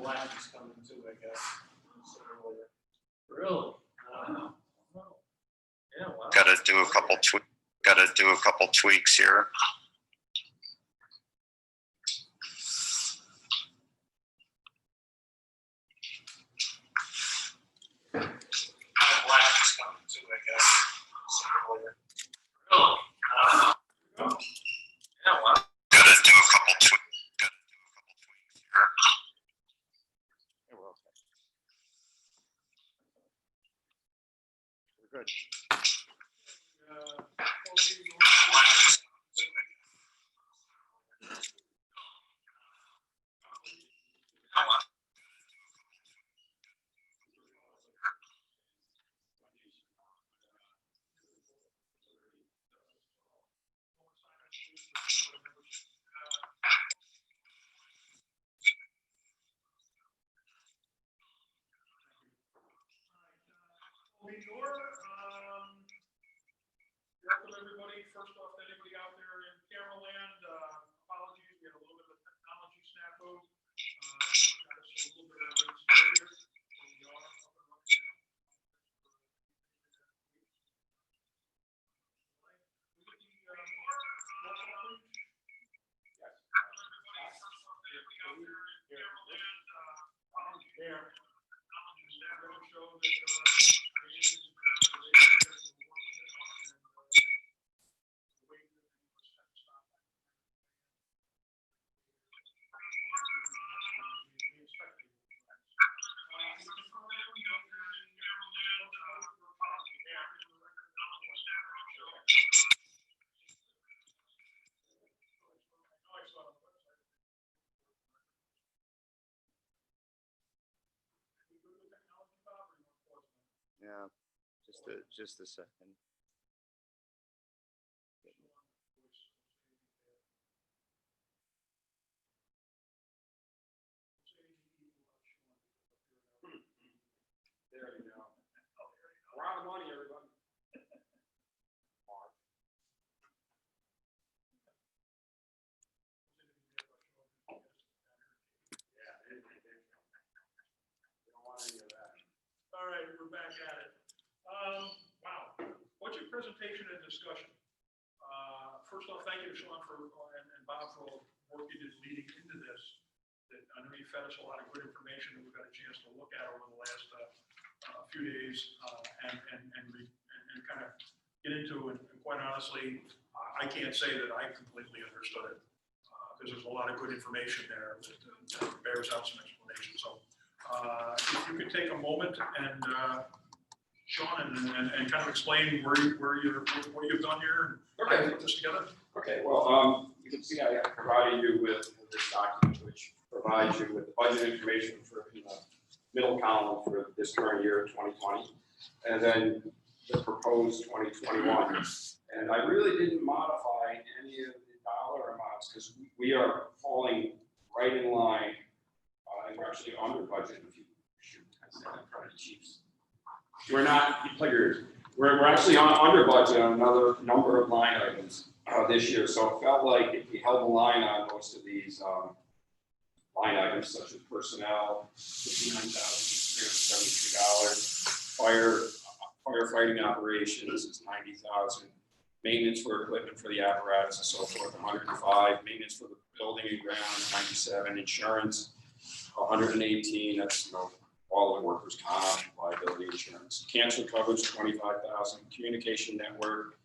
Black is coming too, I guess. Really? Yeah, wow. Gotta do a couple tweaks here. Black is coming too, I guess. Really? Yeah, wow. Gotta do a couple tweaks here. Yeah, we're okay. We're good. Welcome everybody. First off, anybody out there in camera land, apologies, we had a little bit of a technology snafu. Got us a little bit of a late start here. We are up and running now. Yeah, just a second. There you go. We're out of money, everybody. All right, we're back at it. Wow, budget presentation and discussion. First off, thank you to Sean and Bob for all the work you did leading into this. I know you fed us a lot of good information that we've got a chance to look at over the last few days and kind of get into. And quite honestly, I can't say that I completely understood it because there's a lot of good information there that bears out some explanation. So if you could take a moment and Sean and kind of explain what you've done here and how you put this together. Okay, well, you can see I provided you with this document, which provides you with budget information for the middle column for this current year, 2020, and then the proposed 2021. And I really didn't modify any of the dollar amounts because we are falling right in line, and we're actually under budget. If you shoot, I said that in front of the chiefs. We're not figured. We're actually under budget on another number of line items this year. So it felt like if we held the line on most of these line items, such as personnel, $59,373, firefighting operations is $90,000, maintenance for equipment for the apparatus and so forth, $105, maintenance for the building and grounds, $97, insurance, $118. That's all the workers' comp, liability insurance, cancer coverage, $25,000, communication network,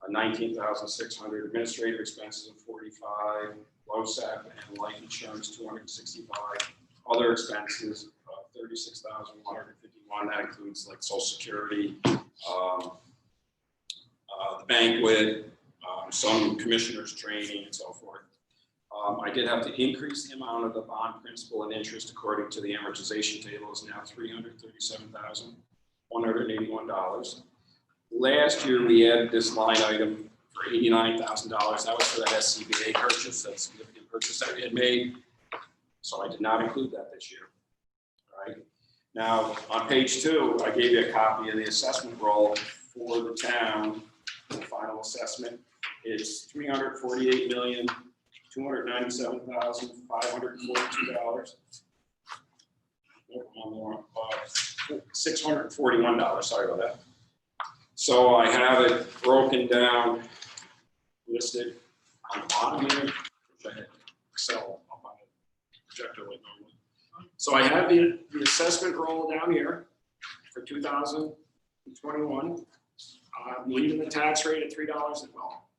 $19,600, administrative expenses of $45, LoSAP and life insurance $265, other expenses $36,151. That includes like Social Security, the banquet, some commissioners training, and so forth. I did have to increase the amount of the bond principal and interest according to the amortization table is now $337,181. Last year we added this line item for $89,000. That was for that SCBA purchase, that significant purchase that we had made. So I did not include that this year. All right. Now on page 2, I gave you a copy of the assessment roll for the town. The final assessment is $348,297,542. $641, sorry about that. So I have it broken down, listed on the bottom here, which I had Excel up on the projector like normal. So I have the assessment roll down here for 2021. I'm leaving the tax rate at $3, well,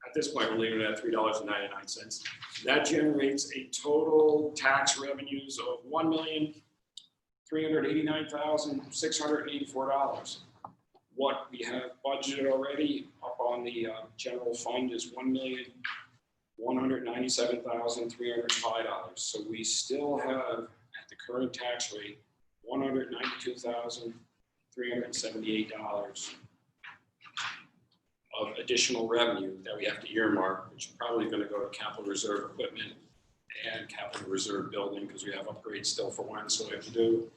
at this point, we're leaving it at $3.99. That generates a total tax revenues of $1,389,684. What we have budgeted already up on the general fund is $1,197,305. So we still have, at the current tax rate, $192,378 of additional revenue that we have to earmark, which is probably going to go to capital reserve equipment and capital reserve building, because we have upgrades still for one, so we have to do,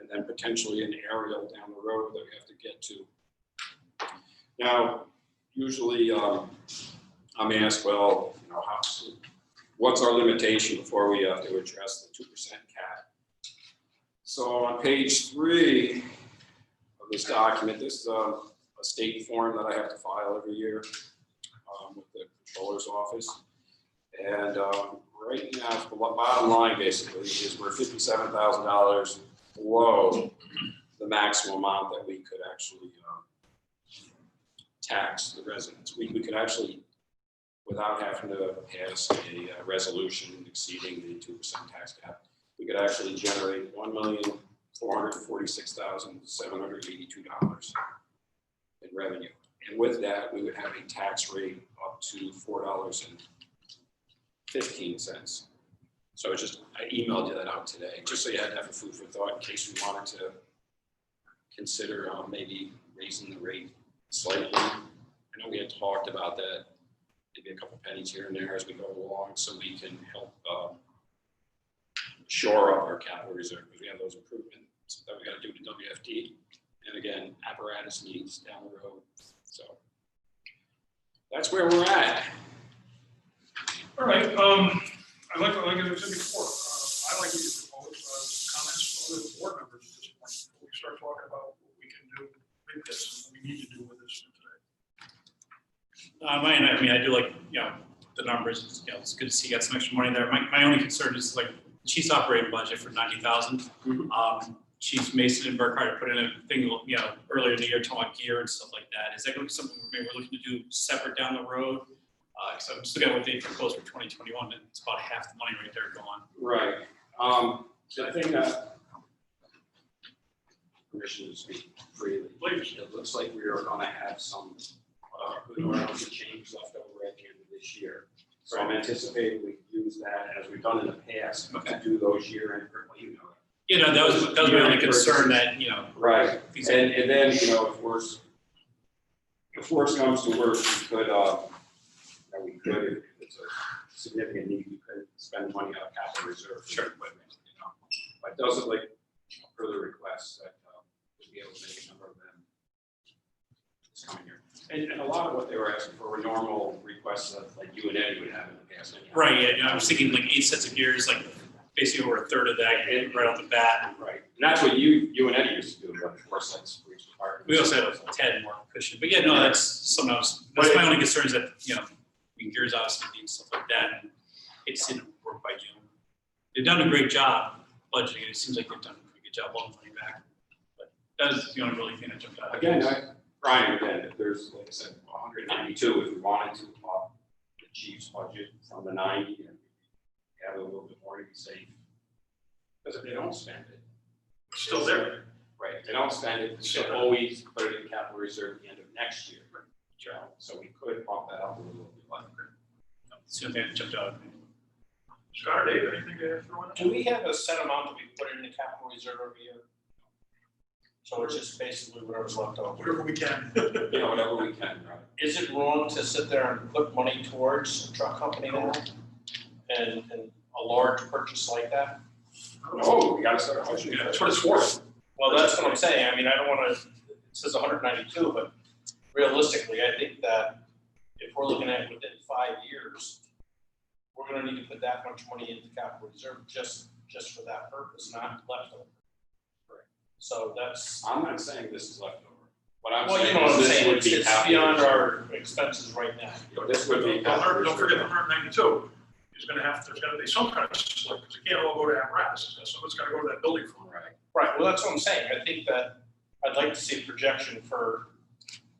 and then potentially an aerial down the road that we have to get to. Now, usually I'm asked, well, you know, what's our limitation before we have to address the 2% cap? So on page 3 of this document, this is a state form that I have to file every year with the controller's office. And right now, the bottom line basically is we're $57,000 below the maximum amount that we could actually tax the residents. We could actually, without having to pass a resolution exceeding the 2% tax cap, we could actually generate $1,446,782 in revenue. And with that, we would have a tax rate up to $4.15. So it's just, I emailed you that out today, just so you had to have a food for thought in case we wanted to consider maybe raising the rate slightly. I know we had talked about that, maybe a couple pennies here and there as we go along, so we can help shore up our capital reserve, because we have those improvements that we got to do to WFD. And again, apparatus needs down the road. So that's where we're at. All right, I like I said before, I like you to propose comments from other board members at this point before we start talking about what we can do with this and what we need to do with this today. I mean, I do like, you know, the numbers. You know, it's good to see you got some extra money there. My only concern is like the chief's operating budget for $90,000. Chief Mason and Burkhardt put in a thing, you know, earlier in the year talking about gear and stuff like that. Is that going to be something maybe we're looking to do separate down the road? So I'm still got what they proposed for 2021. It's about half the money right there gone. Right. So I think that permission to speak freely. Please. It looks like we are going to have some good oil and change left over at the end of this year. So I'm anticipating we use that as we've done in the past to do those year-end, you know. You know, that was my only concern, that, you know. Right. And then, you know, if worse comes to worse, we could, if it's a significant need, we could spend money on capital reserve for equipment, you know. But those are like further requests that we'll be able to make a number of them this coming year. And a lot of what they were asking for were normal requests that like you and Eddie would have in the past. Anyhow. Right, yeah, you know, I was thinking like 8 sets of gears, like basically over a third of that right off the bat. Right, and that's what you and Eddie used to do, like 4 sets for each department. We also had 10 more cushion, but yeah, no, that's sometimes, that's my only concern is that, you know, gears obviously and stuff like that. And it's in work by June. They've done a great job budgeting. It seems like they've done a pretty good job on money back. But that is the only really thing that jumped out. Again, Brian, if there's, like I said, 192, if we wanted to up the chief's budget from the 90 and have a little bit more to be safe. Because if they don't spend it, It's still there. Right, if they don't spend it, they'll always put it in capital reserve at the end of next year. So we could bump that up a little bit. It's the only thing that jumped out at me. Scott or Dave, anything to throw in? Do we have a set amount that we put in the capital reserve every year? So it's just basically whatever's left over. Whatever we can. You know, whatever we can, right? Is it wrong to sit there and put money towards a truck company now? And a large purchase like that? No, we gotta start budgeting. Yeah, that's what it's for. Well, that's what I'm saying. I mean, I don't wanna, it says 192, but realistically, I think that if we're looking at within 5 years, we're gonna need to put that much money into capital reserve just for that purpose, not leftover. So that's, I'm not saying this is leftover. What I'm well, you saying know what I'm is this saying, would it's, be it's capital beyond reserve. our expenses right now. This would be capital Don't forget, the reserve. 192 is gonna have, there's gonna be some kind of split, because it can't all go to apparatus, someone's gotta go to that building fund. Right. Right, well, that's what I'm saying, I think that I'd like to see a projection for,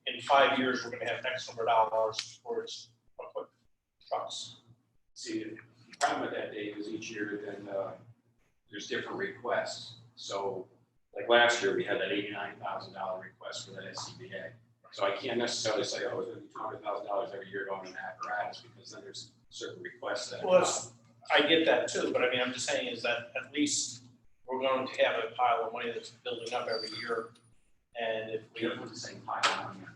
in 5 years, we're gonna have X number of dollars towards equipment, trucks. See, the problem with that, Dave, is each year then, there's different requests. So, like last year, we had that $89,000 request for the SCBA. So I can't necessarily say, oh, it's gonna be $200,000 every year going in apparatus, because then there's certain requests that. Well, that's, I get that too, but I mean, I'm just saying is that at least we're going to have a pile of money that's building up every year. And if we, We don't put the same pile on here.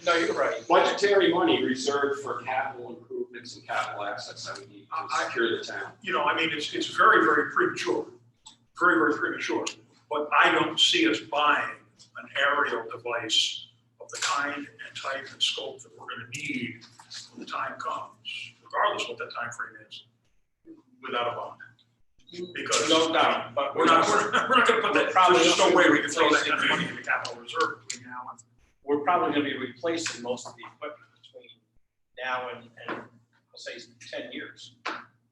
no, you're right. Budgetary money reserved for capital improvements and capital assets that we need to secure the town. You know, I mean, it's very, very premature, very, very premature. But I don't see us buying an aerial device of the kind and type and scope that we're gonna need when the time comes, regardless what that time frame is, without a bond. Because No doubt, but we're not gonna put that, Probably there's just no way we can throw that replacing- kind of money into capital reserve between now and. we're probably gonna be replacing most of the equipment between now and let's say 10 years.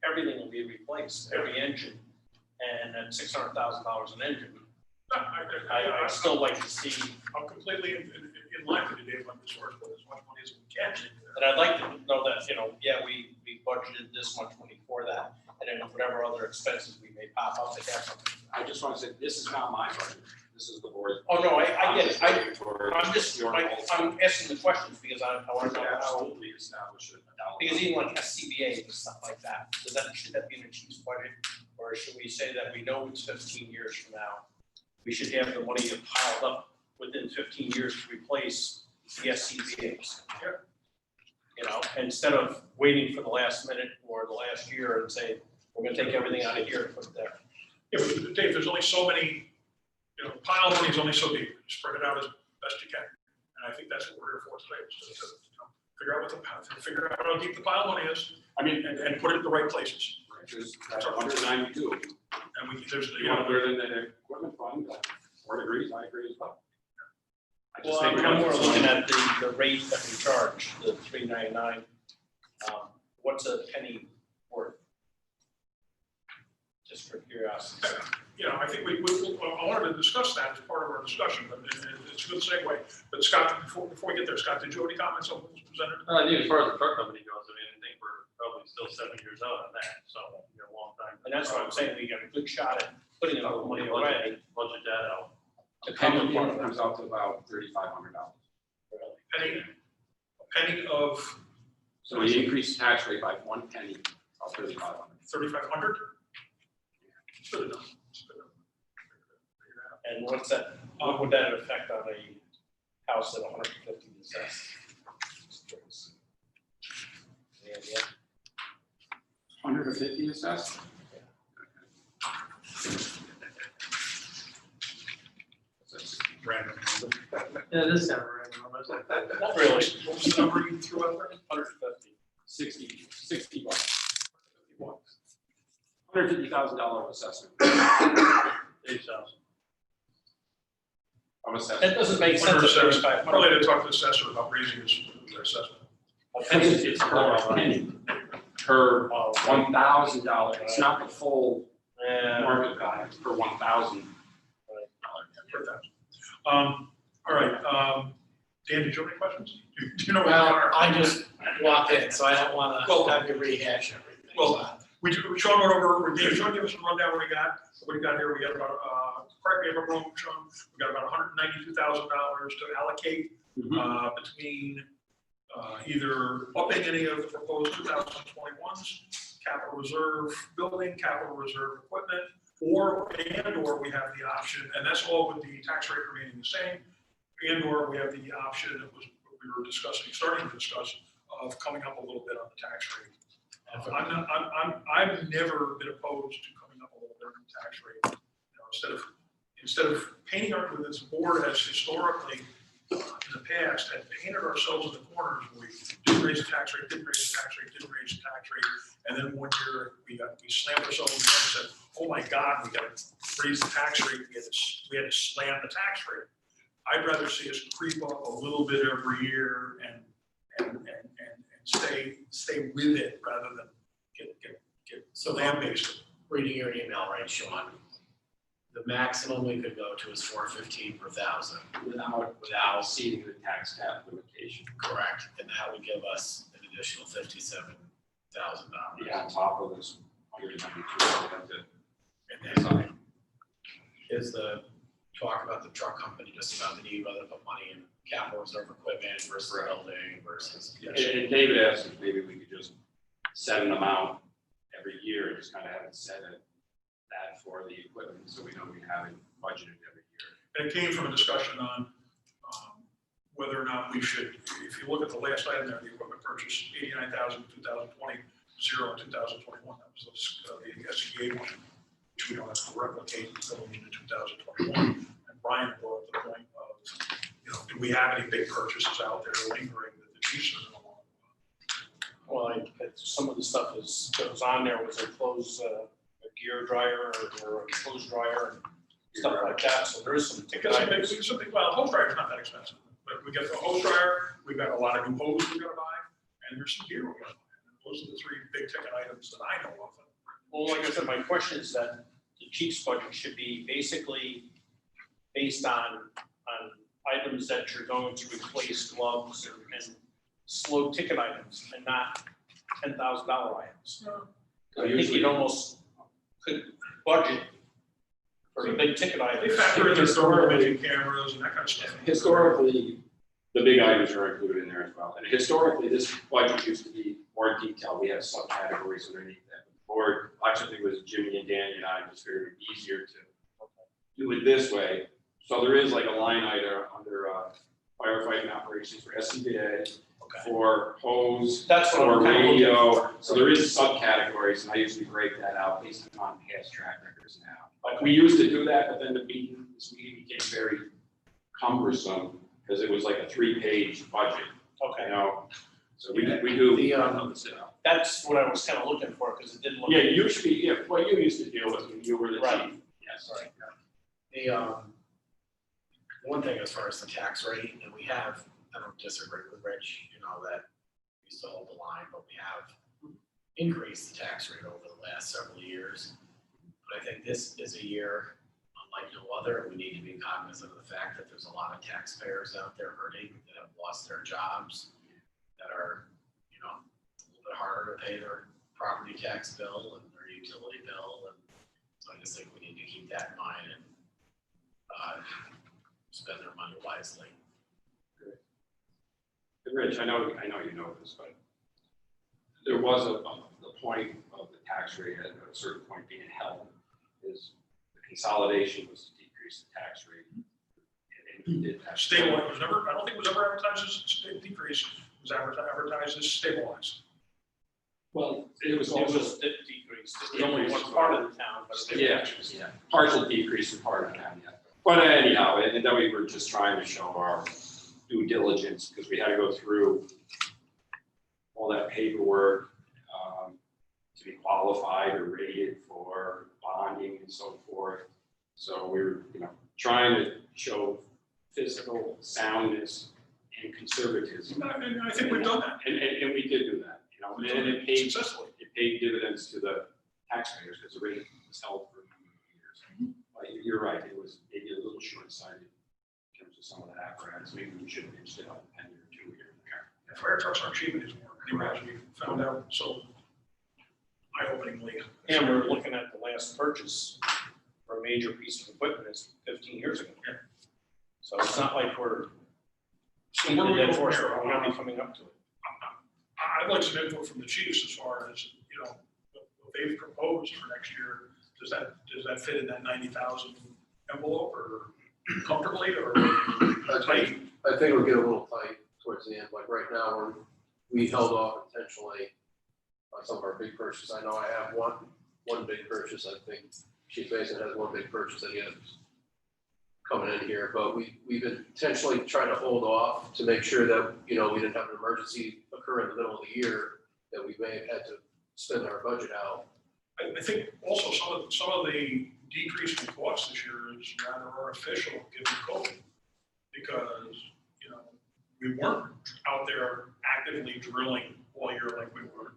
Everything will be replaced, every engine, and at $600,000 an engine. I'd still like to see, I'm completely in line with you, Dave, on this source, but as much money as we can. and I'd like to know that, you know, yeah, we budgeted this much money for that, and then whatever other expenses we may pop up to have something. I just want to say, this is not my budget. This is the board's. Oh, no, I get it, I'm just, Your I'm asking the questions because I want to know how, Absolutely establish a dollar. because even like SCBA and stuff like that, should that be in the chief's budget? Or should we say that we know it's 15 years from now? We should have the money piled up within 15 years to replace the SCBA's. Sure. You know, instead of waiting for the last minute or the last year and say, we're gonna take everything out of here and put it there. Yeah, but Dave, there's only so many, you know, pile of money is only so deep, spread it out as best you can. And I think that's what we're here for today, is to figure out how deep the pile of money is, I mean, and put it in the right places. there's 192. And we, there's, You want to put it in the equipment fund, 4 degrees, I agree as well. I just Well, think we I'm have more to- looking at the rate that we charge, the $3.99. What's a penny worth? Just for curiosity. you know, I think I wanted to discuss that as part of our discussion, but it's a good segue. But Scott, before we get there, Scott, did you have any comments on what was presented? I think as far as the truck company goes, I mean, I think we're probably still 7 years out on that, so, you know, a long time. And that's what I'm saying, we got a good shot at putting enough money away. Budget that out. To come in Penny front of comes out to about $3,500. A penny of So we increased tax rate by 1 penny, about 3,500. 3,500? Good enough. Good enough. Figure it out. And what's that, what would that affect on a house at 150 assessed? Yeah, yeah. 150 assessed? Random. Yeah, this kind of random, almost like that. Not really, What was the number you threw out there? 150. 60 bucks. $150,000 assessment. 8,000. Of assessment. That doesn't make sense Wonder at assessor, 3,500. probably to talk to the assessor about raising their assessment. A penny. It's per penny, per Oh, $1,000. It's not the full yeah. market value, it's per $1,000. All right, Dan, did you have any questions? Do you know? what they Well, are? I just walked in, so I don't wanna Well- have to rehash everything. Well, Sean went over, Dave, Sean, give us a rundown what we got here, we got about, correct me if I'm wrong, Sean, we got about $192,000 to allocate, between, either upping any of the proposed 2021s, capital reserve building, capital reserve equipment, or we have the option, and that's all with the tax rate remaining the same, or we have the option that was, we were discussing, starting to discuss, of coming up a little bit on the tax rate. I've never been opposed to coming up a little bit on the tax rate. You know, instead of painting our, this board has historically in the past had painted ourselves in the corners where we didn't raise the tax rate, didn't raise the tax rate, didn't raise the tax rate. And then one year we slammed ourselves in the head and said, oh my God, we got to raise the tax rate. We had to slam the tax rate. I'd rather see us creep up a little bit every year and stay with it rather than get So land-based. reading your email, right, Sean? The maximum we could go to is $415 per thousand. Without Without, exceeding the tax cap limitation. correct, and that would give us an additional $57,000. Yeah, on top of this 192. And then is the talk about the truck company just about the need whether to put money in capital reserve equipment versus Right. building versus. And David asked if maybe we could just set an amount every year and just kind of have it set at that for the equipment, so we know we have it budgeted every year. And it came from a discussion on whether or not we should, if you look at the last item there, the equipment purchase, 89,000 in 2020, 0 in 2021, that was the SEA one, which we don't have to replicate going into 2021. And Brian brought up the point of, do we have any big purchases out there lingering that the chiefs are going to want? Well, some of the stuff that was on there was a gear dryer or a clothes dryer and stuff like that, so there is some ticket items. Well, a hose dryer's not that expensive, but we got the hose dryer, we've got a lot of new hoses we gotta buy, and there's some gear we gotta buy. And those are the three big ticket items that I know of. Well, like I said, my question is that the chief's budget should be basically based on items that you're going to replace, gloves and slow ticket items and not $10,000 items. I think you'd almost could budget for the big ticket They items. factor in their storm vision cameras and that kind of stuff. Historically, the big items are included in there as well. And historically, this budget used to be more detailed. We have subcategories underneath that. Or actually, it was Jimmy and Danny and I just figured it easier to do it this way. So there is like a line item under firefighting operations for SCBA, for hose, That's what for I'm kind of looking radio. for. So there is subcategories, and I usually break that out based upon past track records now. Like we used to do that, but then this meeting became very cumbersome because it was like a 3-page budget, you Okay, know? So we do. that's what I was kind of looking for, because it didn't look. Yeah, usually, yeah, what you used to deal with when you were the Right. chief. Yes. Right. The one thing as far as the tax rate, and we have, I don't disagree with Rich, that we used to hold the line, but we have increased the tax rate over the last several years. But I think this is a year unlike no other. We need to be cognizant of the fact that there's a lot of taxpayers out there hurting that have lost their jobs, that are, a little bit harder to pay their property tax bill and their utility bill. And so I just think we need to keep that in mind and spend their money wisely. Rich, I know you know this, but there was the point of the tax rate at a certain point being held is the consolidation was to decrease the tax rate. And we did that. Stabilize was never, I don't think it was ever advertised as decrease, it was advertised as stabilized. Well, it was It also, was decreased. It was only one part of the town, but. yeah, partial decrease in part of that, yeah. But anyhow, and then we were just trying to show our due diligence because we had to go through all that paperwork to be qualified or rated for bonding and so forth. So we were, trying to show fiscal soundness and conservatism. And I think we've done that And we did do that, and it paid successfully. dividends to the taxpayers because the rate was held for a number of years. But you're right, it was maybe a little short-sighted in terms of some of that apparatus. Maybe we should have inched it up a penny or two here and there. And fire trucks aren't cheap anymore, as we found out, so eye-openingly. And we're looking at the last purchase for a major piece of equipment is 15 years ago. So it's not like we're So where do we go from we're here? going to be coming up to it. I'd like some input from the chiefs as far as, what they've proposed for next year. Does that fit in that 90,000 envelope or comfortably or tight? I think it'll get a little tight towards the end, like right now, we held off intentionally on some of our big purchases. I know I have one big purchase, I think Chief Mason has one big purchase that he has coming in here, but we've been intentionally trying to hold off to make sure that, you know, we didn't have an emergency occur in the middle of the year that we may have had to spend our budget out. I think also some of the decrease in costs this year is rather artificial given COVID. Because, you know, we weren't out there actively drilling all year like we were.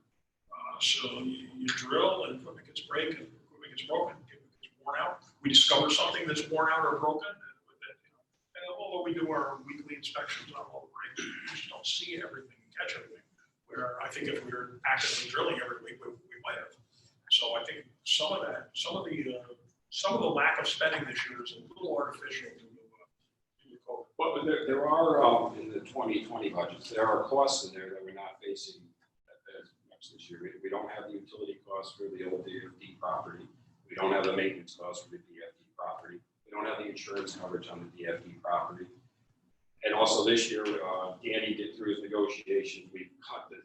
So you drill and equipment gets break and equipment gets broken, equipment gets worn out. We discover something that's worn out or broken. And although we do our weekly inspections on all the rigs, we just don't see everything and catch everything. Where I think if we were actively drilling every week, we might have. So I think some of the lack of spending this year is a little artificial due to COVID. But there are, in the 2020 budgets, there are costs in there that we're not facing as much this year. We don't have the utility costs for the old DFD property. We don't have the maintenance costs for the DFD property. We don't have the insurance coverage on the DFD property. And also this year, Danny did through his negotiations, we cut the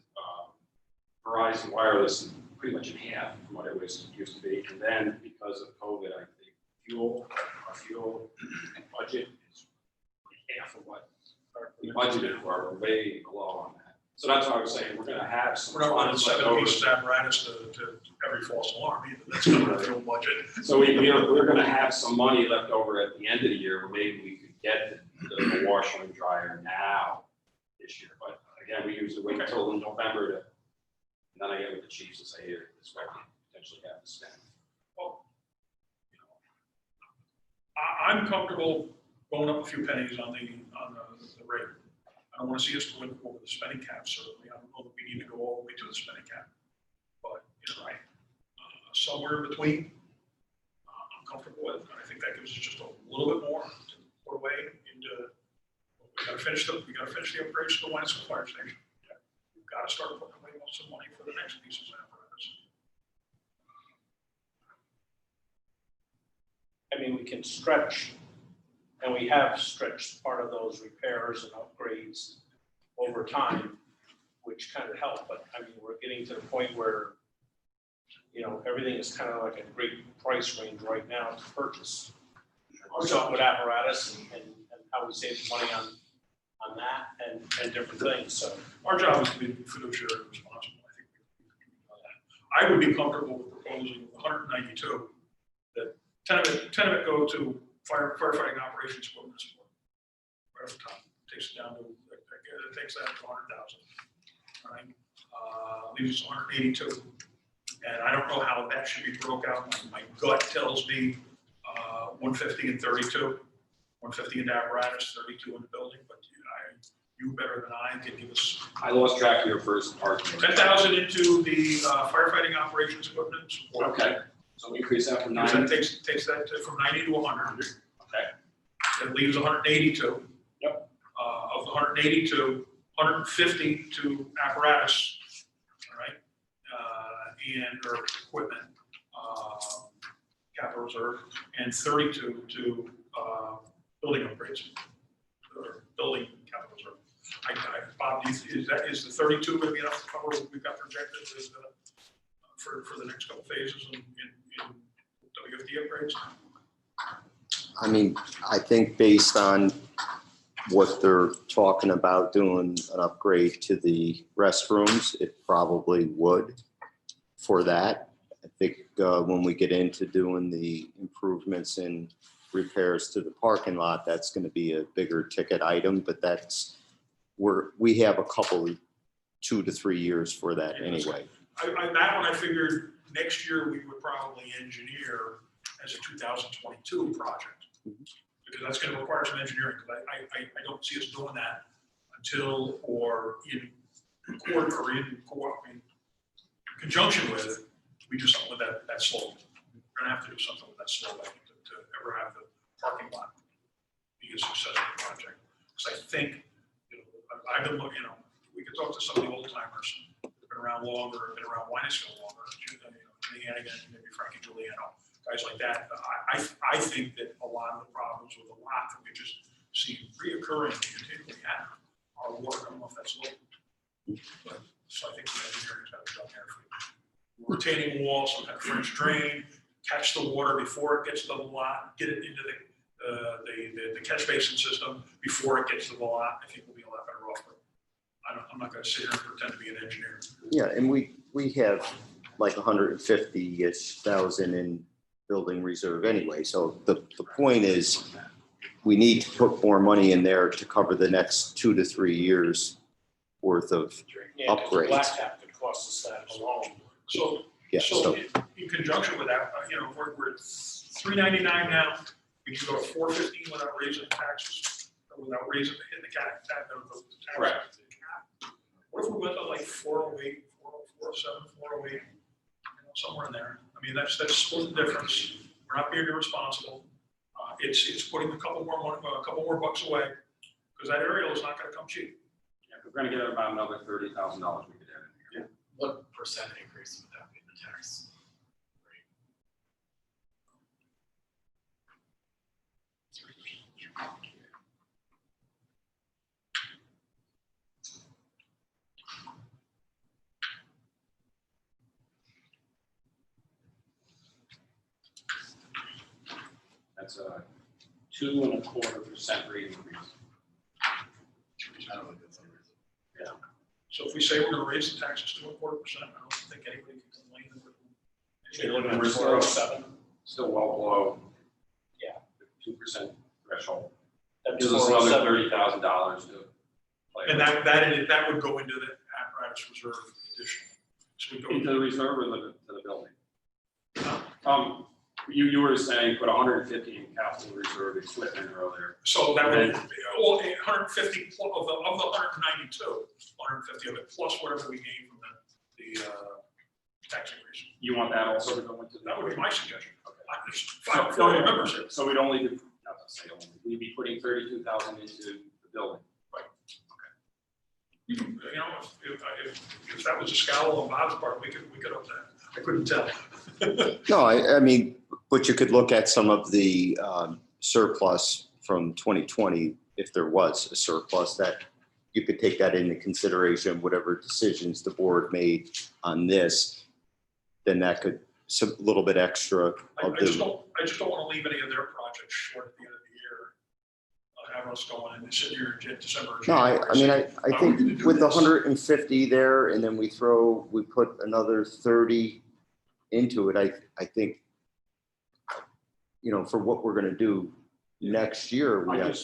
Verizon wireless pretty much in half from what it was used to be. And then because of COVID, I think our fuel budget is half of what we budgeted for. We're way below on that. So that's why I was saying we're going to have some. We're not running funds left 7 over. pieces of apparatus to every false alarm either. That's not our fuel budget. So we're going to have some money left over at the end of the year where maybe we could get the washer and dryer now this year. But again, we usually wait until November to, and then I get with the chiefs and say, here, this is what we potentially have to spend. Well, you know, I'm comfortable going up a few pennies on the rate. I don't want to see us going over the spending cap, certainly. I don't know that we need to go all the way to the spending cap. But you're right. Somewhere in between, I'm comfortable with. I think that gives us just a little bit more to put away into. We got to finish the upgrades to the Winston Fire Station. Yeah. We've got to start putting away some money for the next pieces of apparatus. I mean, we can stretch, and we have stretched part of those repairs and upgrades over time, which kind of help, but I mean, we're getting to the point where, you know, everything is kind of like a great price range right now to purchase. So with apparatus and how we save money on that and different things, so. Our job is to be fiduciary responsible. I think we can do that. I would be comfortable with proposing 192, that 10 of it go to firefighting operations equipment support. Right off the top, takes it down to, it takes that to 100,000, right? Leaves us 182. And I don't know how that should be broke out. My gut tells me 150 and 32. 150 in the apparatus, 32 in the building, but you better than I can give us. I lost track of your first part. 10,000 into the firefighting operations equipment support. Okay, so increase that from Because 9. that takes that from 90 to 100. Okay. That leaves 182. Yep. Of the 182, 150 to apparatus, all right, or equipment, capital reserve, and 32 to building upgrades, or building capital reserve. Bob, is the 32 going to be enough to cover what we've got projected for the next couple phases in WFD upgrades? I mean, I think based on what they're talking about doing an upgrade to the restrooms, it probably would for that. I think when we get into doing the improvements and repairs to the parking lot, that's going to be a bigger ticket item, but we have a couple, 2 to 3 years for that anyway. That one I figured next year we would probably engineer as a 2022 project. Because that's going to require some engineering, because I don't see us doing that until or in conjunction with it, we do something with that slope. We're going to have to do something with that slope, I think, to ever have the parking lot be a successful project. Because I think, I've been looking, we could talk to some of the old timers that have been around longer, been around Winesville longer, Jimmy Hannigan, maybe Frankie Giuliano, guys like that. I think that a lot of the problems with the lot that we just see reoccurring continually happen are water coming off that slope. But, so I think the engineering's got to be done there for retaining wall, some kind of French drain, catch the water before it gets to the lot, get it into the catch basin system before it gets to the lot, I think we'll be a lot better off. But I'm not gonna sit here and pretend to be an engineer. Yeah, and we have like 150-ish thousand in building reserve anyway. So the point is, we need to put more money in there to cover the next 2 to 3 years worth of Yeah, 'cause the upgrades. blacktop could cost us that alone. So, Yeah, so so in conjunction with that, we're at $399 now. We can go to $415 without raising taxes, or without raising the tax. Correct. What if we went to like 408, 407, 408, somewhere in there? I mean, that's split the difference. We're not being irresponsible. It's putting a couple more bucks away, because that aerial is not gonna come cheap. Yeah, we're gonna get about another $30,000 we could add in here. What percent increase would that be in the tax? That's a 2.25% rate increase. I don't think that's unreasonable. So if we say we're gonna raise the taxes to 2.25%, I don't think anybody can complain. So you're looking We're at still- 407. Still well below. Yeah. The 2% threshold. That's Gives us another 407. $30,000 to play And with. that would go into the apparatus reserve additional. So we go Into the reserve or to the building? You were saying put 150 in capital reserve equipment earlier. So that would, well, 150 of the 192, 150 of it, plus whatever we gain from the tax increase. You want that also to go into the? That would be my suggestion. Okay. There's 540 members here. So we'd only do, not to say only, we'd be putting 32,000 into the building. You know, if that was a scowl on Bob's part, we could up that. I couldn't tell. no, I mean, but you could look at some of the surplus from 2020, if there was a surplus, that you could take that into consideration, whatever decisions the board made on this, then that could, some little bit extra I of just the, don't want to leave any of their projects short at the end of the year. Have us going and sit here in December. or no, I mean, January. I think with the 150 there, and then we put another 30 into it, I think, for what we're gonna do next year, we have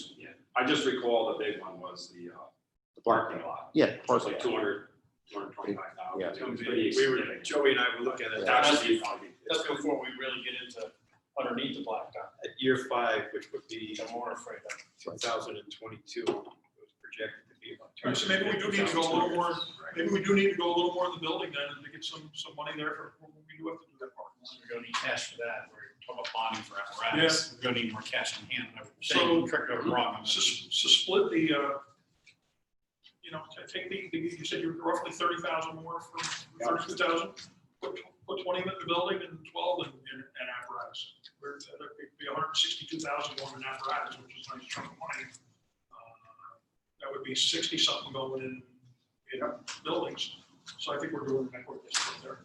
I just recall the big one was the parking lot. yeah, It was like 225,000. Yeah. It was pretty Joey and I were looking at Yeah. That's before we really get into underneath the blacktop, At year 5, which would be which I'm more afraid of. 2022, it was projected to be about. All right, so maybe we do need to go a little more, maybe we do need to go a little more in the building then and to get some money there for, we do have to do that part. We're gonna need cash for that. We're talking about bonding for apparatus. We're gonna need more cash in hand. I'm So- saying, correct me if I'm wrong. So split the, take you said you're roughly 30,000 more for 32,000? Put 20 in the building and 12 in apparatus. That'd be 162,000 going in apparatus, which is a nice chunk of money. That would be 60 something going in buildings. So I think we're doing that quick there.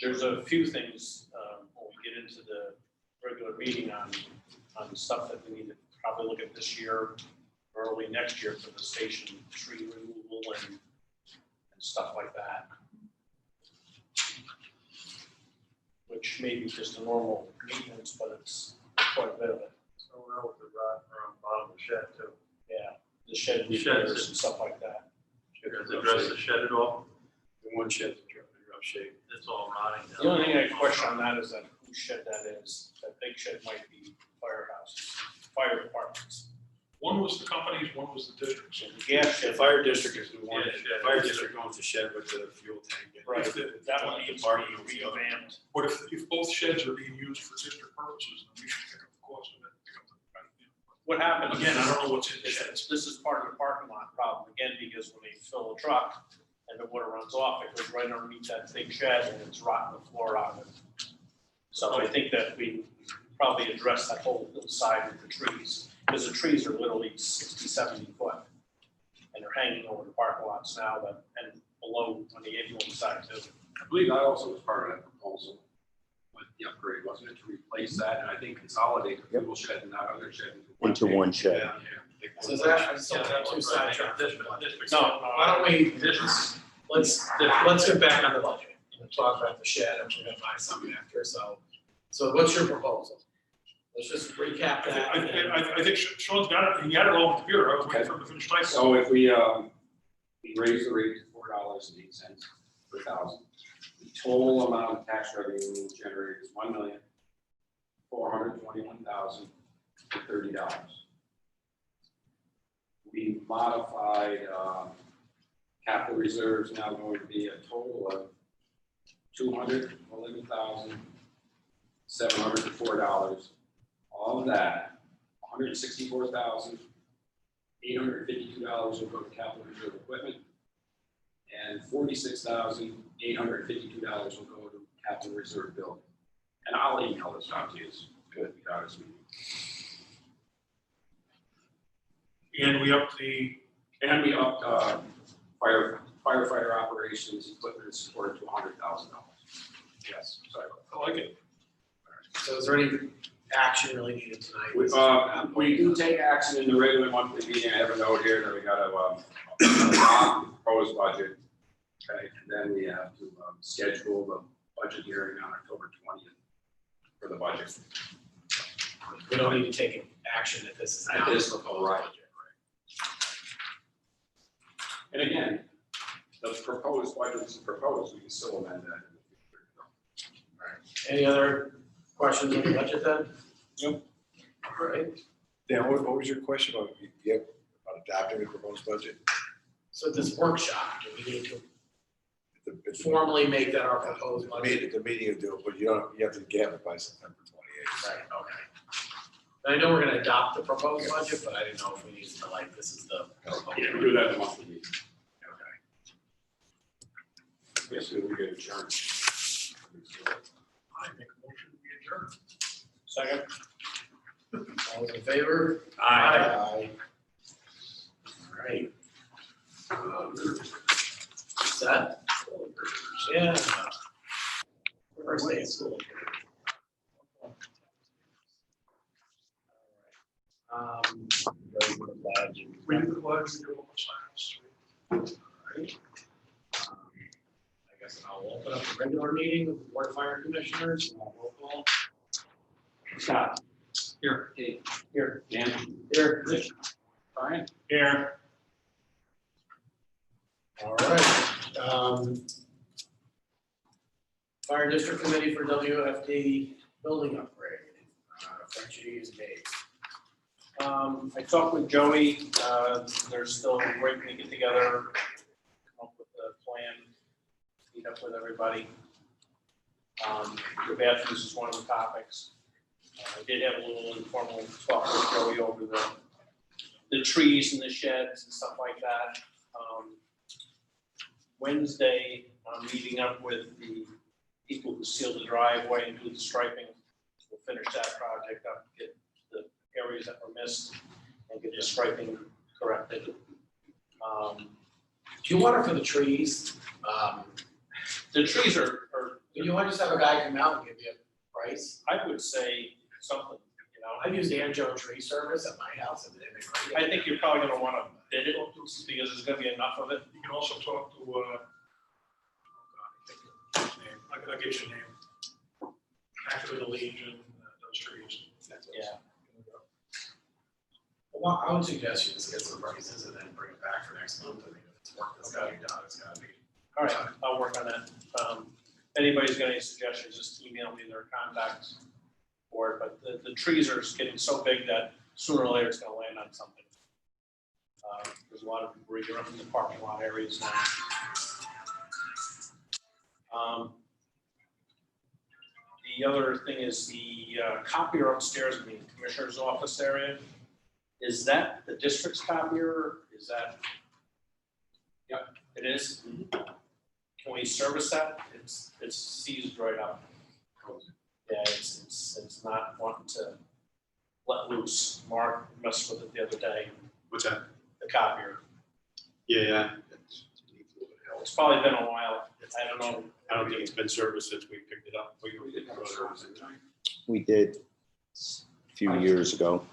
There's a few things, when we get into the regular meeting on stuff that we need to probably look at this year, early next year for the station tree removal and stuff like that. Which may be just a normal maintenance, but it's quite a bit of it. So now with the rod around the bottom of the shed too. Yeah, the shed The sheds. repairs and stuff like that. You guys address the shed at all? The one shed's in rough shape. It's all rotting down. The only thing I question on that is that whose shed that is. That big shed might be firehouses, fire departments. One was the companies, one was the districts. So the gas The shed. fire district is the one, Yeah, the fire district owns the shed with the fuel tank. in it. Right, that one needs to be revamped. But if both sheds are being used for district purposes, then we should pick up the cost of it. What happens? Again, I don't know what's in the is sheds. This is part of the parking lot problem, again, because when they fill a truck and the water runs off, it goes right underneath that big shed and it's rotting the floor out of it. So I think that we probably address that whole side with the trees, because the trees are literally 60, 70 foot. And they're hanging over the parking lots now, and below on the ambulance side too. I believe I also was part of that proposal with the upgrade, wasn't it, to replace that, and I think consolidate the fuel shed and that other shed. Into one shed. Yeah. So is that, I'm still Yeah, that too was sidetracked. district. No, why don't we, let's get back on the budget and talk about the shed, and we're gonna find something after, so what's your proposal? Let's just recap that. I think Sean's got it, he had it all on the computer, I was waiting for him to finish typing. So if we raise the rate to $4.08 per thousand, the total amount of tax revenue we will generate is $1,421,030. We modified capital reserves now going to be a total of $211,704. Of that, $164,852 will go to capital reserve equipment, and $46,852 will go to capital reserve building. And I'll email this out to you as good as we. And we upped the, Firefighter operations equipment and support to $100,000. Yes, sorry. I like it. So is there any action really needed tonight? We do take action in the regular monthly meeting. I have a note here that we got to adopt the proposed budget. Okay, and then we have to schedule the budget hearing on October 20th for the budget. We don't need to take action if this is not This proposed right. budget. And again, the proposed budget is proposed, we can still amend that. Any other questions on the budget then? Nope. All right, Dan, what was your question about, about adopting the proposed budget? so this workshop, do we need to It's formally make that our proposed budget? the meeting will do it, but you have to have it by September 28th. Right, okay. And I know we're gonna adopt the proposed budget, but I didn't know if we needed to this is the. Yeah, we do that in the monthly meeting. Okay. Yes, we get adjourned. I make a motion to be adjourned. Second? All those in favor? Aye. All right. Set? Yeah. First day of school. Ready for the pledge. We do the pledge, we do all the signs. Alright. I guess I'll open up the regular meeting of the Board of Fire Commissioners, and I'll roll call. Scott. Here. Kate. Here. Dan. Here. Rich. Brian. Here. All right. Fire District Committee for WFD building upgrade. Frenchie is made. I talked with Joey, they're still waiting to get together, come up with a plan, meet up with everybody. The bathrooms is one of the topics. I did have a little informal talk with Joey over the trees and the sheds and stuff like that. Wednesday, I'm meeting up with the people who seal the driveway and do the striping. We'll finish that project up, get the areas that were missed and get the striping corrected. Do you want it for the trees? The trees are, Do you want to just have a guy come out and give you a price? I would say something, I've used Anjo Tree Service at my house and they've been great. I think you're probably gonna wanna bid it because there's gonna be enough of it. You can also talk to, I'll get your name. Actually, the Legion, those trees. Yeah. Well, I would suggest you just get some prices and then bring it back for next month. I mean, if it's work that's gotta be done, it's gotta be. All right, I'll work on that. Anybody's got any suggestions, just email me their contacts for it, but the trees are just getting so big that sooner or later it's gonna land on something. There's a lot of debris around in the parking lot areas now. The other thing is the copier upstairs in the commissioner's office area. Is that the district's copier? Is that? Yep, it is. Can we service that? It's seized right up. Yeah, it's not wanting to let loose. Mark messed with it the other day, What's that? the copier. Yeah. It's probably been a while. I don't know I don't think it's been serviced since we picked it up. We didn't have a service in time. We did a few years ago.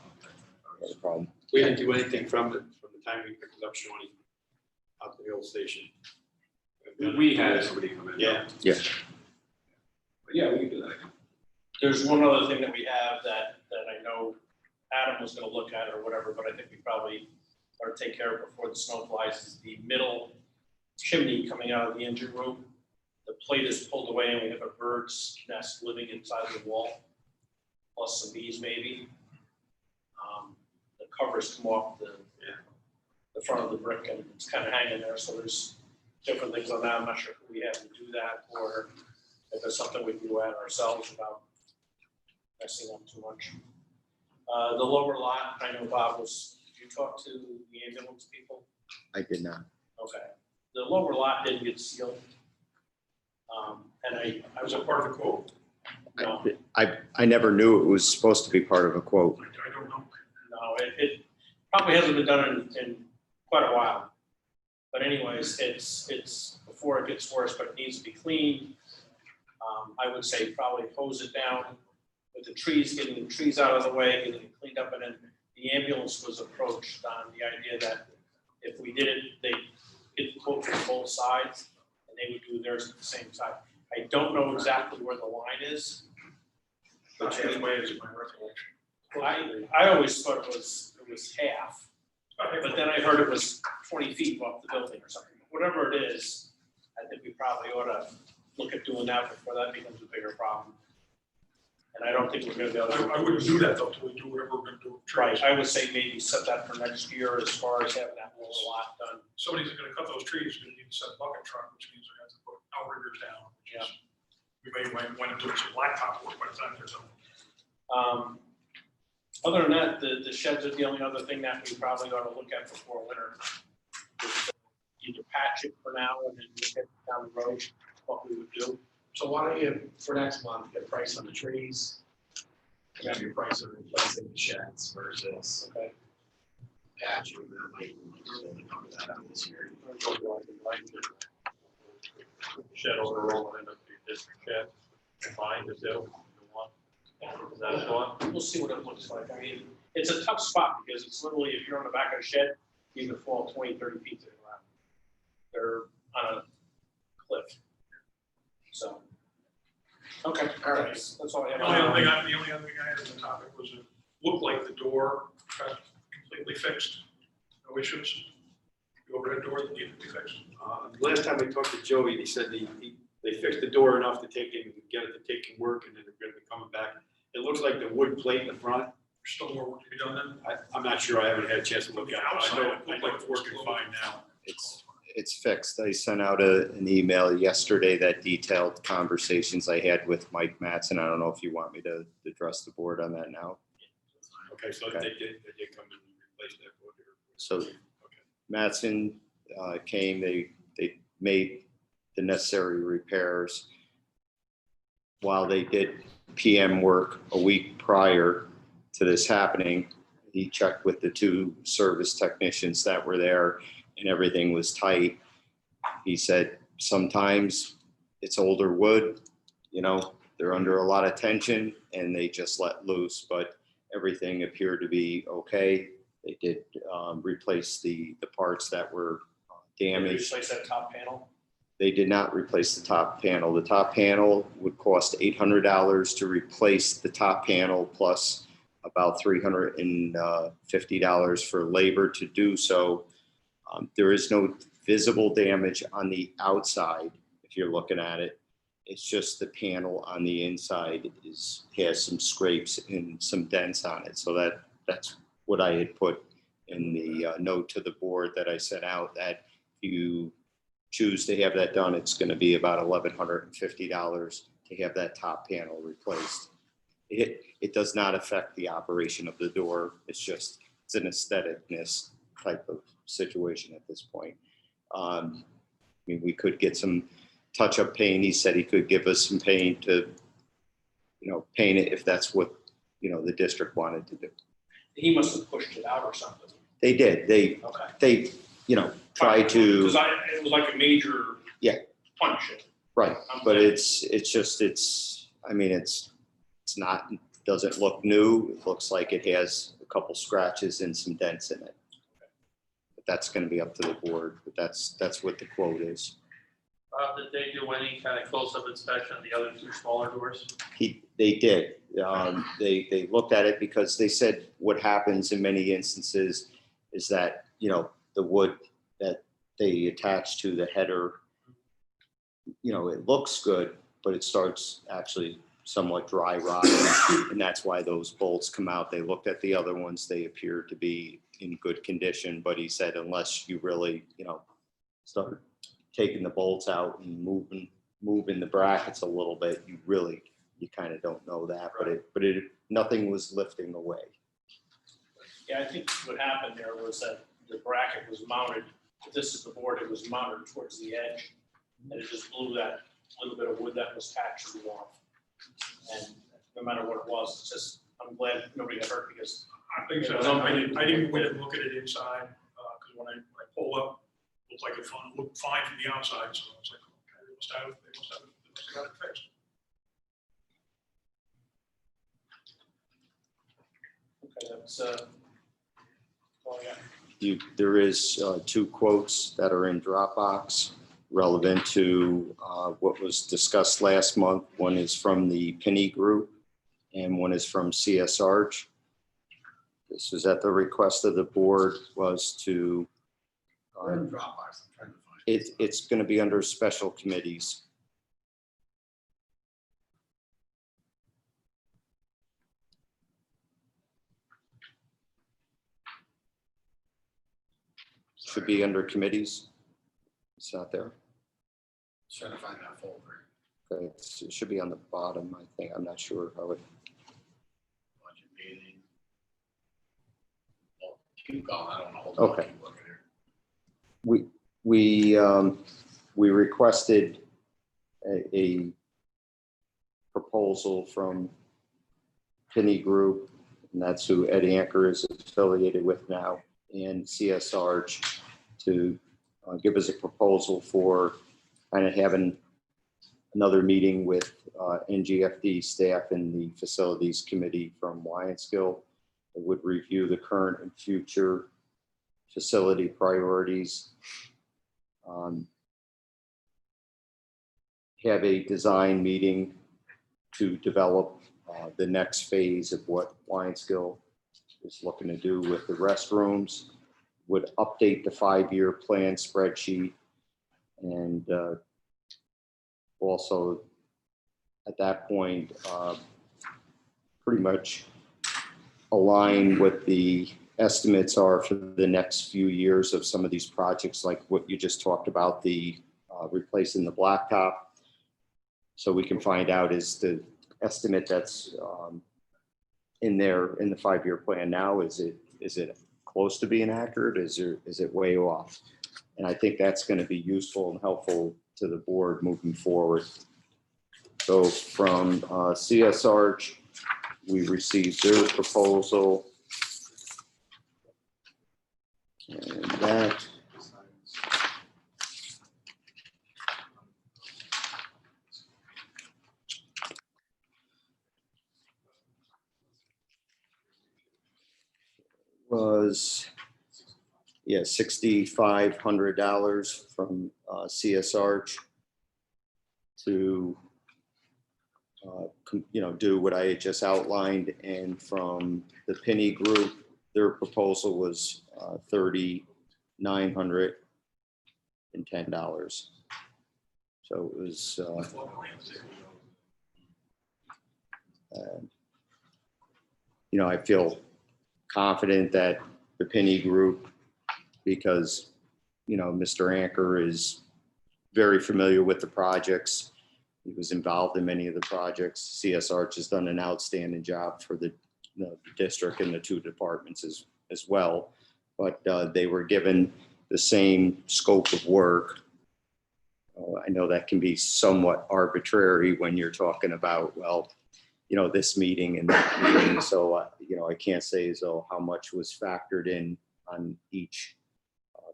Not a problem. We didn't do anything from the time we picked it up, Shawnee, out to the old station. We had somebody come in. Yeah. But yeah, we can do that. There's one other thing that we have that I know Adam was gonna look at or whatever, but I think we probably ought to take care of before the snow flies, is the middle chimney coming out of the engine room. The plate is pulled away and we have a bird's nest living inside the wall, plus some bees maybe. The covers come off the front of the brick and it's kind of hanging there, so there's different things on that. I'm not sure if we have to do that or if there's something we can do at ourselves without messing up too much. The lower lot, I know Bob did you talk to the ambulance people? I did not. Okay. The lower lot didn't get sealed. And I was a part of the quote. No, I never knew it was supposed to be part of a quote. I don't know. no, it probably hasn't been done in quite a while. But anyways, it's before it gets worse, but it needs to be cleaned. I would say probably hose it down with the trees, getting the trees out of the way, getting it cleaned up, and then the ambulance was approached on the idea that if we did it, they get the quote from both sides, and they would do theirs at the same time. I don't know exactly where the line is. About halfway is my recollection. I always thought it was half, but then I heard it was 20 feet off the building or something. Whatever it is, I think we probably ought to look at doing that before that becomes a bigger problem. And I don't think we're gonna be able to. I wouldn't do that though, till we do whatever we're gonna do. with trees. Right, I would say maybe set that for next year as far as having that little lot done. Somebody's gonna cut those trees, gonna need to set a bucket truck, which means they're gonna have to put outriggers down. which is- We may wind up doing some blacktop work by the time there's a. Other than that, the sheds are the only other thing that we probably ought to look at before winter. Either patch it for now and then look at down the road what we would do. So why don't you, for next month, get a price on the trees? You have your price of replacing the sheds versus Okay. patching that might really come to that out this year. Shed overall will end up being district shed, combined as the one. Is that a thought? We'll see what it looks like. I mean, it's a tough spot because it's literally, if you're on the back of a shed, you can fall 20, 30 feet to the ground. They're on a cliff. So. Okay, all right, that's all I have. The only other thing I had on the topic was it looked like the door got completely fixed. No issues. The overhead door that needed to be fixed. Last time I talked to Joey, he said they fixed the door enough to get it to take and work, and then they're gonna be coming back. It looks like the wood plate in the front, There's still more work to be done then. I'm not sure, I haven't had a chance to look at it. but Outside, I it know looked like it's it was working closed. fine now. It's fixed. I sent out an email yesterday that detailed conversations I had with Mike Matson. I don't know if you want me to address the board on that now. Okay, so Okay. they did come in and replace that wood here. So Okay. Matson came, they made the necessary repairs. While they did PM work a week prior to this happening, he checked with the two service technicians that were there and everything was tight. He said, sometimes it's older wood, they're under a lot of tension and they just let loose, but everything appeared to be okay. They did replace the parts that were damaged. Replace that top panel. They did not replace the top panel. The top panel would cost $800 to replace the top panel plus about $350 for labor to do so. There is no visible damage on the outside if you're looking at it. It's just the panel on the inside has some scrapes and some dents on it. So that's what I had put in the note to the board that I sent out, that you choose to have that done, it's going to be about $1,150 to have that top panel replaced. It does not affect the operation of the door. It's an aestheticness type of situation at this point. I mean, we could get some touch-up paint. He said he could give us some paint to, paint it if that's what, the district wanted to do. He must have pushed it out or something. They did. They Okay. tried to. Because it was like a major. Yeah. Punch it. Right, but it's I mean, it's not, doesn't look new. It looks like it has a couple scratches and some dents in it. But that's gonna be up to the board, but that's what the quote is. Did they do any kind of close-up inspection on the other two smaller doors? They did. They looked at it because they said what happens in many instances is that, you know, the wood that they attach to the header, you know, it looks good, but it starts actually somewhat dry rotting. And that's why those bolts come out. They looked at the other ones. They appear to be in good condition, but he said, unless you really, you know, start taking the bolts out and moving the brackets a little bit, you kind of don't know that, but nothing was lifting away. Yeah, I think what happened there was that the bracket was mounted, if this is the board, it was mounted towards the edge, and it just blew that little bit of wood that was attached to the wall. And no matter what it was, it's just, I'm glad nobody got hurt because. I think so. I didn't went and look at it inside, because when I pulled up, it looked like it looked fine from the outside, so I was like, okay, they must have got it fixed. Okay, that's, all I got. There is 2 quotes that are in Dropbox relevant to what was discussed last month. One is from the Penny Group and one is from CS Arch. This was at the request of the board, was to, We're in Dropbox, I'm trying to find it. it's going to be under special committees. Should be under committees. It's not there. Just trying to find that folder. Okay, it should be on the bottom, I think. I'm not sure how it. Budget meeting. Well, keep going, I don't know. Hold Okay. on, keep looking here. We requested a proposal from Penny Group, and that's who Ed Anker is affiliated with now, and CS Arch to give us a proposal for kind of having another meeting with NGFD staff and the facilities committee from Wyantskill that would review the current and future facility priorities. Have a design meeting to develop the next phase of what Wyantskill is looking to do with the restrooms, would update the 5-year plan spreadsheet, and also at that point pretty much align what the estimates are for the next few years of some of these projects, like what you just talked about, the replacing the blacktop. So we can find out, is the estimate that's in there in the 5-year plan now, is it close to being accurate? Is it way off? And I think that's going to be useful and helpful to the board moving forward. So from CS Arch, we received their proposal. And that was, yeah, $6,500 from CS Arch to, do what I had just outlined. And from the Penny Group, their proposal was $3,910. So it was, I feel confident that the Penny Group, because, Mr. Anker is very familiar with the projects. He was involved in many of the projects. CS Arch has done an outstanding job for the district and the 2 departments as well. But they were given the same scope of work. I know that can be somewhat arbitrary when you're talking about, this meeting and that meeting. So, I can't say as though how much was factored in on each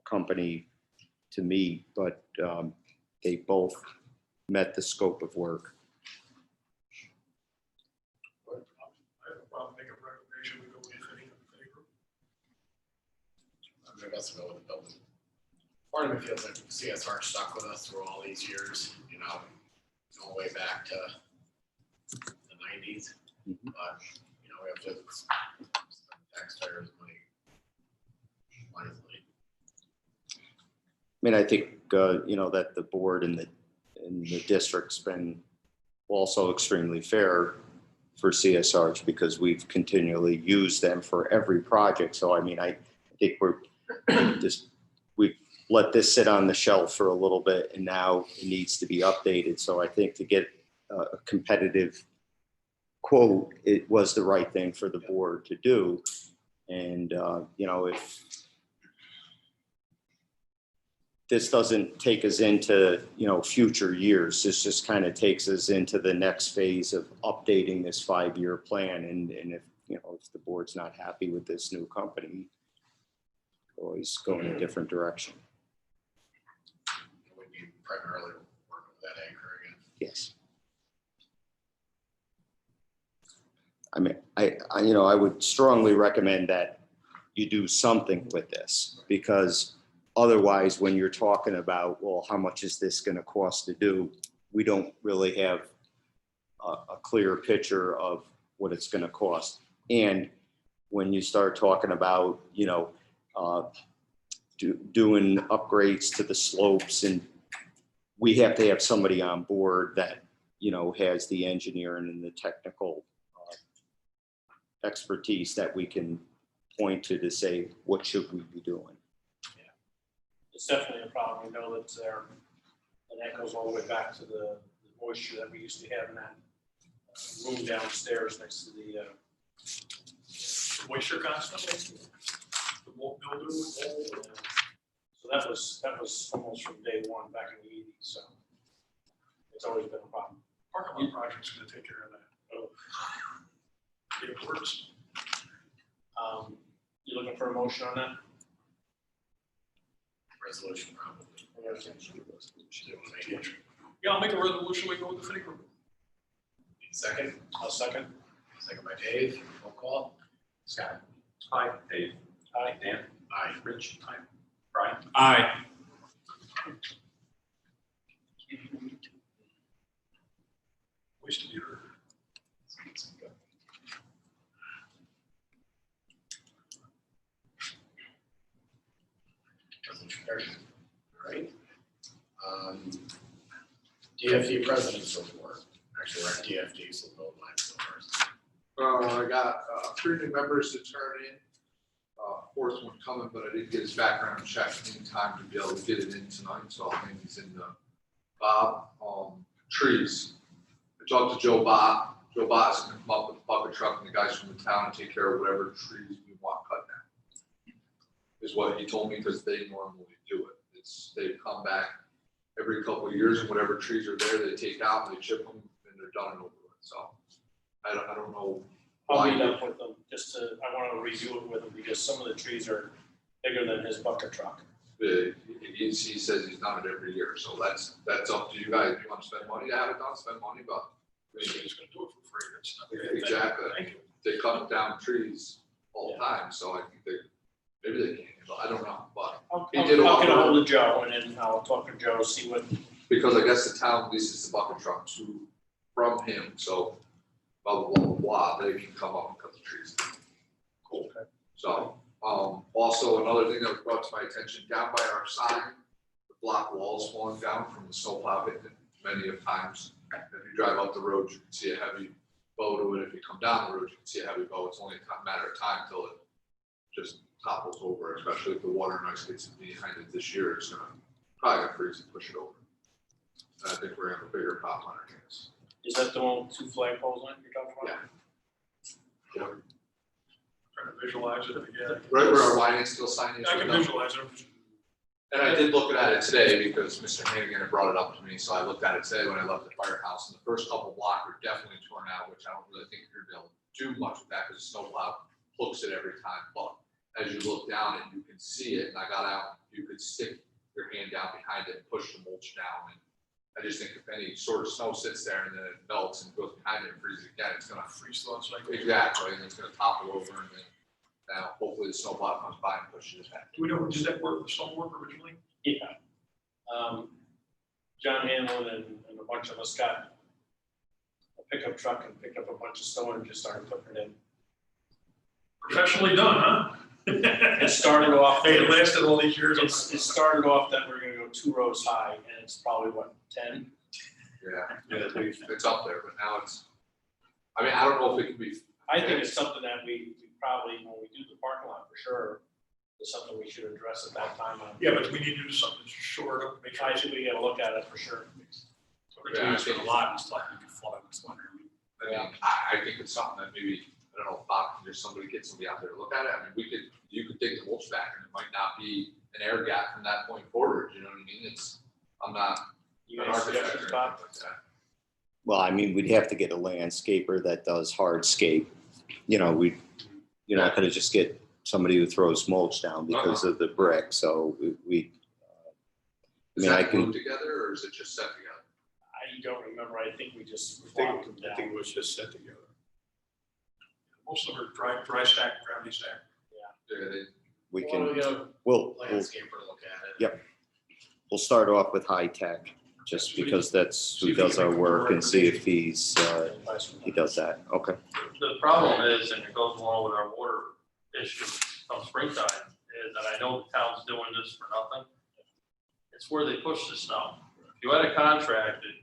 company to meet, but they both met the scope of work. I have a problem making a recommendation, we go with any in favor. I'm gonna go with the building. Part of me feels like CSR stuck with us through all these years, you know, all the way back to the 90s. But, you know, we have to spend taxpayers' money wisely. I mean, I think, you know, that the board and the district's been also extremely fair for CSRs because we've continually used them for every project. So, I mean, I think we've let this sit on the shelf for a little bit and now it needs to be updated. So I think to get a competitive quote, it was the right thing for the board to do. And, you know, if this doesn't take us into, you know, future years, this just kind of takes us into the next phase of updating this 5-year plan. And if, you know, if the board's not happy with this new company, always go in a different direction. We'd be primarily working with that anchor again. Yes. I mean, you know, I would strongly recommend that you do something with this because otherwise, when you're talking about, well, how much is this going to cost to do? We don't really have a clear picture of what it's going to cost. And when you start talking about, you know, doing upgrades to the slopes, and we have to have somebody on board that, you know, has the engineering and the technical expertise that we can point to say, what should we be doing? It's definitely a problem. We know that's there. And that goes all the way back to the moisture that we used to have in that room downstairs next to the Moisture constant, the mildew, mold. so that was almost from day one back in the 80s. So it's always been a problem. Parking lot project's gonna take care of that. It works. You looking for a motion on that? Resolution probably. Yeah, I'll make a resolution, we go with the FINIC group. Second, I'll second. second by Dave, roll call. Scott. Hi, Dave. Aye. Dan. Aye. Rich. Hi. Brian. Aye. Wish to be heard. Resolution carried. All right. DFD President's Report. Actually, we're at DFD, so we'll go line go first. I got 3 new members to turn in. Fourth one coming, but I didn't get his background check in time to be able to get it in tonight, so I think he's in the Bob. Trees. I talked to Joe Bott. Joe Bott is going to come up with a bucket truck and the guys from the town and take care of whatever trees we want cut down. Is what he told me because they normally do it. They come back every couple of years and whatever trees are there, they take out, they chip them, and they're done and over with. So I don't know. I'll meet up with them I want to review it with him because some of the trees are bigger than his bucket truck. He says he's done it every year, so that's up to you guys. If you want to spend money to have it done, spend money, but He's gonna do it for free. It's not- exactly. Thank you. They cut down trees all the time, so I think maybe they can, but I don't know, but I'll He did get a offer- hold of Joe and then I'll talk to Joe, see what, because I guess the town leases the bucket truck from him, so blah, blah, blah, blah, blah, they can come up and cut the trees down. cool. So, also another thing that was brought to my attention, down by our sign, the block walls falling down from the snowplow hitting it many of times. If you drive up the road, you can see a heavy bow to it. If you come down the road, you can see a heavy bow. It's only a matter of time till it just topples over, especially if the water and ice gets behind it this year. It's probably gonna freeze and push it over. And I think we're gonna have a bigger problem on our hands. Is that the one with 2 flagpoles on it you're talking about? Yeah. Trying to visualize it again. Right where our line is still signing. I can visualize it. And I did look at it today because Mr. Hannigan had brought it up to me, so I looked at it today when I left the firehouse, and the first couple blocks are definitely torn out, which I don't really think you're gonna be able to do much with that because the snowplow hooks it every time. But as you look down it, you can see it, and I got out, you could stick your hand down behind it and push the mulch down, and I just think if any sort of snow sits there and then it melts and goes behind it and freezes again, it's gonna Freeze thaw cycle. exactly, and it's gonna topple over and then now hopefully the snowplow comes by and pushes it back. Do we know, did that work with stonework originally? Yeah. John Hanlon and a bunch of us got a pickup truck and picked up a bunch of stone and just started putting it in. Professionally done, huh? It started off. Hey, it lasted all these years. It started off that we're gonna go 2 rows high, and it's probably what, 10? Yeah, it's up there, but now it's, I mean, I don't know if it can be. I think it's something that we probably, when we do the parking lot for sure, is something we should address at that time. Yeah, but we need to do something to shore it up, make sure. I think we gotta look at it for sure. Yeah, I For think a lot, and stuff, you could flood this winter. I mean, I think it's something that maybe, I don't know, if Bob can just get somebody out there to look at it. I mean, you could dig the mulch back and it might not be an air gap from that point forward, you know what I mean? I'm not You an have architect or suggestions, anything Bob? like that. Well, I mean, we'd have to get a landscaper that does hardscape. You know, you're not gonna just get somebody who throws mulch down because of the brick, so we. I Is mean, I that can, glued together or is it just set together? I don't remember, I think we just I flopped think, them I think down. it was just set together. Most of them are dry stack, gravity stack. Yeah, we Why don't can, we get a we'll landscaper to look at it? Yep. we'll start off with high tech, just because that's who does our work, and see if he does that. Okay. The problem is, and it goes along with our water issue come springtime, is that I know the town's doing this for nothing. It's where they push the snow. If you had a contract and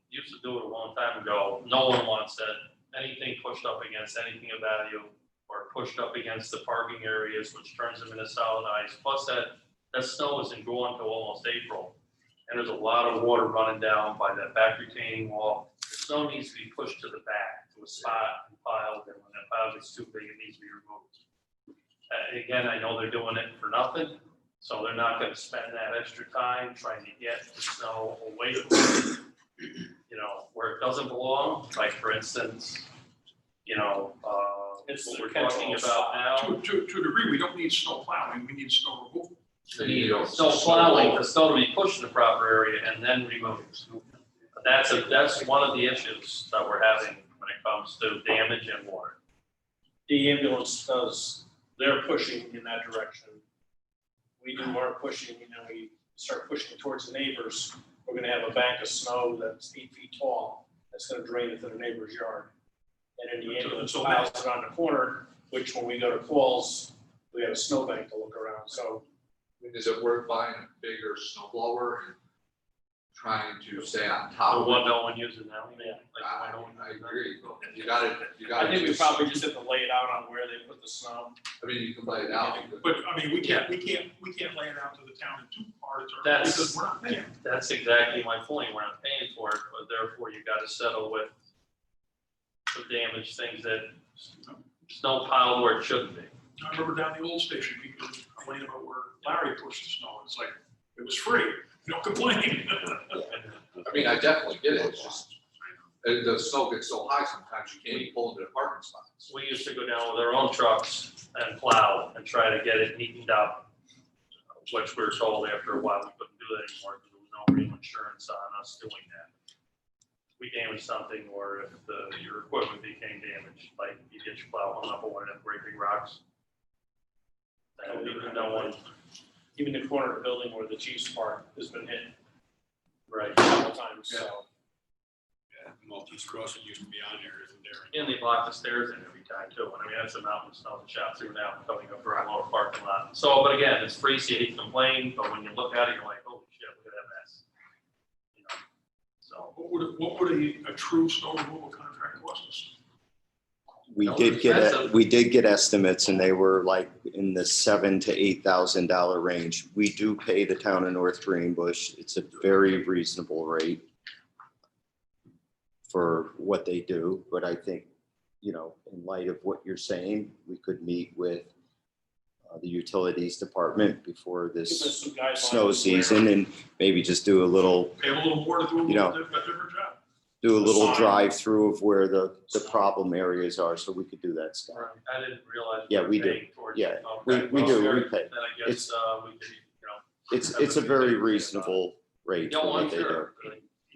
used to do it a long time ago, no one wants that, anything pushed up against anything of value or pushed up against the parking areas, which turns them into solid ice. Plus that snow isn't going until almost April. And there's a lot of water running down by that back retaining wall. The snow needs to be pushed to the back to a spot and piled, and when that pile gets too big, it needs to be removed. Again, I know they're doing it for nothing, so they're not gonna spend that extra time trying to get the snow away from, where it doesn't belong, like for instance, It's what the we're talking catch-all about now. To a degree, we don't need snow plowing, we need snow removal. Snow plowing, the snow to be pushed in the proper area and then removed. That's one of the issues that we're having when it comes to damage and water. The ambulance does, they're pushing in that direction. We do our pushing, we start pushing towards the neighbors. We're gonna have a bank of snow that's 8 feet tall, that's gonna drain into the neighbor's yard. And then the ambulance piles it on the corner, which when we go to calls, we have a snowbank to look around, so. I mean, is it worth buying a bigger snow blower and trying to stay on top The of one it? no one uses now. I agree, but you gotta. I think we probably just have to lay it out on where they put the snow. I mean, you can lay it out. But, I mean, we can't lay it out to the town in 2 parts, or That's- because we're not paying. That's exactly my point. We're not paying for it, but therefore you gotta settle with the damaged things that snow piled where it shouldn't be. I remember down the old station, people complaining about where Larry pushed the snow, it's like, it was free, don't complain. I mean, I definitely get it, it's just, the snow gets so high sometimes you can't even pull into the parking spots. We used to go down with our own trucks and plow and try to get it neatened up, which we were told after a while we couldn't do that anymore because there was no real insurance on us doing that. We damaged something, or if your equipment became damaged, like you get your plow hung up on one of them great big rocks. And no one, Even the corner of the building where the Chiefs Park has been hit right, a couple times, so. Yeah, Maltese Crossing used to be on there, isn't there? and they block the stairs in every time too. I mean, that's a mountain of snow to shot through now, coming up for our lower parking lot. So, but again, it's free, so you hate to complain, but when you look at it, you're like, holy shit, look at that mess. So. What would a true snow removal contract cost us? We did get estimates, and they were like in the $7,000 to $8,000 range. We do pay the town of North Greenbush. It's a very reasonable rate for what they do, but I think, in light of what you're saying, we could meet with the utilities department before Give us this some guidelines snow where- season, and maybe just do a little Pay a little more to do a different job. little Sign. drive-through of where the problem areas are, so we could do that, Scott. Right, I didn't realize. Yeah, were we do. paying towards Yeah, it. we Okay, do, well, we pay. Then I guess, we could, It's a very reasonable rate for No, what I'm they do. sure.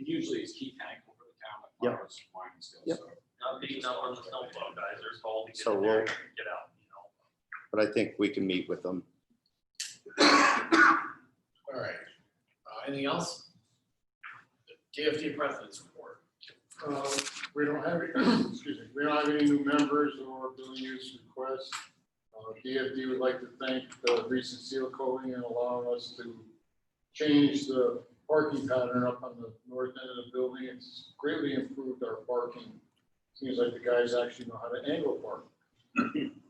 usually it's key tank over the town, like Yep. Mars, wine and still, Yep. so. Not beating up on the snowplow guys, they're told to get So in there we'll- and get out, you know. But I think we can meet with them. All right. Anything else? The DFD president's report. We don't have, excuse me, we don't have any new members or building use requests. DFD would like to thank the recent seal coating and allowing us to change the parking pattern up on the north end of the building. It's greatly improved our parking. Seems like the guys actually know how to angle park.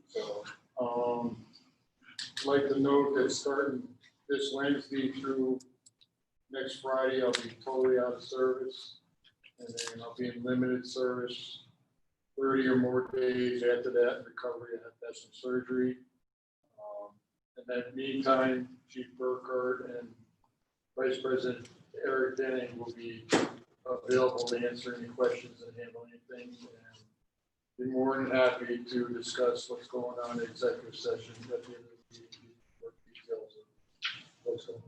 So, I'd like to note that starting this Wednesday through next Friday, I'll be totally out of service. And then I'll be in limited service 30 or more days after that in recovery. I have to have some surgery. In that meantime, Chief Burkhardt and Vice President Eric Denning will be available to answer any questions and handle anything. And be more than happy to discuss what's going on in executive session at the end of the meeting, more details of what's going on.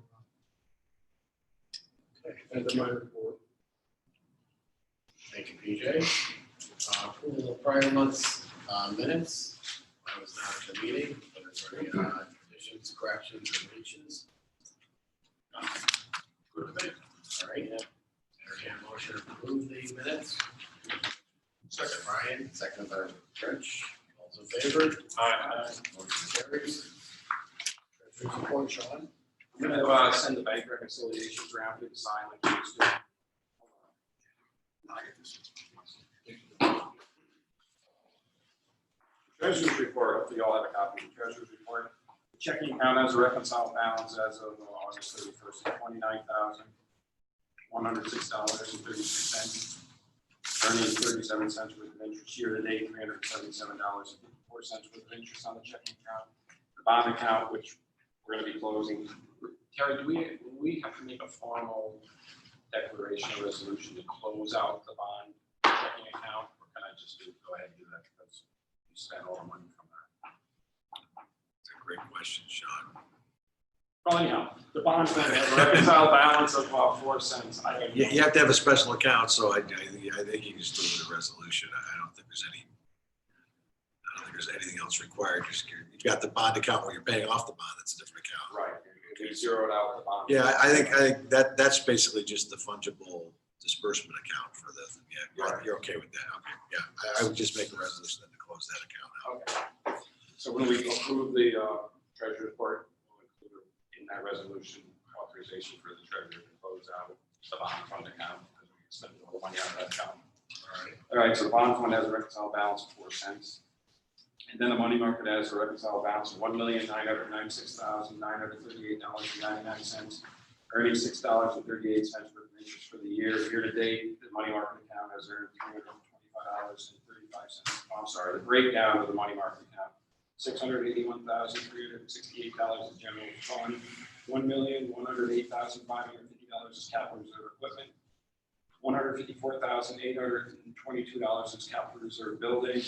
Okay, End of my report. Thank you, PJ. Approval of prior month's minutes. I was not at the meeting, but is there any additions, corrections, or deletions? Good with it. All right. Entertained a motion to approve the minutes. Second, Brian, second by Rich. All those in favor? Aye. Motion carries. Treasurer's report, Sean. I'm gonna send the bank reconciliations around to the sign like we used to. Treasurer's report, hopefully you all have a copy of the treasurer's report. The checking account has a reconciled balance as of August 31st, $29,106.36. Earning 37 cents worth of interest year to date, $377.54 worth of interest on the checking account. The bond account, which we're gonna be closing. Terry, do we have to make a formal declaration or resolution to close out the bond checking account? Or can I just go ahead and do that because you spent all the money from that? That's a great question, Sean. Well, anyhow, the bond fund has a reconciled balance of 4 cents. You have to have a special account, so I think you can just do it with a resolution. I don't think there's anything else required. Just, you've got the bond account where you're paying off the bond, that's a different account. Right, we zeroed out the bond. Yeah, I think that's basically just the fungible disbursement account for the, you're okay with that, okay, yeah. I would just make a resolution to close that account out. Okay. So when we approve the treasurer's report, we'll include in that resolution authorization for the treasurer to close out the bond fund account because we spent all the money out of that account. All right, so the bond fund has a reconciled balance of 4 cents. And then the money market has a reconciled balance of $1,996,938.99, earning $6.38 worth of interest for the year. Year to date, the money market account has earned $325.35. I'm sorry, the breakdown of the money market account: $681,368 is general fund, $1,108,550 is capital reserve equipment, $154,822 is capital reserve building,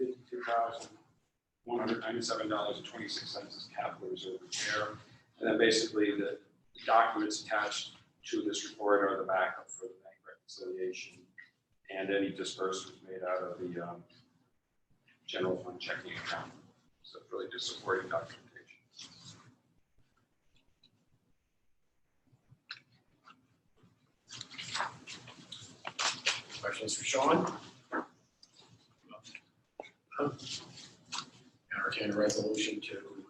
$52,197.26 is capital reserve repair. And then basically the documents attached to this report are the backup for the bank reconciliation and any disbursements made out of the general fund checking account. So it's really just supporting documentation. Questions for Sean? Entertain a resolution to approve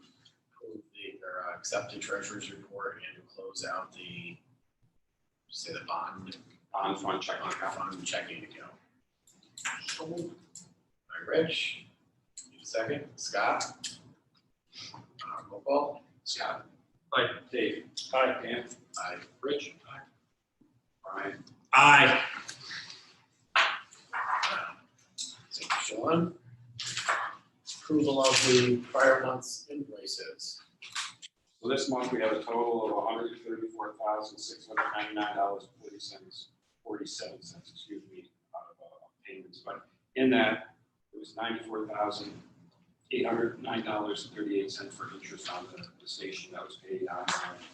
or accept the treasurer's report and to close out the, say, the bond Fund checking account. fund checking account. All right, Rich, need a second, Scott? Roll call. Scott. Aye. Dave. Aye. Dan. Aye. Rich. Brian. Aye. Thank you, Sean. Approval of the prior month's invoices. So this month we have a total of $134,699.47, excuse me, out of payments. But in that, it was $94,809.38 for interest on the station that was paid on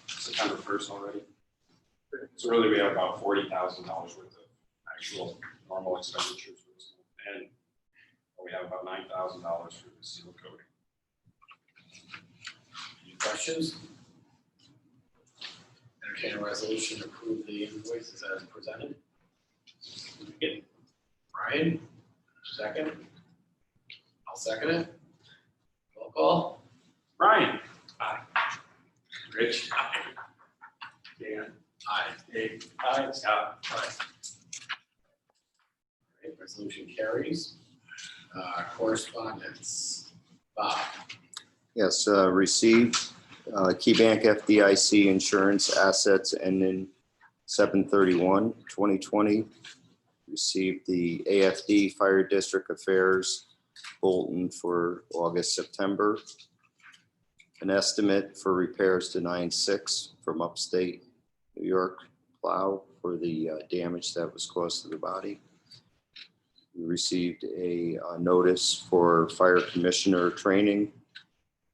September 1st already. So really, we have about $40,000 worth of actual normal expenditures for this month, and we have about $9,000 for the seal coating. Any questions? Entertain a resolution to approve the invoices as presented. Brian, second. I'll second it. Roll call. Brian. Aye. Rich. Dan. Aye. Dave. Aye. Scott. Aye. Right, resolution carries. Correspondence. Bob. Yes, received KeyBank FDIC insurance assets ending 7/31/2020. Received the AFD Fire District Affairs bulletin for August, September. An estimate for repairs to 9/6 from upstate New York plow for the damage that was caused to the body. We received a notice for fire commissioner training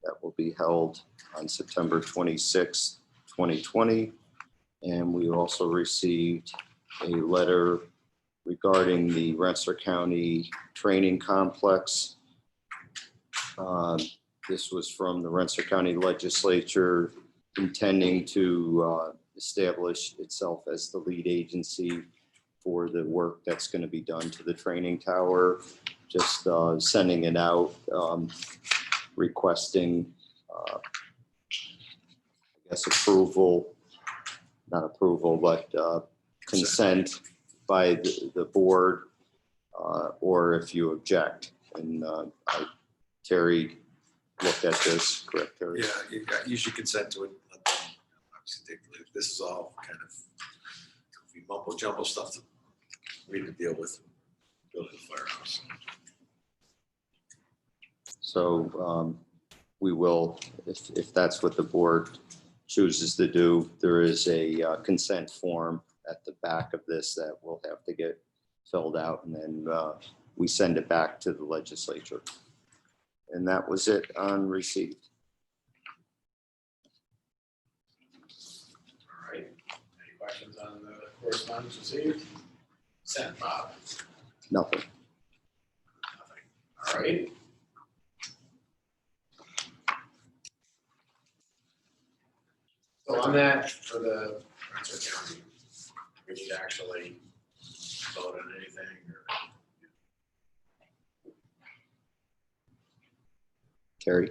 that will be held on September 26, 2020. And we also received a letter regarding the Rensselaer County Training Complex. This was from the Rensselaer County Legislature intending to establish itself as the lead agency for the work that's going to be done to the training tower. Just sending it out, requesting, I guess, approval, not approval, but consent by the board, or if you object. And Terry looked at this, correct, Terry? Yeah, you should consent to it. Let them obviously take the lead. This is all kind of mumbo jumbo stuff that we need to deal with building the firehouse. So we will, if that's what the board chooses to do, there is a consent form at the back of this that will have to get filled out, and then we send it back to the legislature. And that was it on receipt. All right. Any questions on the correspondence received? Sent, Bob. Nothing. Nothing. All right. So on that, for the Rensselaer County, we need to actually vote on anything or? Terry,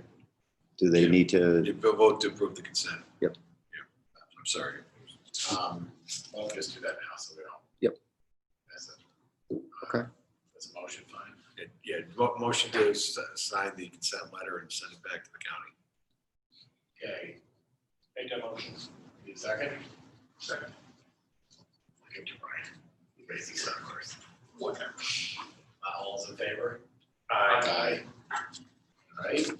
do they need to? You vote to approve the consent. Yep. Yeah. I'm sorry. Well, we'll just do that now, so we don't. Yep. That's it. Okay. That's a motion, fine. Yeah, motion to sign the consent letter and send it back to the county. Okay, Make that motion. need a second? Second. Give it to Brian. You raised the second first. Whatever. All those in favor? Aye. All right.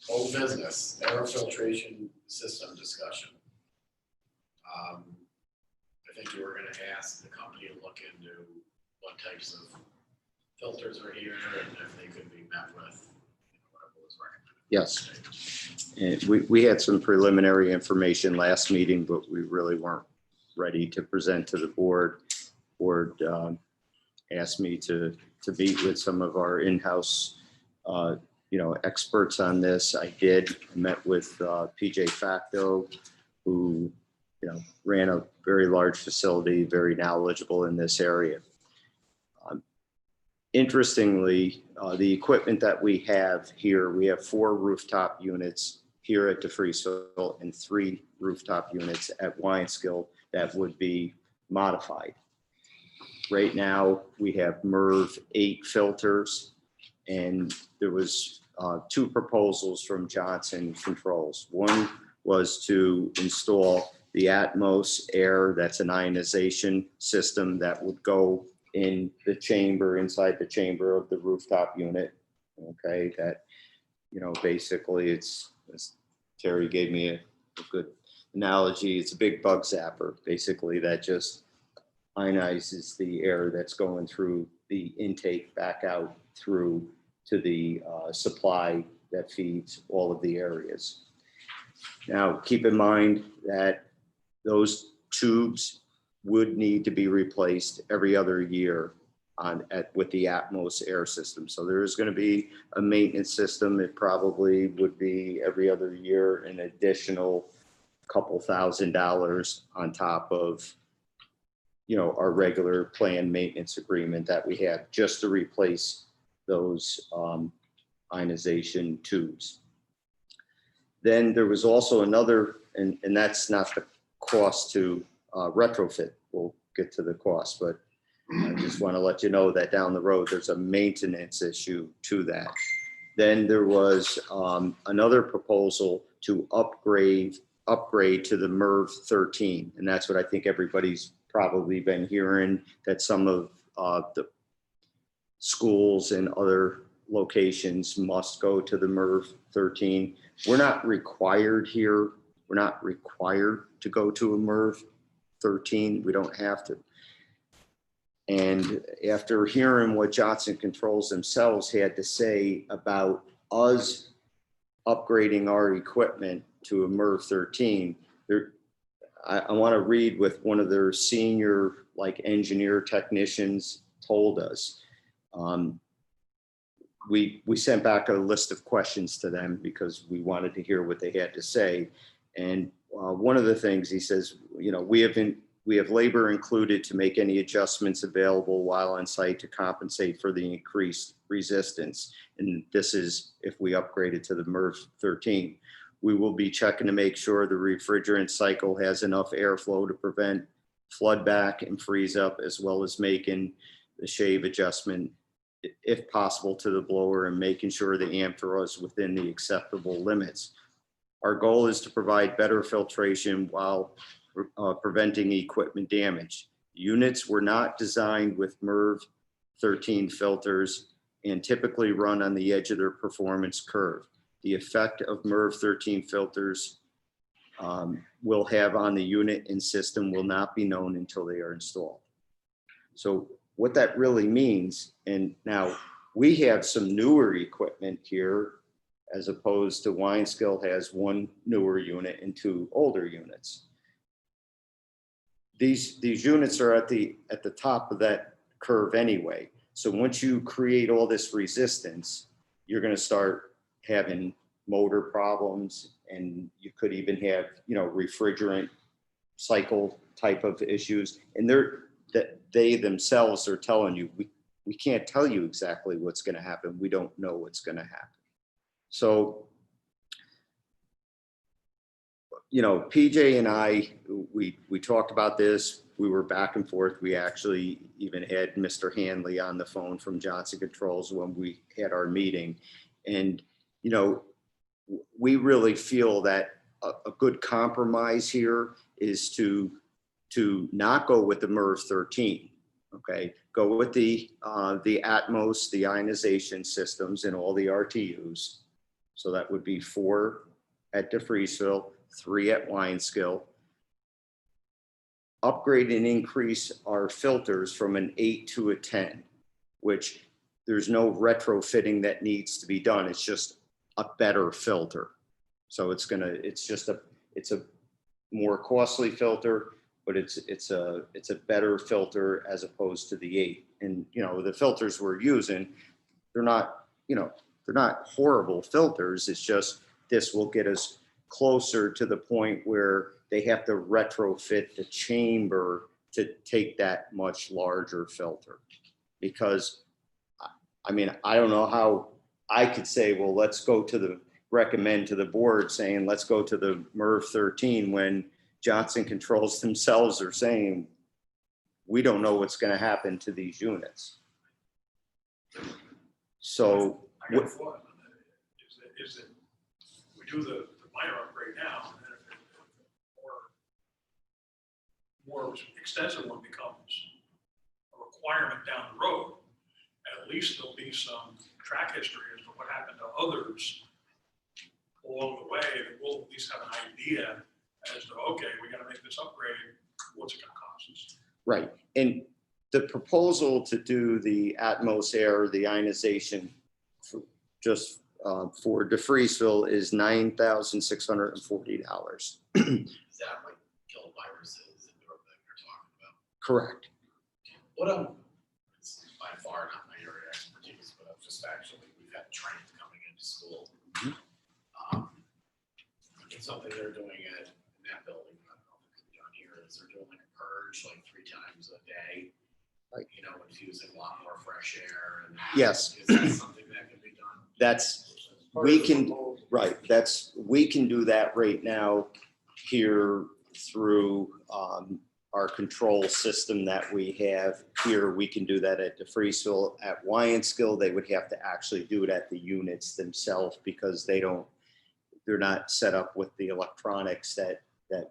Old business, air filtration system discussion. I think you were gonna ask the company to look into what types of filters are here and if they could be met with, whatever was recommended. Yes. And we had some preliminary information last meeting, but we really weren't ready to present to the board. Board asked me to meet with some of our in-house experts on this. I did. I met with PJ Facto, who ran a very large facility, very knowledgeable in this area. Interestingly, the equipment that we have here, we have 4 rooftop units here at DeFriesville and 3 rooftop units at Wyanskill that would be modified. Right now, we have MERV 8 filters, and there was 2 proposals from Johnson Controls. One was to install the Atmos air, that's an ionization system that would go in the chamber, inside the chamber of the rooftop unit. Okay, that, basically it's, as Terry gave me a good analogy, it's a big bug zapper, basically, that just ionizes the air that's going through the intake back out through to the supply that feeds all of the areas. Now, keep in mind that those tubes would need to be replaced every other year with the Atmos air system. So there is going to be a maintenance system. It probably would be every other year, an additional couple $1,000s on top of, our regular planned maintenance agreement that we have just to replace those ionization tubes. Then there was also another, and that's not the cost to retrofit. We'll get to the cost, but I just want to let you know that down the road, there's a maintenance issue to that. Then there was another proposal to upgrade to the MERV 13. And that's what I think everybody's probably been hearing, that some of the schools and other locations must go to the MERV 13. We're not required here. We're not required to go to a MERV 13. We don't have to. And after hearing what Johnson Controls themselves had to say about us upgrading our equipment to a MERV 13, I want to read what one of their senior engineer technicians told us. We sent back a list of questions to them because we wanted to hear what they had to say. And one of the things he says, we have labor included to make any adjustments available while on site to compensate for the increased resistance. And this is if we upgraded to the MERV 13. We will be checking to make sure the refrigerant cycle has enough airflow to prevent flood back and freeze up, as well as making the shave adjustment, if possible, to the blower and making sure the amp draw is within the acceptable limits. Our goal is to provide better filtration while preventing equipment damage. Units were not designed with MERV 13 filters and typically run on the edge of their performance curve. The effect of MERV 13 filters will have on the unit and system will not be known until they are installed. So what that really means, and now we have some newer equipment here as opposed to Wineskill has one newer unit and two older units. These units are at the top of that curve anyway. So once you create all this resistance, you're going to start having motor problems, and you could even have, refrigerant cycle type of issues. And they themselves are telling you, we can't tell you exactly what's going to happen. We don't know what's going to happen. So, PJ and I, we talked about this. We were back and forth. We actually even had Mr. Hanley on the phone from Johnson Controls when we had our meeting. And, we really feel that a good compromise here is to not go with the MERV 13. Okay, go with the Atmos, the ionization systems, and all the RTUs. So that would be 4 at DeFreeseville, 3 at Wineskill. Upgrade and increase our filters from an 8 to a 10, which there's no retrofitting that needs to be done. It's just a better filter. So it's a more costly filter, but it's a better filter as opposed to the 8. And the filters we're using, they're not horrible filters. It's just this will get us closer to the point where they have to retrofit the chamber to take that much larger filter. Because I don't know how I could say, well, let's go to recommend to the board saying, let's go to the MERV 13 when Johnson Controls themselves are saying, we don't know what's going to happen to these units. So I got a thought on that. Is that we do the minor upgrade now, and then if more extensive one becomes a requirement down the road, at least there'll be some track history as to what happened to others along the way, and we'll at least have an idea as to, okay, we got to make this upgrade. What's it going to cost us? Right. And the proposal to do the Atmos air, the ionization, just for DeFreeseville is $9,640. Is that like kill viruses and everything you're talking about? Correct. What, it's by far not my area of expertise, but I've just actually, we've had trains coming into school. It's something they're doing in that building, I don't know if it can be done here, is they're doing like a purge like 3 times a day. Right. You know, infusing a lot more fresh air and. Yes. Is that something that can be done? That's, Part we of the can, proposal. right, we can do that right now here through our control system that we have here. We can do that at DeFreeseville. At Wyantskill, they would have to actually do it at the units themselves because they're not set up with the electronics that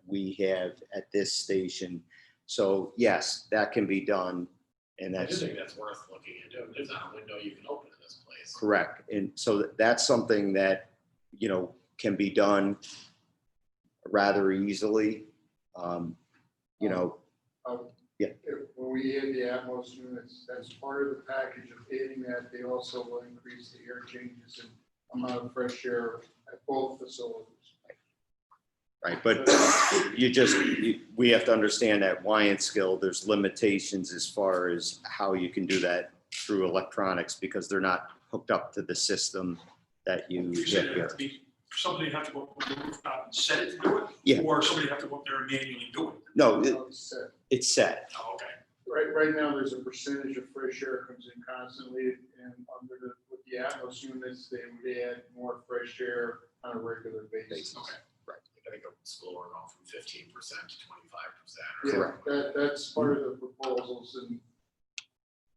we have at this station. So yes, that can be done. And I do that's think that's worth looking into. There's not a window you can open in this place. correct. And so that's something that, can be done rather easily. Yeah. When we add the Atmos units, that's part of the package of adding that. They also will increase the air changes and amount of fresh air at both facilities. Right, but we have to understand that Wyantskill, there's limitations as far as how you can do that through electronics because they're not hooked up to the system that you You get said it here. have to be, somebody have to go up on the rooftop and set it to do it? Yeah. Or somebody have to go up there and manually do it? No, Set. it's set. Oh, okay. Right now, there's a percentage of fresh air comes in constantly, and with the Atmos units, they would add more fresh air on a regular basis. Okay. I think a school we're going from 15% to 25%. Yeah, that's part of the proposals, and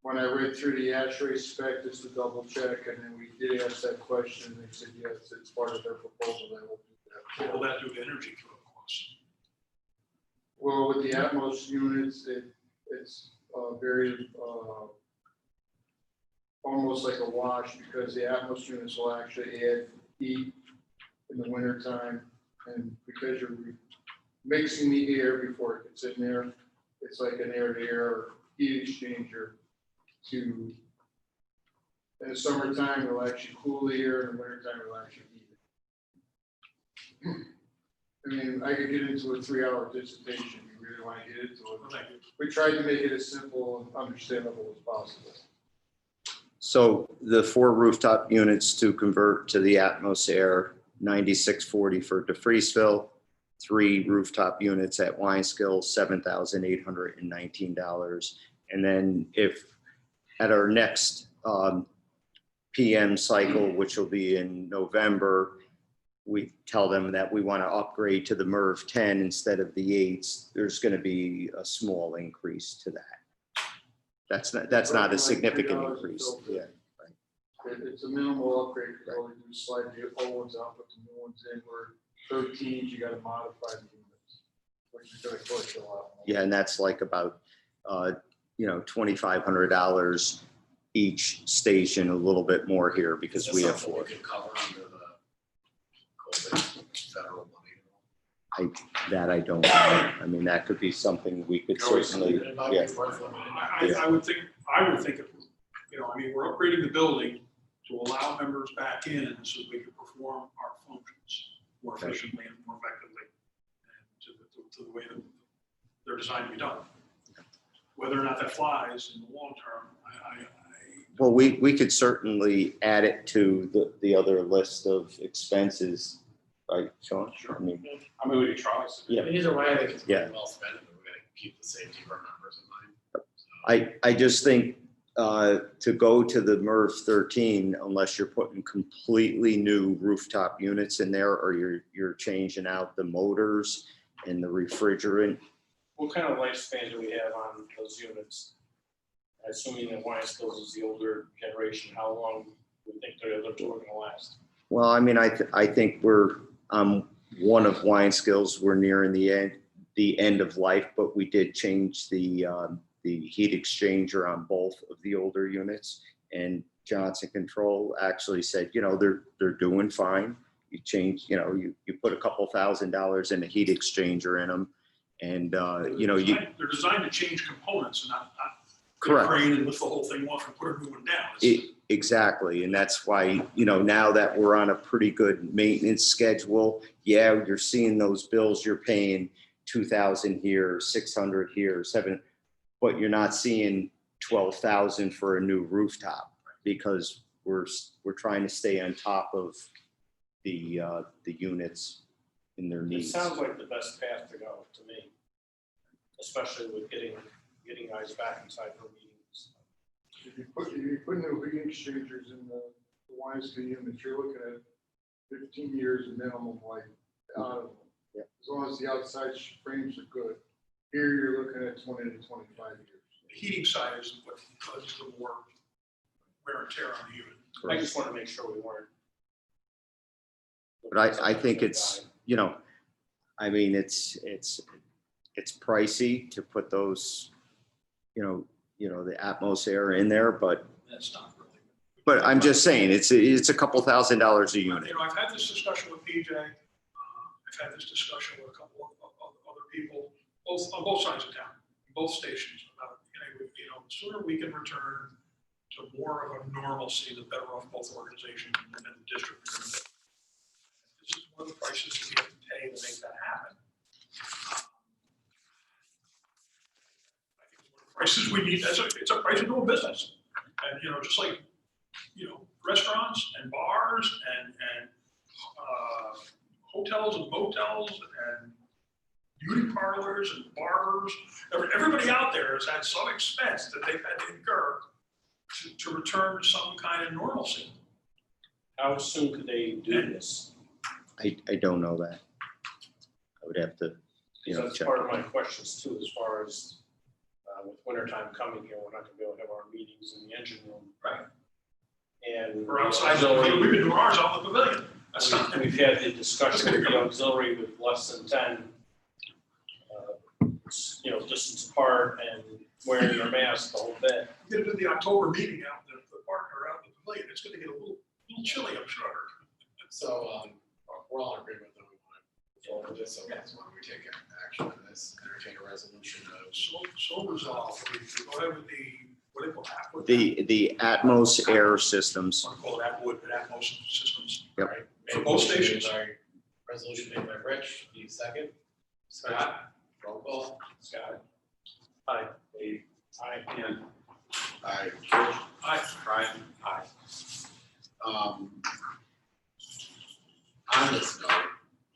when I read through the ASHRAE spec, just to double check, and then we did ask that question, and they said, yes, it's part of their proposal, that will do What will that. that do to energy through, of course? Well, with the Atmos units, it's very, almost like a wash, because the Atmos units will actually add heat in the wintertime, and because you're mixing the air before it gets in there, it's like an air-to-air heat exchanger in the summertime, it'll actually cool the air, in the wintertime, it'll actually heat it. I mean, I could get into a 3-hour dissertation, you really want to get into it. We tried to make it as simple and understandable as possible. So the 4 rooftop units to convert to the Atmos Air, $9,640 for DeFreeseville, 3 rooftop units at Wyantskill, $7,819. And then if at our next PM cycle, which will be in November, we tell them that we want to upgrade to the MERV 10 instead of the 8s, there's going to be a small increase to that. That's not a significant increase. Yeah. It's a minimal upgrade, because all we do is slide the old ones out, put the new ones in, where 13s, you gotta modify the units, which is gonna cost you a lot more. Yeah, and that's like about, $2,500 each station, a little bit more here because we have 4. Could cover under the COVID federal money. I don't know. I mean, that could be something we could certainly, It might yeah. be worth looking I would think, we're upgrading the building to allow members back in so we can perform our functions more efficiently and more effectively and to the way that they're designed to be done. Whether or not that flies in the long term, Well, we could certainly add it to the other list of expenses, right, Sean? Sure. I mean, we could try. Yeah. Either way, I think it's Yeah. pretty well spent, but we're gonna keep the safety of our members in mind. I just think to go to the MERV 13, unless you're putting completely new rooftop units in there or you're changing out the motors and the refrigerant. What kind of lifespan do we have on those units? Assuming that Wyantskill is the older generation, how long do you think they're going to last? Well, I mean, I think we're one of Wyantskill's, we're nearing the end of life, but we did change the heat exchanger on both of the older units, and Johnson Control actually said, they're doing fine. You change, you put a couple $1,000s in a heat exchanger in them, and they're designed to change components and not Correct. crane and lift the whole thing off and put a new one down. Exactly, and that's why, now that we're on a pretty good maintenance schedule, yeah, you're seeing those bills, you're paying 2,000 here, 600 here, 7, but you're not seeing 12,000 for a new rooftop because we're trying to stay on top of the units and their It needs. sounds like the best path to go to me, especially with getting guys back inside for meetings. If you put new heat exchangers in the YSP units, you're looking at 15 years minimum life out of them. Yeah. As long as the outside frames are good. Here, you're looking at 20 to 25 years. The heating side is what causes the more wear and tear on the unit. I just want to make sure we weren't. But I think it's, I mean, it's pricey to put those, the Atmos air in there, but That's not really. But I'm just saying, it's a couple $1,000s a unit. I've had this discussion with PJ. I've had this discussion with a couple of other people, on both sides of town, both stations, about, the sooner we can return to more of a normalcy, the better off both organizations and the district are gonna be. This is one of the prices we have to pay to make that happen. I think it's one of the prices we need, it's a price of doing business. And, just like, restaurants and bars and hotels and motels and beauty parlors and barbers, everybody out there has had some expense that they've had to incur to return to some kind of normalcy. How soon could they do this? I don't know that. I would have to, So that's check. part of my questions too, as far as with wintertime coming here, we're not gonna be able to have our meetings in the engine room. Right. And. We're outside, we've been doing ours out in the pavilion. That's not. We've had the discussion with the auxiliary with less than 10, distance apart and wearing their mask the whole day. We're gonna do the October meeting out in the park or out in the pavilion. It's gonna get a little chilly, I'm sure. So, we're all in agreement that we want to go over this, so that's why we take action on this, entertain a resolution of. So resolved. We go ahead with what do they call that? The Atmos air systems. I want to call it Atwood, but Atmos systems. Yep. All right, For made both motion stations? by- Resolution made by Rich, need a second? Scott, roll call. Scott. Aye. Dave. Aye. And. Aye. Aye. Brian. Aye. On this note,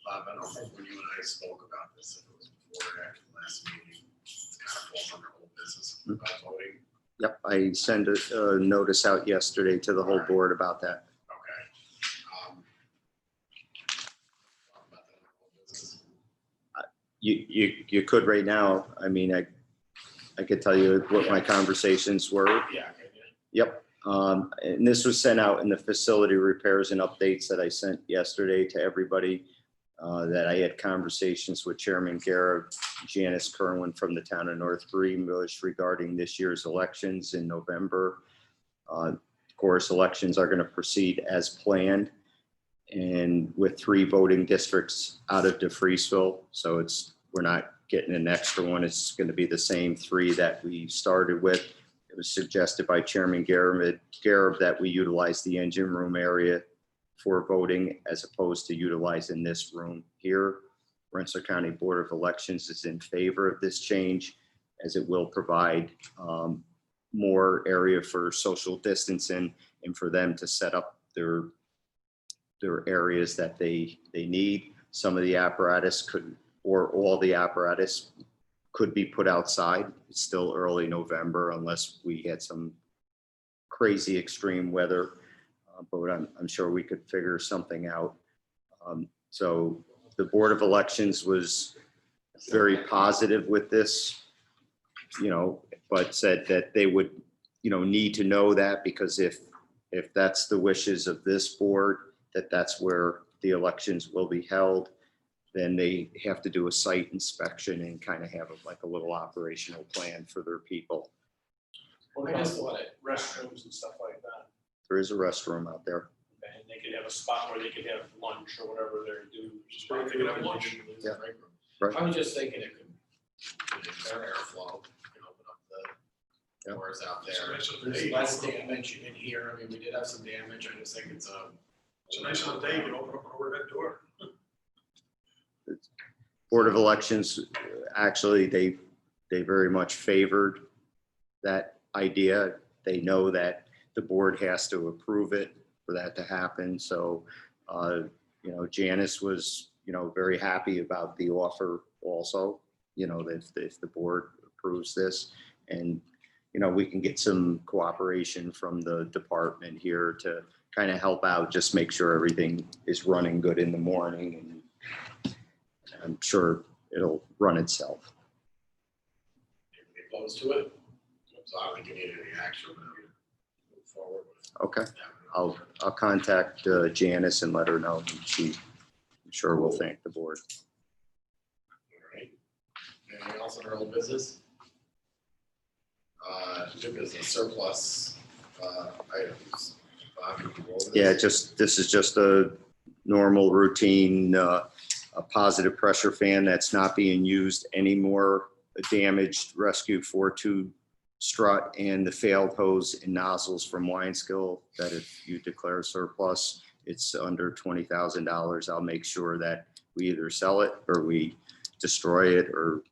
Bob, I don't know when you and I spoke about this, if it was before or after the last meeting, it's kind of falls under whole business about voting. Yep, I sent a notice out yesterday to the whole board about that. Okay. Talk about that in whole business. You could right now. I mean, I could tell you what my conversations were. Yeah, okay, yeah. Yep. And this was sent out in the facility repairs and updates that I sent yesterday to everybody. That I had conversations with Chairman Garrett, Janice Kerwin from the town of North Greenbush regarding this year's elections in November. Of course, elections are going to proceed as planned and with 3 voting districts out of DeFreeseville. So we're not getting an extra one. It's going to be the same 3 that we started with. It was suggested by Chairman Garrett that we utilize the engine room area for voting as opposed to utilizing this room here. Rensselaer County Board of Elections is in favor of this change as it will provide more area for social distancing and for them to set up their areas that they need. Some of the apparatus could, or all the apparatus could be put outside. It's still early November unless we had some crazy extreme weather. But I'm sure we could figure something out. So the Board of Elections was very positive with this, but said that they would, need to know that because if that's the wishes of this board, that's where the elections will be held, then they have to do a site inspection and kind of have a little operational plan for their people. What about restrooms and stuff like that? There is a restroom out there. And they could have a spot where they could have lunch or whatever they're doing. Where they could have lunch. Yeah. Right. I was just thinking it could, better airflow, open up Yep. doors out It's a there. nice little There's day. less damage in here. I mean, we did have some damage. I just think it's a. It's a nice little day, you open up an overhead door. Board of Elections, actually, they very much favored that idea. They know that the board has to approve it for that to happen. So, Janice was, very happy about the offer also, if the board approves this. And, we can get some cooperation from the department here to kind of help out, just make sure everything is running good in the morning. And I'm sure it'll run itself. Opposed to it. So I don't think you need any action, but move forward with. Okay, I'll contact Janice and let her know. And I'm sure will thank the board. All right. Anything else in our old business? New business surplus items. Bob, you can roll this? Yeah, this is just a normal routine, a positive pressure fan that's not being used anymore, a damaged Rescue 4.2 strut, and the failed hose and nozzles from Wineskill that if you declare surplus, it's under $20,000. I'll make sure that we either sell it or we destroy it or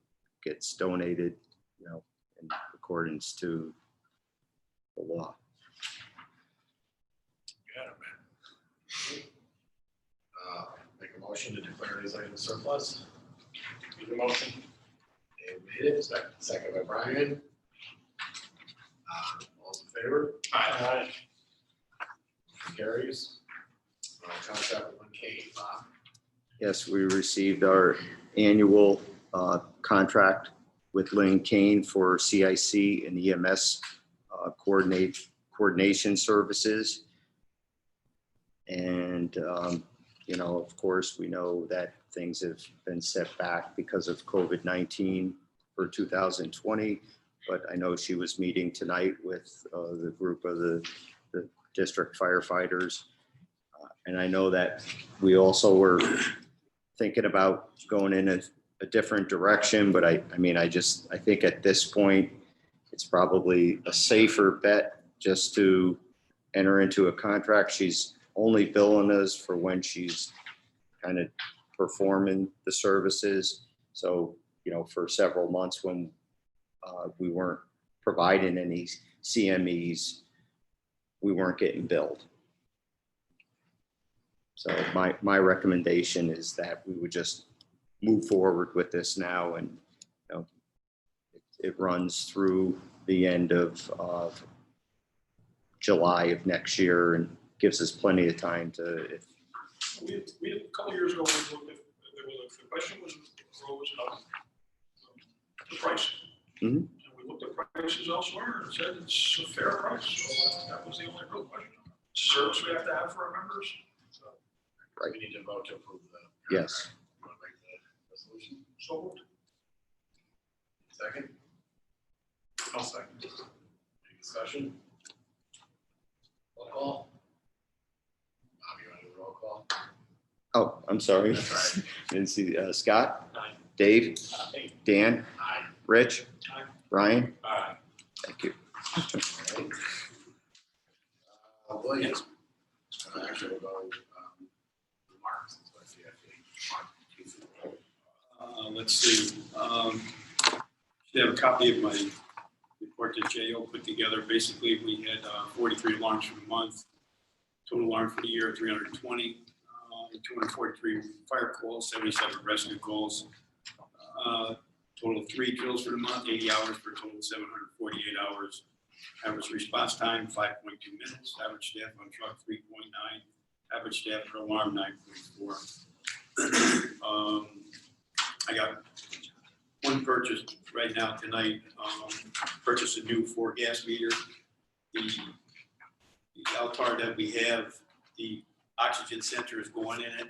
gets donated, in accordance to the law. Got it, man. Make a motion to declare these items surplus. Make the motion. Dave made it, second by Brian. All in favor? Aye. Carries. Contract with Kane, Bob. Yes, we received our annual contract with Lynn Kane for CIC and EMS coordination services. And, of course, we know that things have been set back because of COVID-19 for 2020. But I know she was meeting tonight with the group of the district firefighters. And I know that we also were thinking about going in a different direction, but I think at this point, it's probably a safer bet just to enter into a contract. She's only billing us for when she's kind of performing the services. So, for several months when we weren't providing any CMEs, we weren't getting billed. So my recommendation is that we would just move forward with this now, and it runs through the end of July of next year and gives us plenty of time to. We had a couple of years ago, we looked at, the question was, the price. Mhm. And we looked at prices elsewhere and said it's a fair price. So that was the only real question. Service we have to have for our members. So We need to vote to approve the. Yes. You want to make the resolution? so moved. Second, I'll second. any discussion? Roll call. Bob, you want to do the roll call? Oh, I'm sorry. That's right. Didn't see Scott, Aye. Dave, Dan, Aye. Rich, Aye. Ryan. Aye. Thank you. Williams. Actually, we'll go, Mark, since I see that. Let's see. Should have a copy of my report that JO put together. Basically, we had 43 alarms for the month. Total alarm for the year, 320. 243 fire calls, 77 rescue calls. Total of 3 drills for the month, 80 hours for a total of 748 hours. Average response time, 5.2 minutes. Average staff on truck, 3.9. Average staff per alarm, 9.4. I got one purchase right now tonight. Purchased a new 4 gas meter. The Altar that we have, the oxygen sensor is going in it.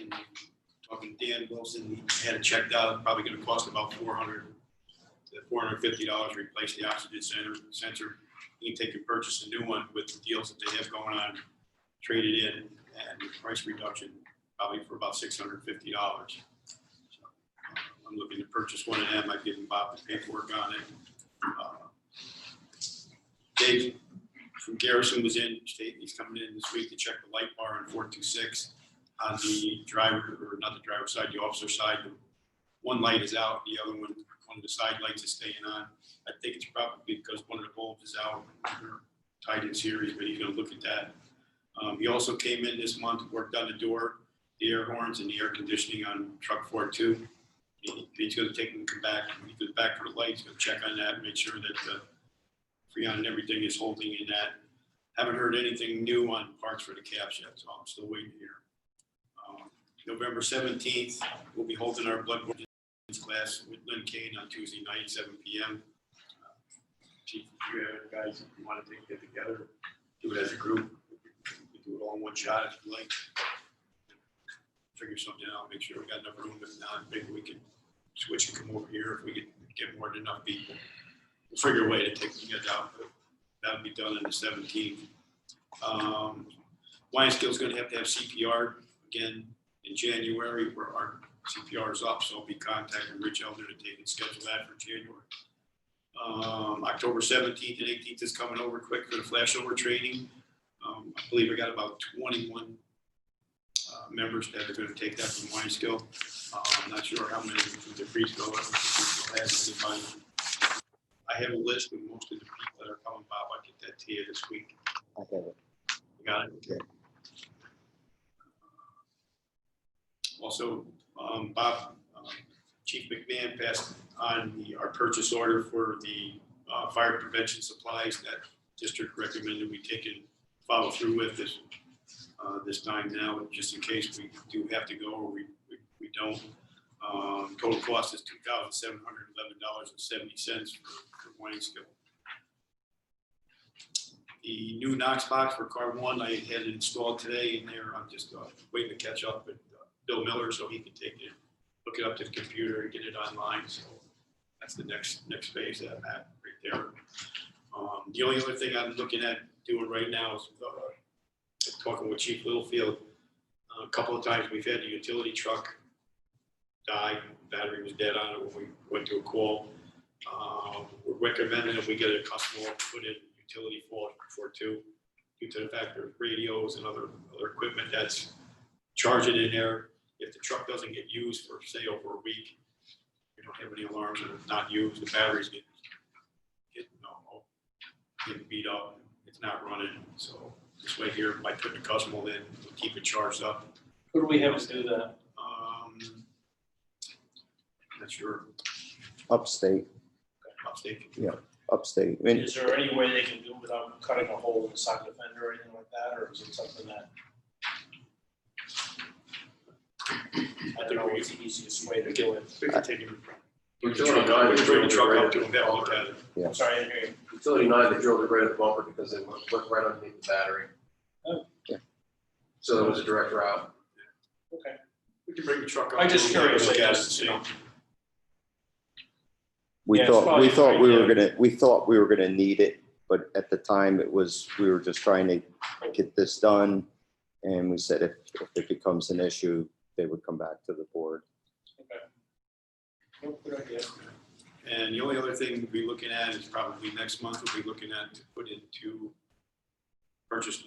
And talking to Dan Wilson, he had it checked out, probably going to cost about $400 to $450 to replace the oxygen sensor. You can take and purchase a new one with the deals that they have going on, trade it in, and price reduction probably for about $650. So, I'm looking to purchase one of them. I've given Bob the paperwork on it. Dave from Garrison was in, he's coming in this week to check the light bar on 426 on the driver, or not the driver's side, the officer side. One light is out, the other one of the side lights is staying on. I think it's probably because one of the bulbs is out, they're tied in series, but he's gonna look at that. He also came in this month, worked on the door, the air horns and the air conditioning on truck 42. He's gonna take them and come back, when he goes back for the lights, gonna check on that, make sure that the Freon and everything is holding in that. Haven't heard anything new on parts for the caps yet, so I'm still waiting here. November 17th, we'll be holding our blood class with Lynn Kane on Tuesday night, 7 p.m. Chief, if you guys, if you want to get together, do it as a group. We do it all in one shot if you like. Figure something out, make sure we got enough room. If not, maybe we can switch and come over here if we can get more than enough people. We'll figure a way to take the kids out, but that'll be done on the 17th. Wyanskill's going to have CPR again in January, where our CPR is up, so I'll be contacting Rich Elder to take and schedule that for January. October 17th and 18th is coming over quick for the flashover training. I believe I got about 21 members that are going to take that from Wyanskill. I'm not sure how many from the Freesville has anybody. I have a list of most of the people that are coming, Bob. I'll get that to you this week. I have it. You got it? Okay. Also, Bob, Chief McMahon passed on our purchase order for the fire prevention supplies that district recommended we take and follow through with this time now, just in case we do have to go or we don't. Total cost is $2,711.70 for Wyanskill. The new Knox box for car 1 I had it installed today in there. I'm just waiting to catch up with Bill Miller so he can take it, look it up to the computer and get it online. So that's the next phase that I'm at right there. The only other thing I'm looking at doing right now is talking with Chief Littlefield. A couple of times we've had the utility truck die. Battery was dead on it when we went to a call. We're recommending if we get a customer put in utility fault for two, due to the fact there's radios and other equipment that's charging in there. If the truck doesn't get used for say over a week, we don't have any alarms and it's not used, the batteries get beat up, it's not running. So this way here, by putting a customer in, we'll keep it charged up. Who do we have to do that? Not sure. Upstate, Upstate. Yeah. upstate. I mean, Is there any way they can do it without cutting a hole in the side of the fender or anything like that, or is it something that? I don't know what's the easiest way to do it. We can take it. Utility 9, We they can bring the drilled it truck right up at to the them, they'll look bumper. at it. Yeah. I'm sorry, I didn't hear you. Utility 9, they drilled it right at the bumper because they went right underneath the battery. Oh. Yeah. So it was a direct route. Okay. We can bring the truck up. I'm just to them, curious, look I at it guess, and you know. see. we Yeah, it's thought, probably we thought we were great, gonna, we thought we were gonna need it, but at the time it was, we were just trying to get this done. And we said if it becomes an issue, they would come back to the board. Oh, good idea. And the only other thing we'll be looking at is probably next month, we'll be looking at to put in purchase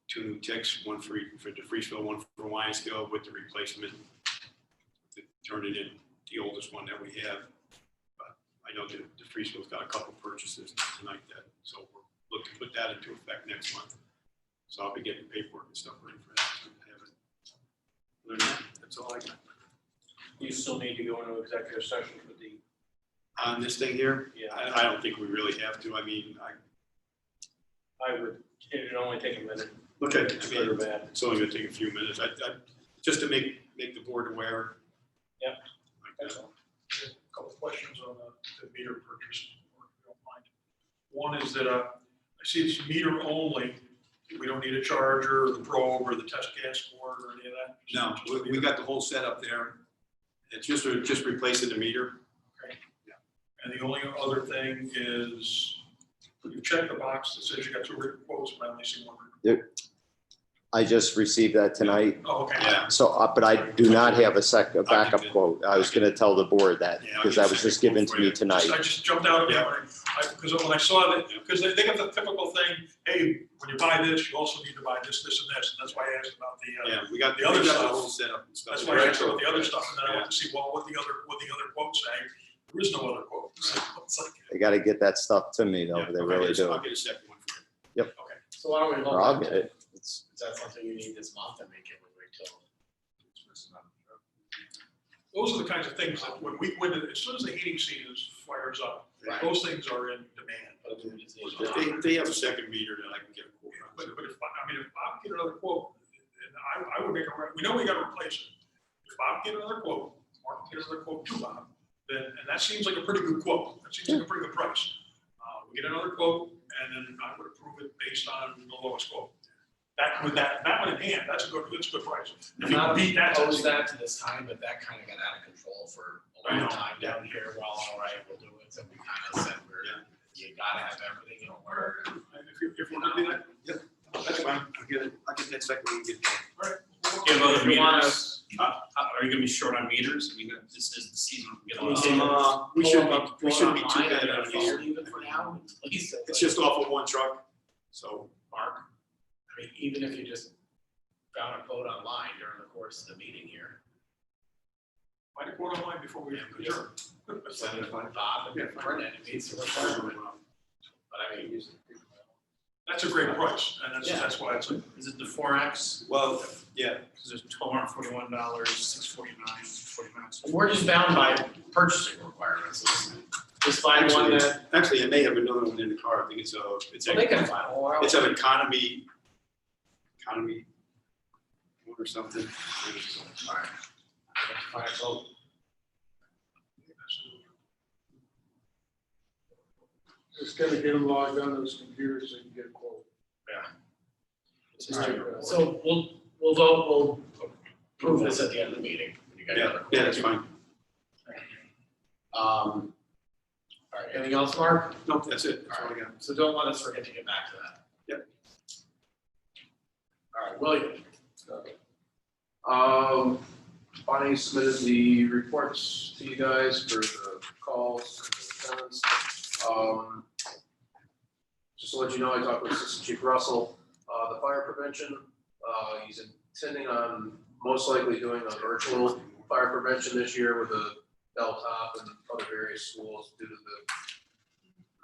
two new ticks, one for the Freesville, one for Wyanskill with the replacement. To turn it in, the oldest one that we have. But I know the Freesville's got a couple purchases tonight that, so we're looking to put that into effect next month. So I'll be getting paperwork and stuff ready for that. So I have it. Other than that, that's all I got. You still need to go into executive session for the, On this thing here, yeah, I don't think we really have to. I mean, I would, it'd only take a minute. look at, It's I good or mean, bad. it's only gonna take a few minutes. I just to make the board aware. Yeah. Like That's that. all. A couple of questions on the meter purchase, if you don't mind. One is that I see it's meter only. We don't need a charger, or the probe, or the test gas cord, or any of that. No, we got the whole setup there. It's just replacing the meter. And the only other thing is, you check the box that says you got two written quotes, but I only see one. I just received that tonight. Oh, okay. Yeah. So, but I do not have a backup quote. I was gonna tell the board that, Yeah, I'll because get that a was just second given quote to for me you. tonight. I just jumped out of it because when I saw that, because they got the typical thing, hey, when you buy this, you also need to buy this, this, and this, and that's why I asked about the, Yeah, we got the other we got stuff. whole setup and stuff. that's why I asked about the other stuff, and then I went to see, well, what the other quotes say. There is no other quote. So it's like, They gotta get that stuff to me though, Yeah, they okay, really do. I'll get a second one for you. Okay, so why don't we Or I'll vote? get it. It's, Is that something you need this month, and we can wait till? those are the kinds of things that as soon as the heating season fires up, Right. those things are in demand. But we just need to- They have a second meter that I can get a quote on. But if Bob get another quote, and I would make we know we gotta replace it. If Bob get another quote, Mark get another quote to Bob, then, and that seems like a pretty good quote, that seems like a pretty good price. We get another quote, and then I would approve it based on the lowest quote. That one in hand, that's a good price. If you Not beat that, oppose that to this time, but that kind of got out of control for a I long know. time down here. Well, all right, we'll do it. So we kind of said you gotta have everything in order. if you want to do that, That's fine, I'll get that second one, get it. all right. Do you have other If you wanna- meters? Are you gonna be short on meters? I mean, this is the season. Get a lot of- Can We pull shouldn't up be, we quote shouldn't be too online bad and on get a these. phone even for now, please. It's just off of one truck, so. Mark, I mean, even if you just found a quote online during the course of the meeting here, Find a quote online before we adjourn. send it to Bob and print it, it meets the requirement. But I mean, That's a great price, and Yeah. that's why it's a. Is it the 4X? Well, yeah, Because there's $1,241, $649, $49. we're just bound by purchasing requirements. Just find one that, actually, I may have another one in the car, I think it's well, they can find, or it's an economy one or something. all right. Find a quote. Just gotta get them logged on those computers so you can get a quote. It's just- All right. So we'll vote, we'll approve this at the end of the meeting. when you get another quote. Yeah, that's fine. All right, anything else, Mark? No, that's it, that's all I got. So don't let us forget to get back to that. Yep. All right, William. Bonnie submitted the reports to you guys for the calls and the attendance. Just to let you know, I talked with Assistant Chief Russell, the fire prevention, he's intending on most likely doing a virtual fire prevention this year with a bell top and other various schools due to the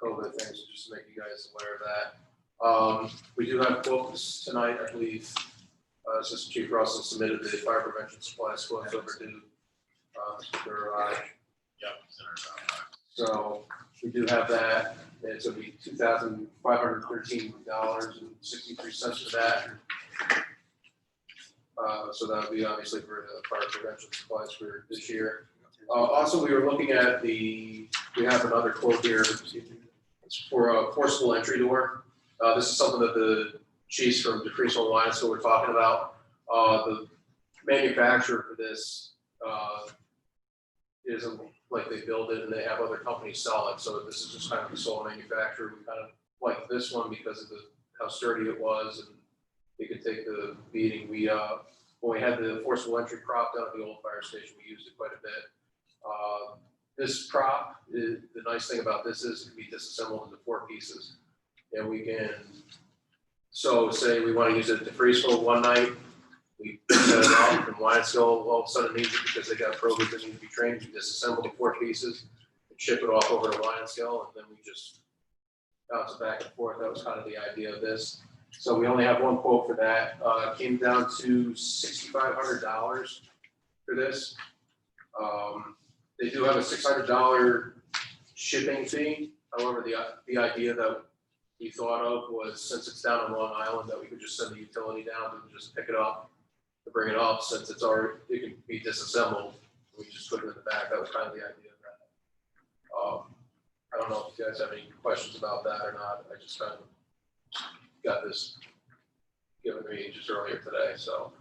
COVID things, so just to make you guys aware of that. We do have quotes tonight, I believe. Assistant Chief Russell submitted the fire prevention supplies quotes over to Durivage. Yep. So we do have that. It's gonna be $2,513.63 for that. So that would be obviously for the fire prevention supplies for this year. Also, we were looking at we have another quote here. It's for a forcible entry door. This is something that the chiefs from DeFreezo Alliance were talking about. The manufacturer for this isn't like they build it and they have other companies sell it. So this is just kind of the sole manufacturer. We kind of like this one because of how sturdy it was and it could take the beating. When we had the forcible entry prop down at the old fire station, we used it quite a bit. This prop, the nice thing about this is it can be disassembled into 4 pieces. And we can, so say we want to use it at DeFreezo one night, we set it off and Lionsville all of a sudden needs it because they got programs that need to be trained, we disassemble the 4 pieces, and ship it off over to Lionsville, and then we just bounce it back and forth. That was kind of the idea of this. So we only have one quote for that. It came down to $6,500 for this. They do have a $600 shipping fee. However, the idea that we thought of was, since it's down on Long Island, that we could just send the utility down to just pick it up, to bring it up, since it's already, it can be disassembled. We just put it in the back. That was kind of the idea of that. I don't know if you guys have any questions about that or not. I just kind of got this given to me just earlier today, so.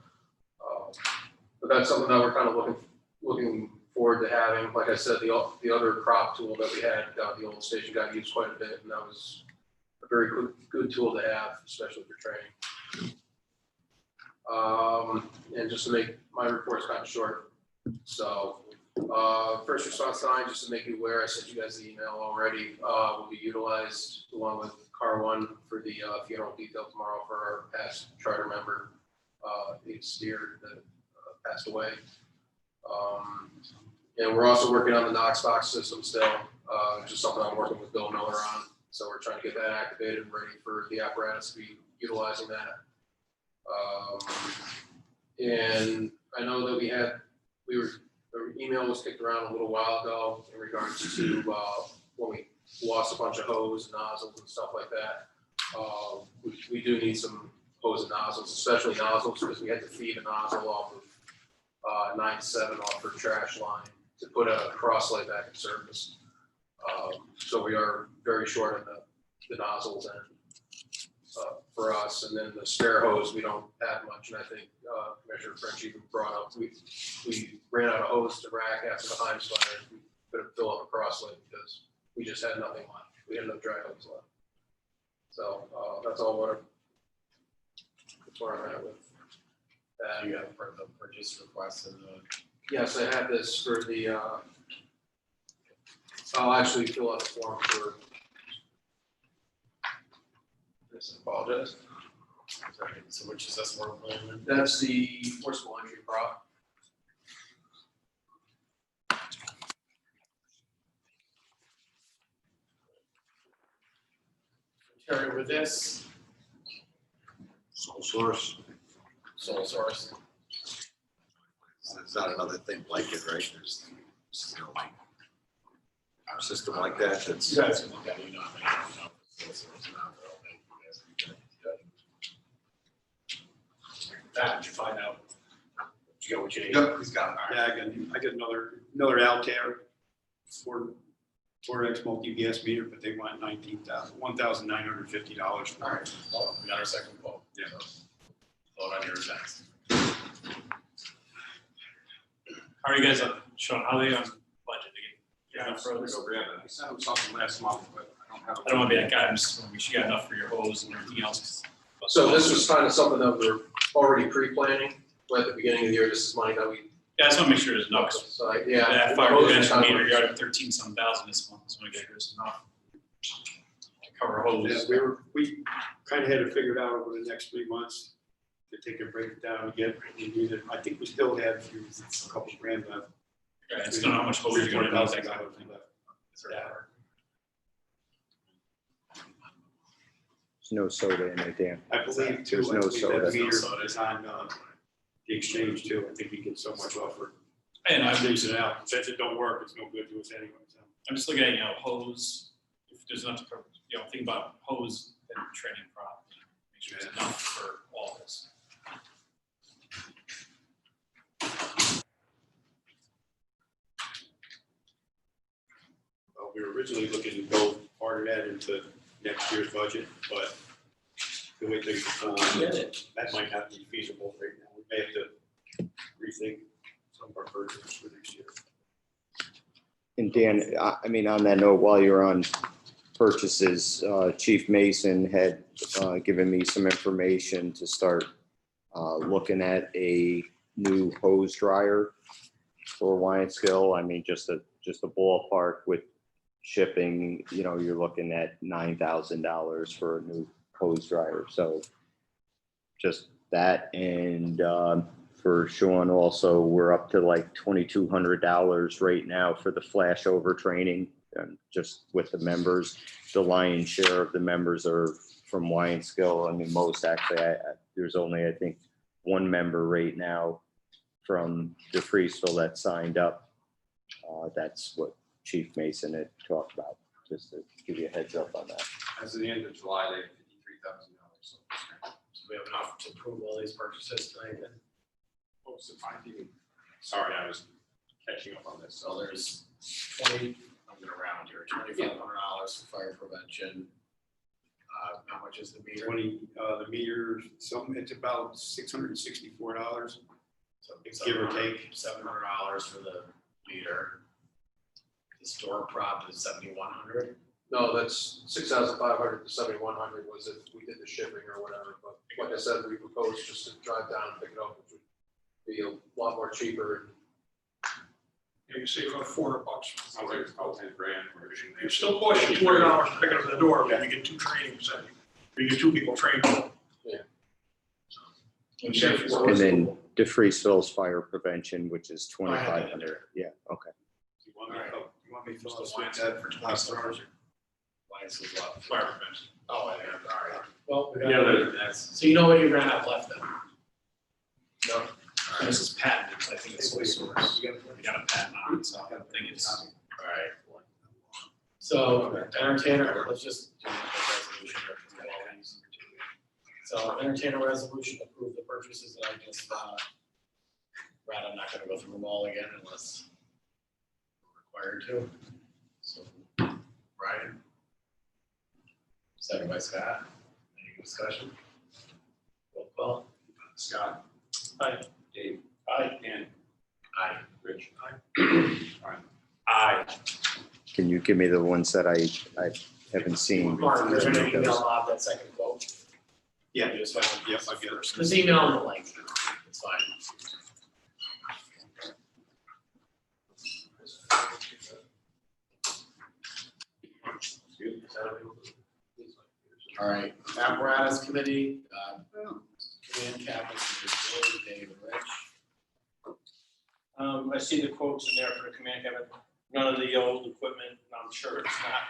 But that's something that we're kind of looking forward to having. Like I said, the other crop tool that we had down at the old station got used quite a bit, and that was a very good tool to have, especially for training. And just to make my reports kind of short. So, first response time, just to make you aware, I sent you guys the email already, will be utilized along with car one for the funeral detail tomorrow for our past charter member, Nate Steer, that passed away. And we're also working on the Knox box system still, just something I'm working with Bill Miller on. So we're trying to get that activated and ready for the apparatus to be utilizing that. And I know that the email was kicked around a little while ago in regards to when we lost a bunch of hose and nozzles and stuff like that. We do need some hose and nozzles, especially nozzles, because we had to feed a nozzle off of 9-7 off her trash line to put a crosslight back in service. So we are very short on the nozzles and for us, and then the spare hose, we don't have much, and I think Commissioner French even brought up, we ran out of hose to rack after the Himes fire. We couldn't fill up a crosslight because we just had nothing left. We had no dry hose left. So that's all that's where I'm at with that. You have for the purchase request and the. Yes, I have this for the, I'll actually fill out a form for this, I apologize. Sorry, so which is this work plan? That's the forcible entry prop. Terry, with this Sole source, sole source, there's not another thing like it, right? There's, a system like that you that's. guys can look at it, you know, I mean, you know, sole source or not, but I don't think you guys can judge. That, did you find out? Did you get what you need? Yep, he's got it. Yeah, I got another Altair, four X multi-gas meter, but they want $1,950 All for it. right, well, we got our second quote. Yeah. Vote on yours next. How are you guys, Sean, how are they on budget again? Yeah, Enough for those? I sent them something last month, but I don't have. I don't want to be that guy, I'm just, we should get enough for your hose and everything else. So this was kind of something that we were already pre-planning, but at the beginning of the year, this is money that we. Yeah, I just want to make sure there's enough. So, yeah. That fire prevention meter, you're at 13-some thousand this month, so make sure there's enough. To cover hose. Yeah, we kind of had it figured out over the next 3 months to take a break it down again. I think we still have a couple grand left. Yeah, it's don't know how much hose you're gonna need. $3,000 left. Yeah. There's no soda in it, Dan. I believe too, There's I no believe soda. that meter There's no soda. is on the exchange too. I think we get so much offer. And I'm using it out. Since it don't work, it's no good to us anyway. So. I'm just looking at, hose, if there's enough to cover, think about hose and training prop. Make sure there's enough for all this. We were originally looking to go part of that into next year's budget, but the way things are going, that might not be feasible right now. We may have to rethink some of our purchases for next year. And Dan, I mean, on that note, while you're on purchases, Chief Mason had given me some information to start looking at a new hose dryer for Wyanskill. I mean, just a ballpark with shipping, you're looking at $9,000 for a new hose dryer. So just that, and for Sean also, we're up to like $2,200 right now for the flashover training, just with the members. The lion's share of the members are from Wyanskill. I mean, most actually, there's only, I think, one member right now from DeFreeseville that signed up. That's what Chief Mason had talked about, just to give you a heads up on that. As of the end of July, they have $53,000. So we have enough to approve all these purchases tonight then? Sorry, I was catching up on this. So there's I'm gonna round here, $2,500 for fire prevention. How much is the meter? The meter, it's about $664, So give or take. $700 for the meter. The store prop is $7,100. No, that's 6,500 to 7,100 was if we did the shipping or whatever, but like I said, we proposed just to drive down and pick it up, which would be a lot more cheaper. You save about $400. Sounds like it's about 10 grand. It still costs you $200 to pick it up at the door, but you get 2 trainings, and you get 2 people trained. And Jeff, And then DeFreeseville's fire prevention, which is 2,500. Yeah, okay. You want me to fill out that for $2,000? Lions was what? Fire prevention. Oh, yeah, all right. Well, we Yeah, got, so you know what you're gonna have left then? No, this is patented, so I think it's sole source. We got a patent on it, so I think it's. All right. So entertain, let's just do a resolution. So entertain a resolution to approve the purchases that I just, Brad, I'm not gonna go through them all again unless we're required to. So, Brian? Second by Scott. Any discussion? Roll call. Scott. Aye. Dave. Aye. Dan. Aye. Rich. Aye. Can you give me the ones that I haven't seen? Mark, you're gonna email Bob that second quote? Yeah. You just found- Yep, I get it. Just email him the link. It's fine. All right, apparatus committee, command captains, David Rich. I see the quotes in there for the command cabin, none of the old equipment, I'm sure it's not.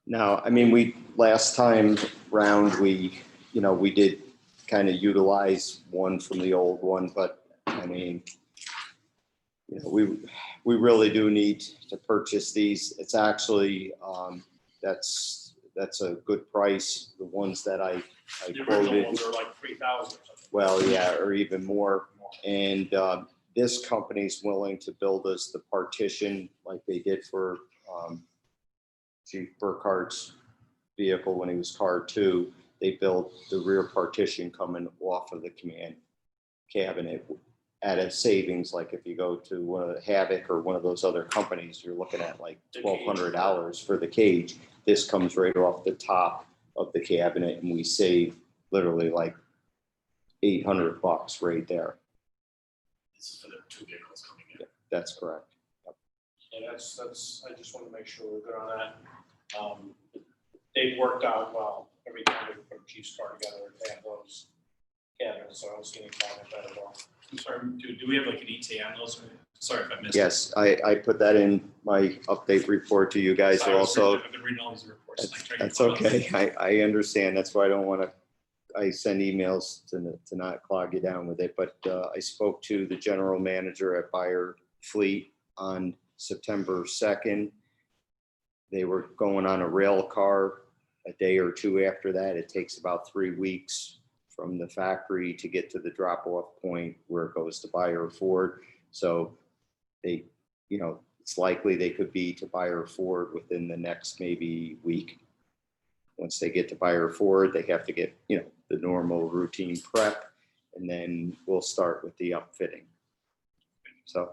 No, I mean, last time round, we did kind of utilize one from the old one, but I mean, we really do need to purchase these. It's actually, that's a good price. The ones that I The original quoted, ones are like 3,000 or something. well, yeah, or even more. And this company's willing to build us the partition like they did for Chief Burkhart's vehicle when he was car 2. They built the rear partition coming off of the command cabinet at a savings. Like if you go to Havoc or one of those other companies, you're looking at like $1,200 for the cage. This comes right off the top of the cabinet, and we save literally like $800 right there. This is for the 2 vehicles coming in. That's correct. Yeah, that's, I just want to make sure we're good on that. They've worked out well, every time we put a chief's car together, they have those cabinets, so I don't see any problem with that at all. I'm sorry, do we have like an ETA on those? Sorry if I missed. Yes, I put that in my update report to you guys also. I've been reading all these reports. like, trying to That's keep up. okay. I understand. That's why I don't want to, I send emails to not clog you down with it. But I spoke to the general manager at Buyer Fleet on September 2nd. They were going on a rail car a day or two after that. It takes about 3 weeks from the factory to get to the drop-off point where it goes to Buyer Ford. So they, it's likely they could be to Buyer Ford within the next maybe week. Once they get to Buyer Ford, they have to get, the normal routine prep, and then we'll start with the upfitting. So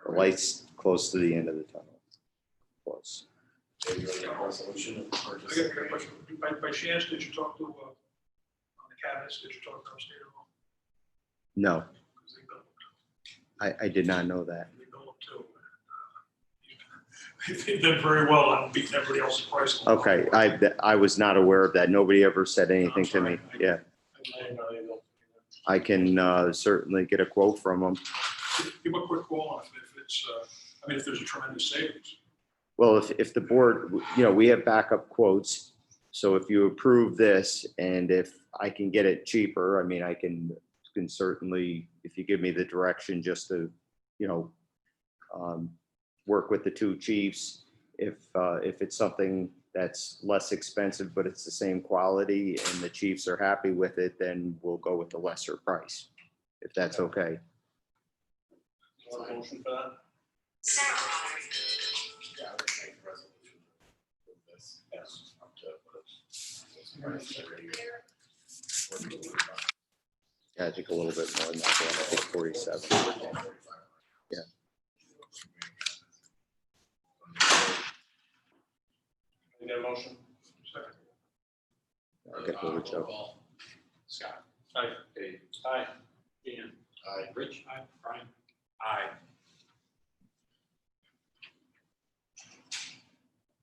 the light's close to the end of the tunnel. Close. Maybe you want to get a resolution of I purchase. got a question. By chance, did you talk to, on the cabinets, did you talk to upstate at all? No, 'Cause they built them I did not know that. too. They built them too. They've done very well on beating everybody else's price. Okay, I was not aware of that. Nobody ever said anything to me. Yeah, I didn't know they built. I can certainly get a quote from them. Give a quick call on it if it's, if there's a tremendous savings. Well, if the board, we have backup quotes. So if you approve this and if I can get it cheaper, I mean, I can certainly, if you give me the direction just to, work with the 2 chiefs. If it's something that's less expensive, but it's the same quality and the chiefs are happy with it, then we'll go with the lesser price, if that's okay. You want a motion for that? Yeah, I would make a resolution with this. Yes, up to what it's- Yeah, I think a little bit more than that, I think 47. Yeah. We need a motion? Second. Okay, hold it, Joe. Roll call. Scott. Aye. Dave. Aye. Dan. Aye. Rich. Aye. Brian. Aye.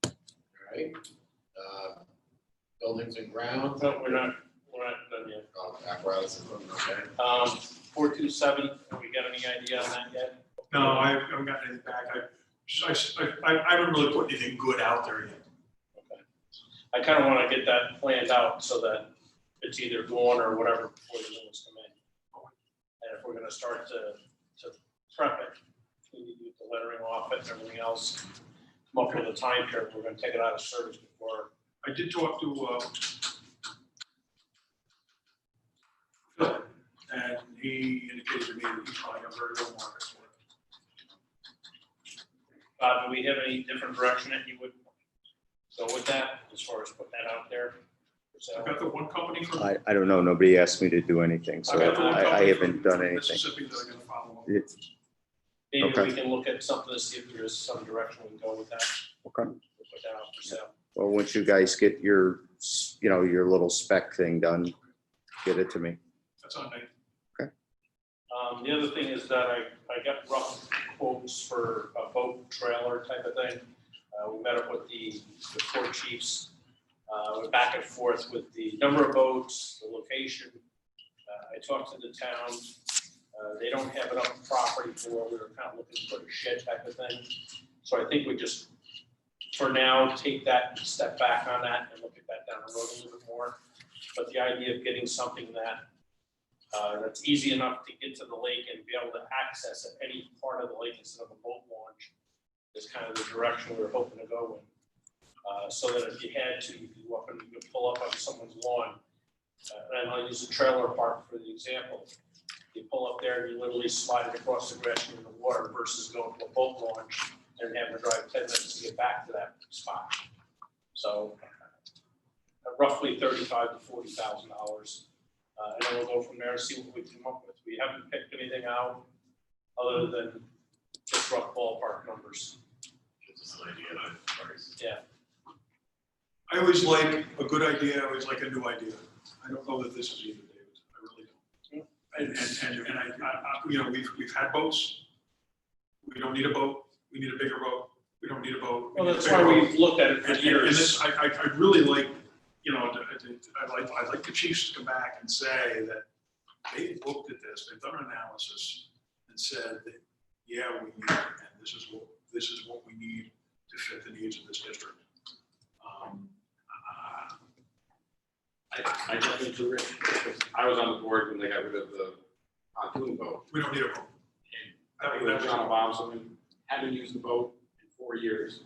All right. Buildings and grounds. No, we're not done yet. Oh, apparatus and equipment, okay. 427, have we got any idea on that yet? No, I haven't gotten anything back. I haven't really put anything good out there yet. Okay. I kind of want to get that planned out so that it's either going or whatever before the units come in. And if we're gonna start to prep it, we need to get the lettering off it and everything else. Come up with a time period, we're gonna take it out of service before. I did talk to Phil, and he indicated to me that he's probably got very low markets for it. Do we have any different direction that you would go with that, as far as putting that out there? So, I've got the one company from. I don't know. Nobody asked me to do anything, so I've got the one I company haven't from done anything. Mississippi that I'm gonna follow up. It's, maybe Okay. we can look at something to see if there is some direction we can go with that. okay. We'll put that out for sale. Well, once you guys get your, your little spec thing done, get it to me. That's on me. The other thing is that I got rough quotes for a boat trailer type of thing. We met up with the four chiefs. We're back and forth with the number of boats, the location. I talked to the town. They don't have enough property for where we were kind of looking for a shed type of thing. So I think we just, for now, take that step back on that and look at that down the road a little bit more. But the idea of getting something that's easy enough to get to the lake and be able to access at any part of the lake instead of a boat launch is kind of the direction we were hoping to go in. So that if you had to, you could go up and you could pull up on someone's lawn. And I'll use a trailer park for the example. You pull up there and you literally slide it across the grass into the water versus going to a boat launch and having to drive 10 minutes to get back to that spot. So roughly $35,000 to $40,000. And then we'll go from there and see what we come up with. We haven't picked anything out other than just rough ballpark numbers. Just an idea of price. Yeah. I always like a good idea, I always like a new idea. I don't know that this is either, David, I really don't. And we've had boats. We don't need a boat, we need a bigger boat, we don't need a boat. we Well, need a that's bigger why boat. we've looked at it for And years. this, I really like, I'd like the chiefs to come back and say that they looked at this, they've done an analysis and said that, yeah, we need it, and this is what we need to fit the needs of this district. I definitely agree. I was on the board when they got rid of the pontoon boat. We don't need a boat. I think that John Obama, haven't used the boat in 4 years.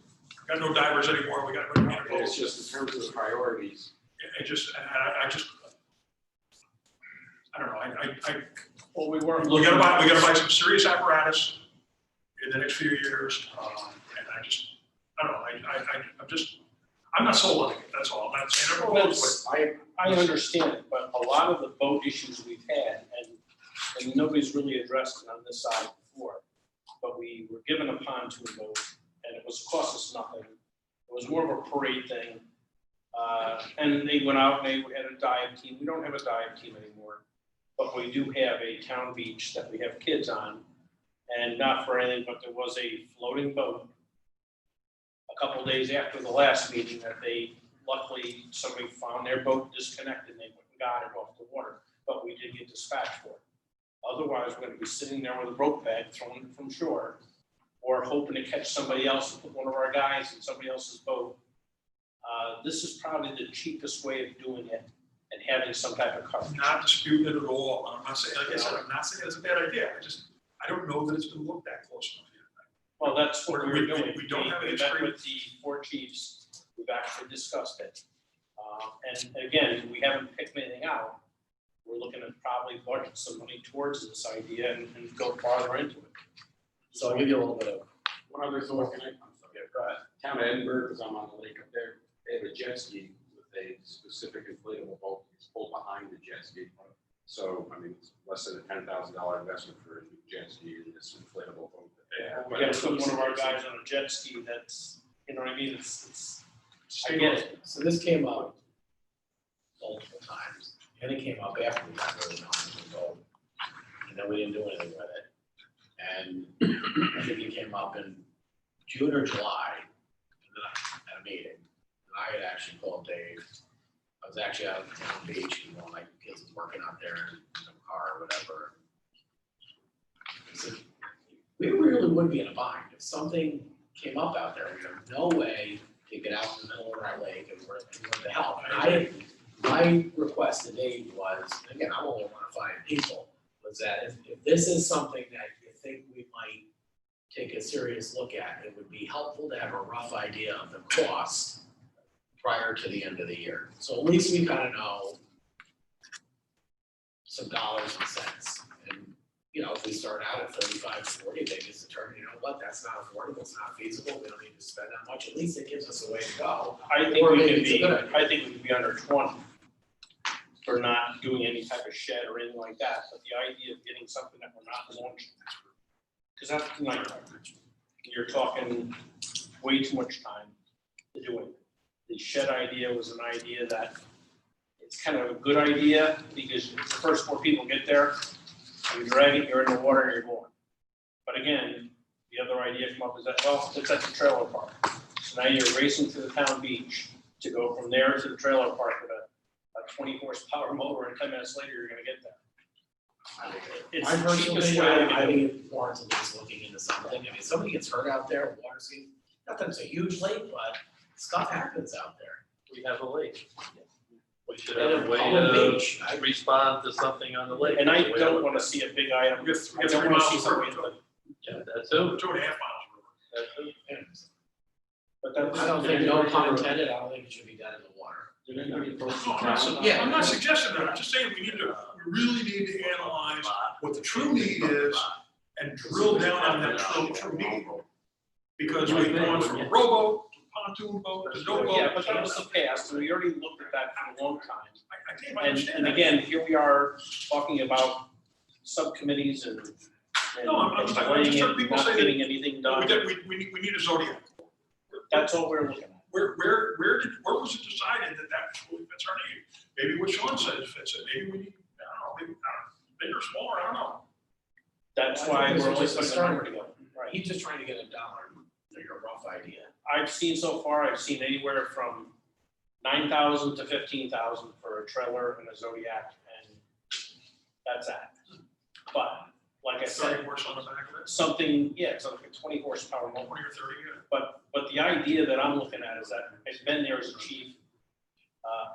Got no divers anymore, we don't need a boat. It's just in terms of the priorities. I don't know, Well, we weren't we looking. gotta buy some serious apparatus in the next few years, and I don't know, I'm not sold on it, that's all, I'm not saying Well, everyone, but I understand it, but a lot of the boat issues we've had, and nobody's really addressed it on this side before, but we were given a pontoon boat, and it was cost us nothing. It was more of a parade thing. And they went out and they had a dive team. We don't have a dive team anymore, but we do have a town beach that we have kids on. And not for anything, but there was a floating boat a couple of days after the last meeting that luckily, somebody found their boat disconnected and they went and got it off the water, but we did get dispatched for it. Otherwise, we're gonna be sitting there with a rope bag thrown it from shore, or hoping to catch somebody else and put one of our guys in somebody else's boat. This is probably the cheapest way of doing it and having some type of coverage. I'm not disputing it at all, I'm not saying, like I said, I'm not saying it's a bad idea, I don't know that it's been looked at close enough yet. Well, that's what we were doing. We don't have a We met history. with the four chiefs, we've actually discussed it. And again, we haven't picked anything out. We're looking at probably budget some money towards this idea and go farther into it. So I'll give you a little bit of. One other thought, I'm sorry, Town of Edinburgh, because I'm on the lake up there, they have a jet ski with a specific inflatable boat, it's pulled behind the jet ski. So, it's less than a $10,000 investment for a new jet ski and this inflatable boat that they have. We gotta put one of our guys on a jet ski that's, you know what I mean, it's I get it. So this came up multiple times, and it came up after we got really involved. And then we didn't do anything with it. And I think it came up in June or July, and then at a meeting. And I had actually called Dave. I was actually out on the beach, you know, like kids was working out there in the car or whatever. I said, we really would be in a bind if something came up out there. We have no way to get out in the middle of our lake and we're to help. And my request to Dave was, again, I only want to find people, was that if this is something that you think we might take a serious look at, it would be helpful to have a rough idea of the cost prior to the end of the year. So at least we kind of know some dollars and cents. And, you know, if we start out at 35, 40, they just determine, you know what, that's not affordable, it's not feasible, we don't need to spend that much. At least it gives us a way to go. I think Or we maybe could it's a be, good idea. I think we could be under 20 for not doing any type of shed or anything like that, but the idea of getting something that we're not launching. Because that's like, you're talking way too much time to do it. The shed idea was an idea that it's kind of a good idea because it's the first 4 people get there, and you drag it, you're in the water and you're going. But again, the other idea come up is that, well, it's at the trailer park. So now you're racing to the town beach to go from there to the trailer park with a 20 horsepower motor, and 10 minutes later, you're gonna get there. It's My the personal cheapest opinion, way I to think do it. it warrants at least looking into something. I mean, if somebody gets hurt out there, water skiing, not that it's a huge lake, but stuff happens out there. We have a lake. We should And have a a way public to beach, respond to something on the lake. And I That's the way don't look wanna at it. see a big item. We got I 3 don't wanna see miles of river, something, Yeah, that's it. 2.5 miles of river. That's it. but that's. I don't think, no pun intended, I don't think it should be done in the water. No, I'm Yeah. I'm not suggesting that, I'm just saying we really need to analyze what the true need is and drill down on that true need. Because we've gone from a rowboat to pontoon boat to no boat. Yeah, but that was the past, and we already looked at that for a long time. I can't And understand that. again, here we are talking about subcommittees and No, I'm just delaying sure it, people not say that getting anything done. We need a Zodiac. That's all we're looking at. Where was it decided that really fits our need? Maybe what Sean says fits it, maybe we need, I don't know, bigger, smaller, I don't know. That's I why think we're this only is putting a a number start. together. Right. He's just trying to get a dollar, figure a rough idea. I've seen so far, I've seen anywhere from 9,000 to 15,000 for a trailer and a Zodiac, and that's that. But like I said, 30 horse on the back of it, something, yeah, it's like a 20 horsepower motor. 20 or 30, yeah. But the idea that I'm looking at is that I've been there as a chief.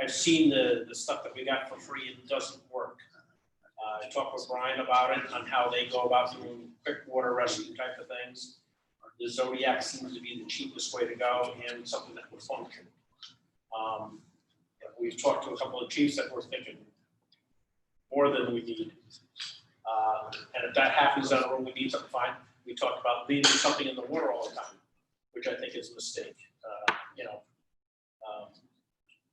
I've seen the stuff that we got for free, it doesn't work. I talked with Brian about it, on how they go about doing quick water rescue type of things. The Zodiac seems to be the cheapest way to go and something that would function. We've talked to a couple of chiefs that were thinking more than we need. And if that happens on a road, we need something fine. We talked about leaving something in the water all the time, which I think is a mistake.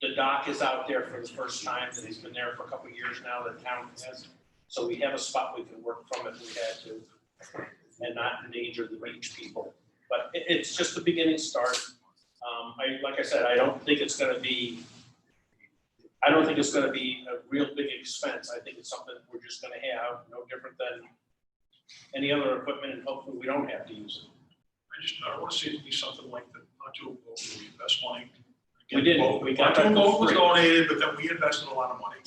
The dock is out there for the first time, and he's been there for a couple of years now, the town has. So we have a spot we can work from if we had to, and not endanger the beach people. But it's just a beginning start. Like I said, I don't think it's gonna be a real big expense. I think it's something that we're just gonna have, no different than any other equipment, and hopefully we don't have to use it. I want to see it to be something like the pontoon boat, where we invest money. We did, we got that Pontoon boat for was free. donated, but then we invested a lot of money.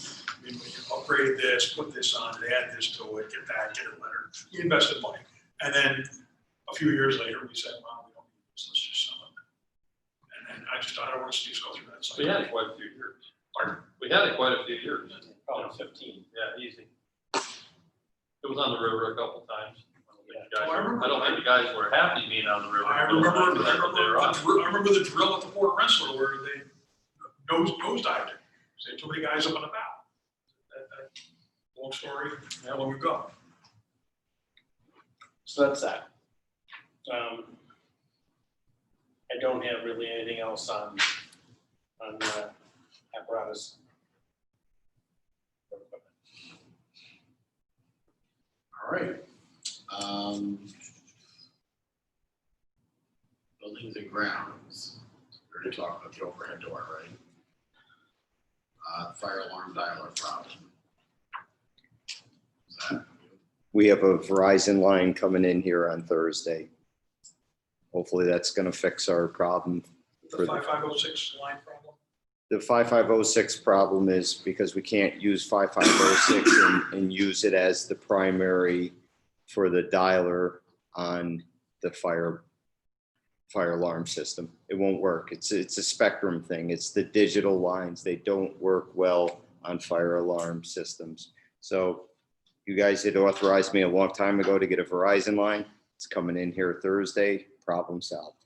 We upgraded this, put this on, it, add this to it, get that, get it better. We invested money. And then a few years later, we said, well, we don't need this, let's just sell it. And I don't want to see us go through that cycle. We had it quite a few years. Pardon? We had it quite a few years. Probably 15. Yeah, easy. It was on the river a couple times. Oh, I remember. I don't think the guys were happy being on the river. I remember the drill at the Port Rensselaer where they nosedived it. Say too many guys up on the bow. That long story, how long ago. So that's that. I don't have really anything else on apparatus. All right. Buildings and grounds. We're gonna talk about the overhead door, right? Fire alarm dialer problem. Is that- We have a Verizon line coming in here on Thursday. Hopefully that's gonna fix our problem. The 5506 line problem? The 5506 problem is because we can't use 5506 and use it as the primary for the dialer on the fire alarm system. It won't work. It's a spectrum thing. It's the digital lines. They don't work well on fire alarm systems. So you guys had authorized me a long time ago to get a Verizon line. It's coming in here Thursday. Problem solved.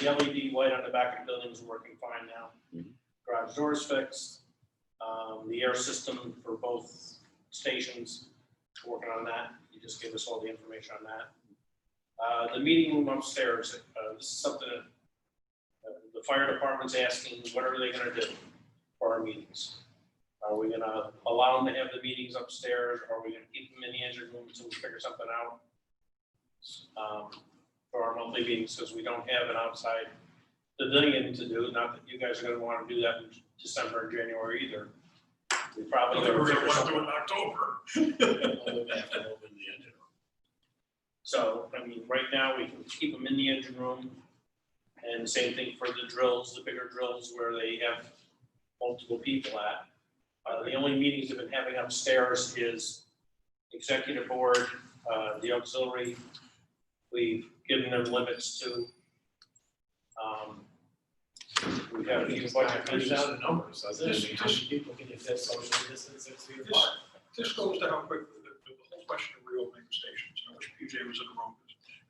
The LED light on the back of the building is working fine now. Mhm. Garage doors fixed. The air system for both stations, working on that. You just gave us all the information on that. The meeting room upstairs, this is something that the fire department's asking, what are they gonna do for our meetings? Are we gonna allow them to have the meetings upstairs? Or are we gonna keep them in the engine room until we figure something out? For our monthly meetings, because we don't have an outside pavilion to do, not that you guys are gonna wanna do that in December and January either. We probably. I think we're gotta gonna figure want to do something it in October. Although they have to open the engine room. So, I mean, right now, we can keep them in the engine room. And the same thing for the drills, the bigger drills where they have multiple people at. The only meetings they've been having upstairs is executive board, the auxiliary. We've given them limits to. We've had a few budget Comes meetings. down to numbers, doesn't it? How many people can you fit socially distanced 6 feet apart? This goes to how quick the whole question of reopening the stations. I wish PJ was in the room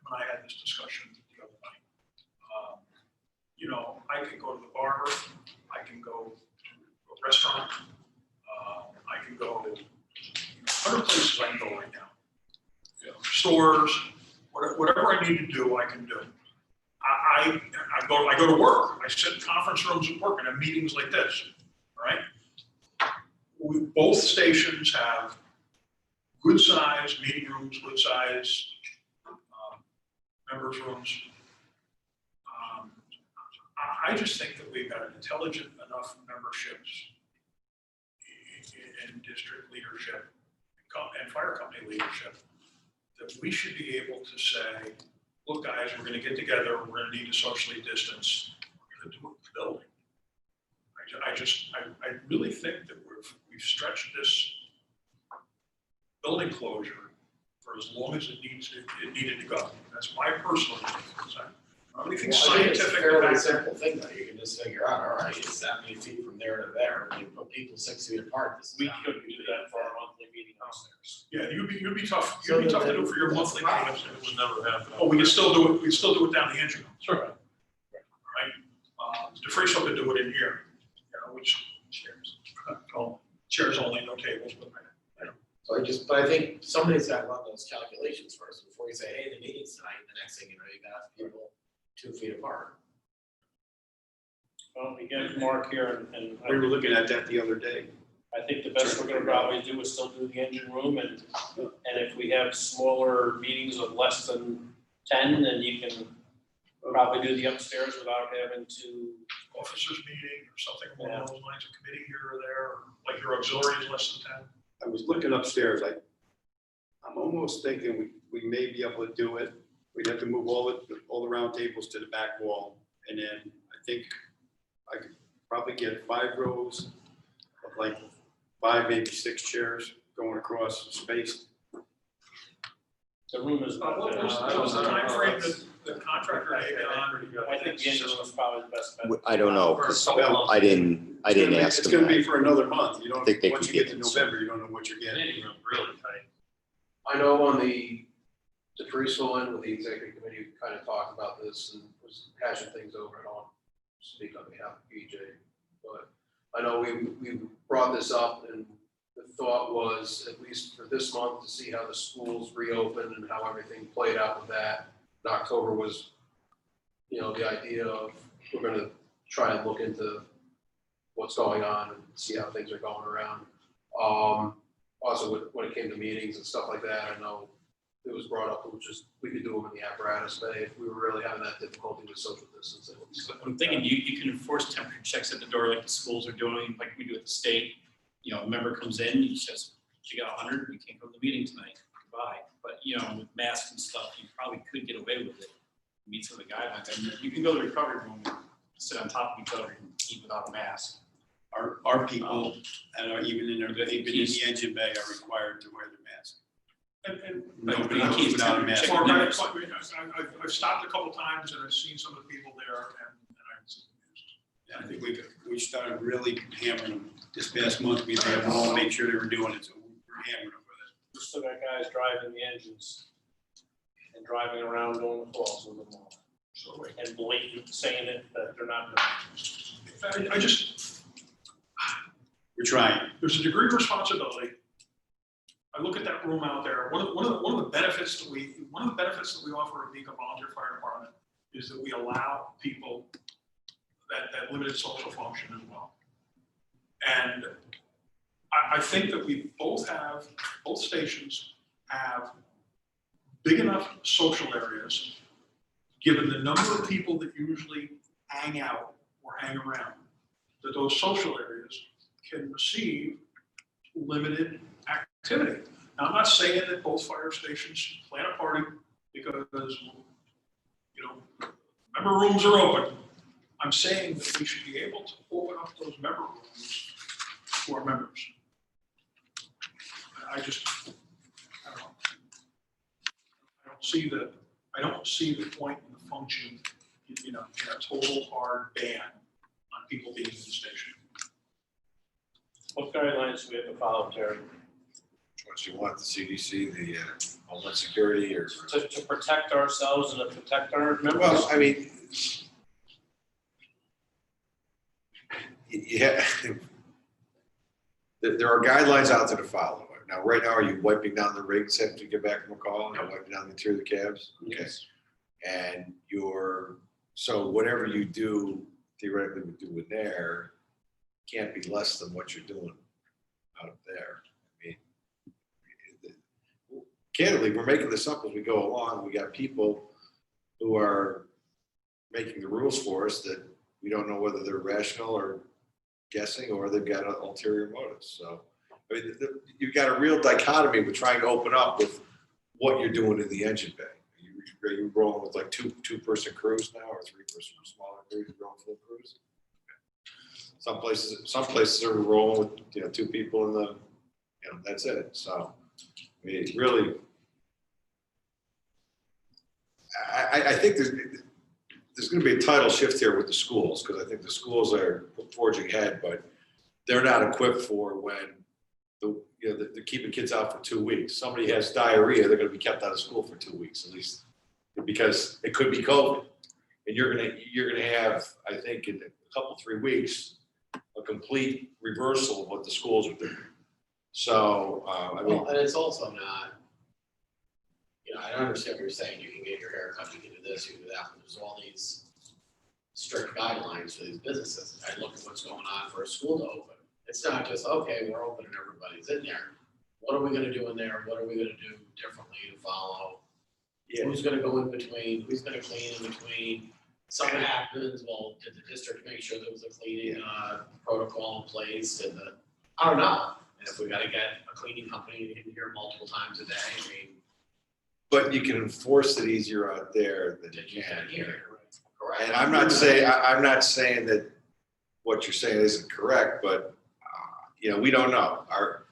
when I had this discussion the other night. You know, I can go to the barber, I can go to a restaurant, I can go to 100 places I can go right now. You know, stores, whatever I need to do, I can do. I go to work, I sit in conference rooms at work and have meetings like this, right? Both stations have good size meeting rooms, good size members rooms. I just think that we've got intelligent enough memberships in district leadership and fire company leadership that we should be able to say, look, guys, we're gonna get together, we're gonna need to socially distance, we're gonna do it with the building. I really think that we've stretched this building closure for as long as it needed to go. That's my personal opinion. I don't think Well, I think it's a scientific. fairly about- simple thing though, you can just figure out, all right, it's that many feet from there to there, and you put people 6 feet apart. This is We not could gonna do that for our monthly meeting upstairs. Yeah, you'd be tough, So to then do for your that's monthly the problem. meetings. It would never happen. Oh, we can still do it, we still do it down the engine room. Sure. Right? DeFriso could do it in here, you know, which chairs, chairs only, no tables, but. So but I think somebody's got to run those calculations first before you say, hey, the meeting's tonight, and the next thing you know, you got people 2 feet apart. Well, we get Mark here and. We were looking at that the other day. I think the best we're gonna probably do is still do the engine room and if we have smaller meetings of less than 10, then you can probably do the upstairs without having to. Officers meeting or something along those lines, a committee here or there, like your auxiliary is less than 10. I was looking upstairs, I'm almost thinking we may be able to do it. We'd have to move all the round tables to the back wall. And then I think I could probably get 5 rows of like 5, maybe 6 chairs going across the space. The room is not. What was the timeframe that the contractor gave you on? I think the engine room is probably the best bet. I don't know, because I didn't ask It's them gonna be that. for another month. You don't, Think they once could you get get to it. November, you don't know what you're getting. Meeting room really tight. I know on the DeFriso one with the executive committee, we kind of talked about this and was hashing things over. I don't speak on behalf of BJ, but I know we brought this up and the thought was at least for this month to see how the schools reopened and how everything played out with that. And October was, you know, the idea of we're gonna try and look into what's going on and see how things are going around. Also when it came to meetings and stuff like that, I know it was brought up, which is, we could do them in the apparatus bay if we were really having that difficulty with social distancing. So I'm thinking you can enforce temperature checks at the door like the schools are doing, like we do at the state. You know, a member comes in, he says, you got 100, you can't go to the meeting tonight, goodbye. But, you know, with masks and stuff, you probably could get away with it. Meet some of the guidelines. And you can go to the recovery room, and sit on top of each other and eat without a mask. Our people, and are even in their, even in the engine bay are required to wear their mask. And Nobody goes without a mask. Mark, I've stopped a couple times and I've seen some of the people there and I've seen I think we started really hammering them. This past month, we had them all make sure they were doing it, so we're hammering them with it. We still got guys driving the engines and driving around doing the calls with them all. So, And blatant saying it, that they're not doing it. I just, We're trying. there's a degree of responsibility. I look at that room out there, one of the benefits that we offer at Beacon Volunteer Fire Department is that we allow people that limited social function as well. And I think that both stations have big enough social areas, given the number of people that usually hang out or hang around, that those social areas can receive limited activity. Now, I'm not saying that both fire stations plan a party because, you know, member rooms are open. I'm saying that we should be able to open up those member rooms to our members. I don't know. I don't see the point in the function, you know, in a total hard ban on people being in the station. What guidelines do we have to follow, Terry? What you want, the CDC, the Homeland Security, or? To protect ourselves and to protect our members? Well, I mean, yeah, there are guidelines out there to follow. Now, right now, are you wiping down the rigs after you get back from a call? You're wiping down the interior of the cabs? Okay. Yes. And so whatever you do, theoretically would do in there, can't be less than what you're doing out there. I mean, candidly, we're making this up as we go along. We got people who are making the rules for us that we don't know whether they're rational or guessing or they've got ulterior motives. So, I mean, you've got a real dichotomy with trying to open up with what you're doing in the engine bay. Are you rolling with like two-person crews now, or three-person smaller crews? You're rolling full crews? Okay. Some places are rolling with, you know, two people in the, you know, that's it. So, I mean, it's really, I think there's going to be a tidal shift here with the schools, because I think the schools are forging ahead, but they're not equipped for when they're keeping kids out for 2 weeks. Somebody has diarrhea, they're going to be kept out of school for 2 weeks at least, because it could be COVID, and you're gonna have, I think, in a couple 3 weeks, a complete reversal of what the schools are doing. So I mean, Well, and it's also not, you know, I don't understand what you're saying. You can get your hair cut, you can do this, you can do that. But there's all these strict guidelines for these businesses. I look at what's going on for a school to open. It's not just, okay, we're open and everybody's in there. What are we gonna do in there? What are we gonna do differently to follow? yeah, Who's gonna go in between? Who's gonna clean in between? Something happens, well, did the district make sure there was a cleaning protocol in place? I don't know. And if we gotta get a cleaning company in here multiple times a day, I mean, but you can enforce it easier out there than you can here. correct? And I'm not saying that what you're saying isn't correct, but you know, we don't know.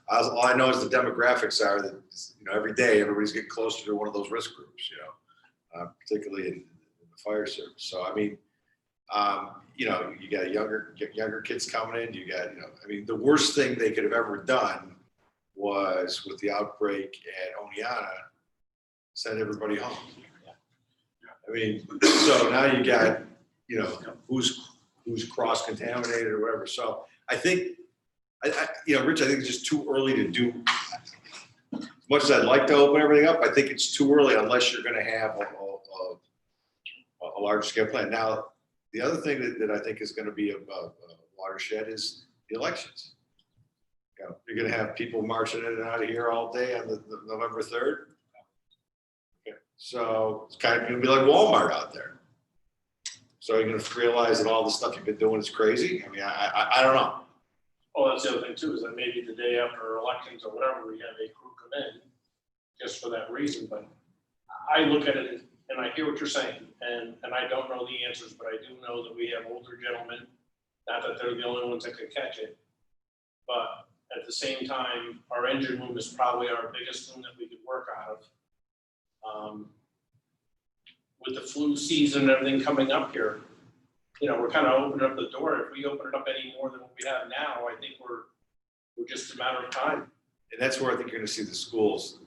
All I know is the demographics are that, you know, every day everybody's getting closer to one of those risk groups, you know, particularly in the fire service. So I mean, you know, you got younger kids coming in. You got, you know, I mean, the worst thing they could have ever done was with the outbreak at Oneonta, send everybody home. I mean, so now you got, you know, who's cross-contaminated or whatever. So I think, you know, Rich, I think it's just too early to do. As much as I'd like to open everything up, I think it's too early unless you're going to have a large scale plan. Now, the other thing that I think is going to be a watershed is the elections. You know, you're going to have people marching in and out of here all day on the November 3rd. So it's kind of gonna be like Walmart out there. So you're gonna realize that all the stuff you've been doing is crazy? I mean, I don't know. Oh, that's the other thing too, is that maybe the day after elections or whatever, we have a crew come in just for that reason, but I look at it and I hear what you're saying, and I don't know the answers, but I do know that we have older gentlemen, not that they're the only ones that could catch it, but at the same time, our engine room is probably our biggest room that we could work out of. With the flu season and everything coming up here, you know, we're kind of opening up the door. If we open it up any more than what we have now, I think we're just a matter of time. And that's where I think you're gonna see the schools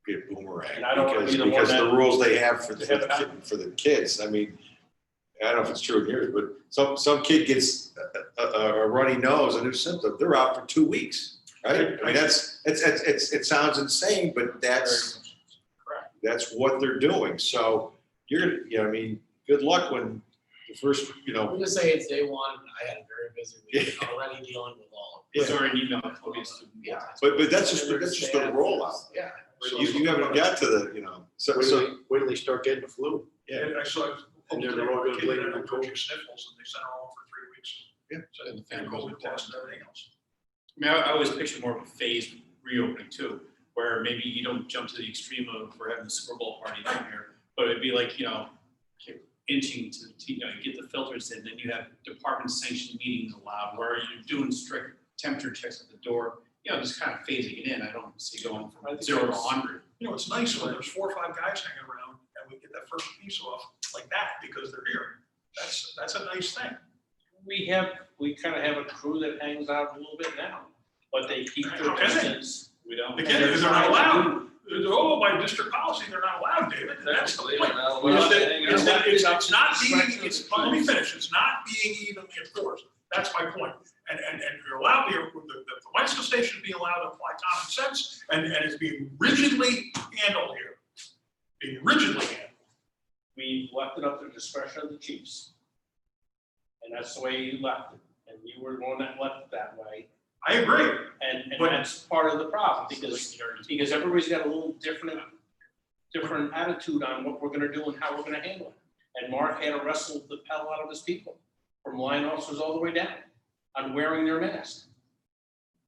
get boomerang. And I don't wanna be the one Because that- the rules they have for to have it for the kids, I mean, I don't know if it's true in yours, but some kid gets a runny nose, a new symptom, they're out for 2 weeks, right? I mean, it sounds insane, but that's what they're doing. So I mean, good luck when the first, I'm just saying it's day one. I had a very busy week already dealing with all of it. It's already emailed to student. Yeah. but that's just the rollout. Yeah. You haven't got to the, so, Wait till they start getting the flu. yeah. And I saw. And they're all gonna blame it on approaching COVID. sniffles, and they sent her home for 3 weeks. Yeah. So, and COVID test and everything else. I mean, I always picture more of a phased reopening too, where maybe you don't jump to the extreme of we're having the Super Bowl party down here, but it'd be like, inching to, you get the filters in, then you have department sanctioned meetings allowed, where you're doing strict temperature checks at the door, just kind of phasing it in. I don't see going from 0 to 100. It's nice when there's 4 or 5 guys hanging around and we get that first piece off like that because they're here. That's a nice thing. We kind of have a crew that hangs out a little bit now, but they keep their Okay. distance. We don't. They can't, because they're not allowed. By district policy, they're not allowed, David. That's the point. It's not being, let me finish, it's not being evenly enforced. That's my point. And you're allowed, the Wetzel station is being allowed to apply common sense, and it's being rigidly handled here. Being rigidly handled. We left it up to the discretion of the chiefs. And that's the way you left it, and you were the one that left it that way. I agree. And But- that's part of the problem, because everybody's got a little different attitude on what we're gonna do and how we're gonna handle it. And Mark had to wrestle the hell out of his people, from line officers all the way down, on wearing their mask.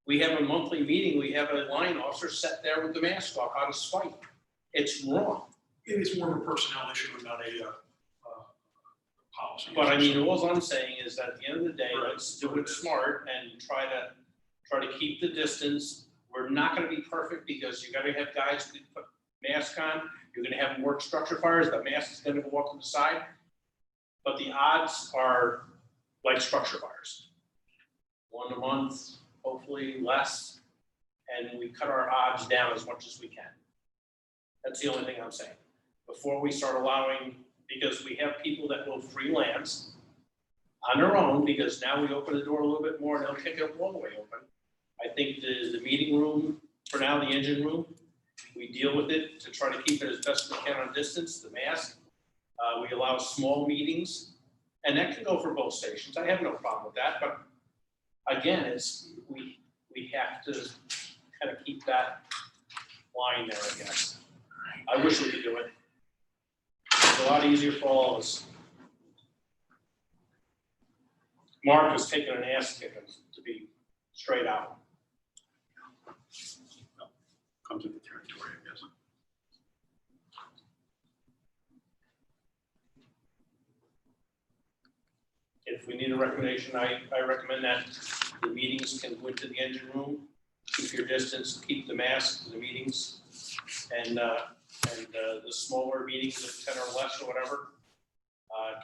We have a monthly meeting, we have a line officer sat there with the mask off out of spite. It's wrong. It is more of a personnel issue and not a policy. But I issue. mean, all I'm saying is that at the end of the day, Right. let's do it smart and try to keep the distance. We're not gonna be perfect because you gotta have guys who put masks on. You're gonna have them work structure fires, the mask is gonna go off to the side. But the odds are like structure fires. 1 a month, hopefully less, and we cut our odds down as much as we can. That's the only thing I'm saying. Before we start allowing, because we have people that will freelance on their own, because now we open the door a little bit more and they'll kick it all the way open. I think the meeting room, for now, the engine room, we deal with it to try to keep it as best we can on distance, the mask. We allow small meetings, and that can go for both stations. I have no problem with that, but again, we have to kind of keep that line there, I guess. I wish we could do it. It's a lot easier for all of us. Mark was taking an ass kicking, to be straight out. Comes with the territory, I guess. If we need a recommendation, I recommend that the meetings can go into the engine room, keep your distance, keep the mask in the meetings, and the smaller meetings of 10 or less or whatever,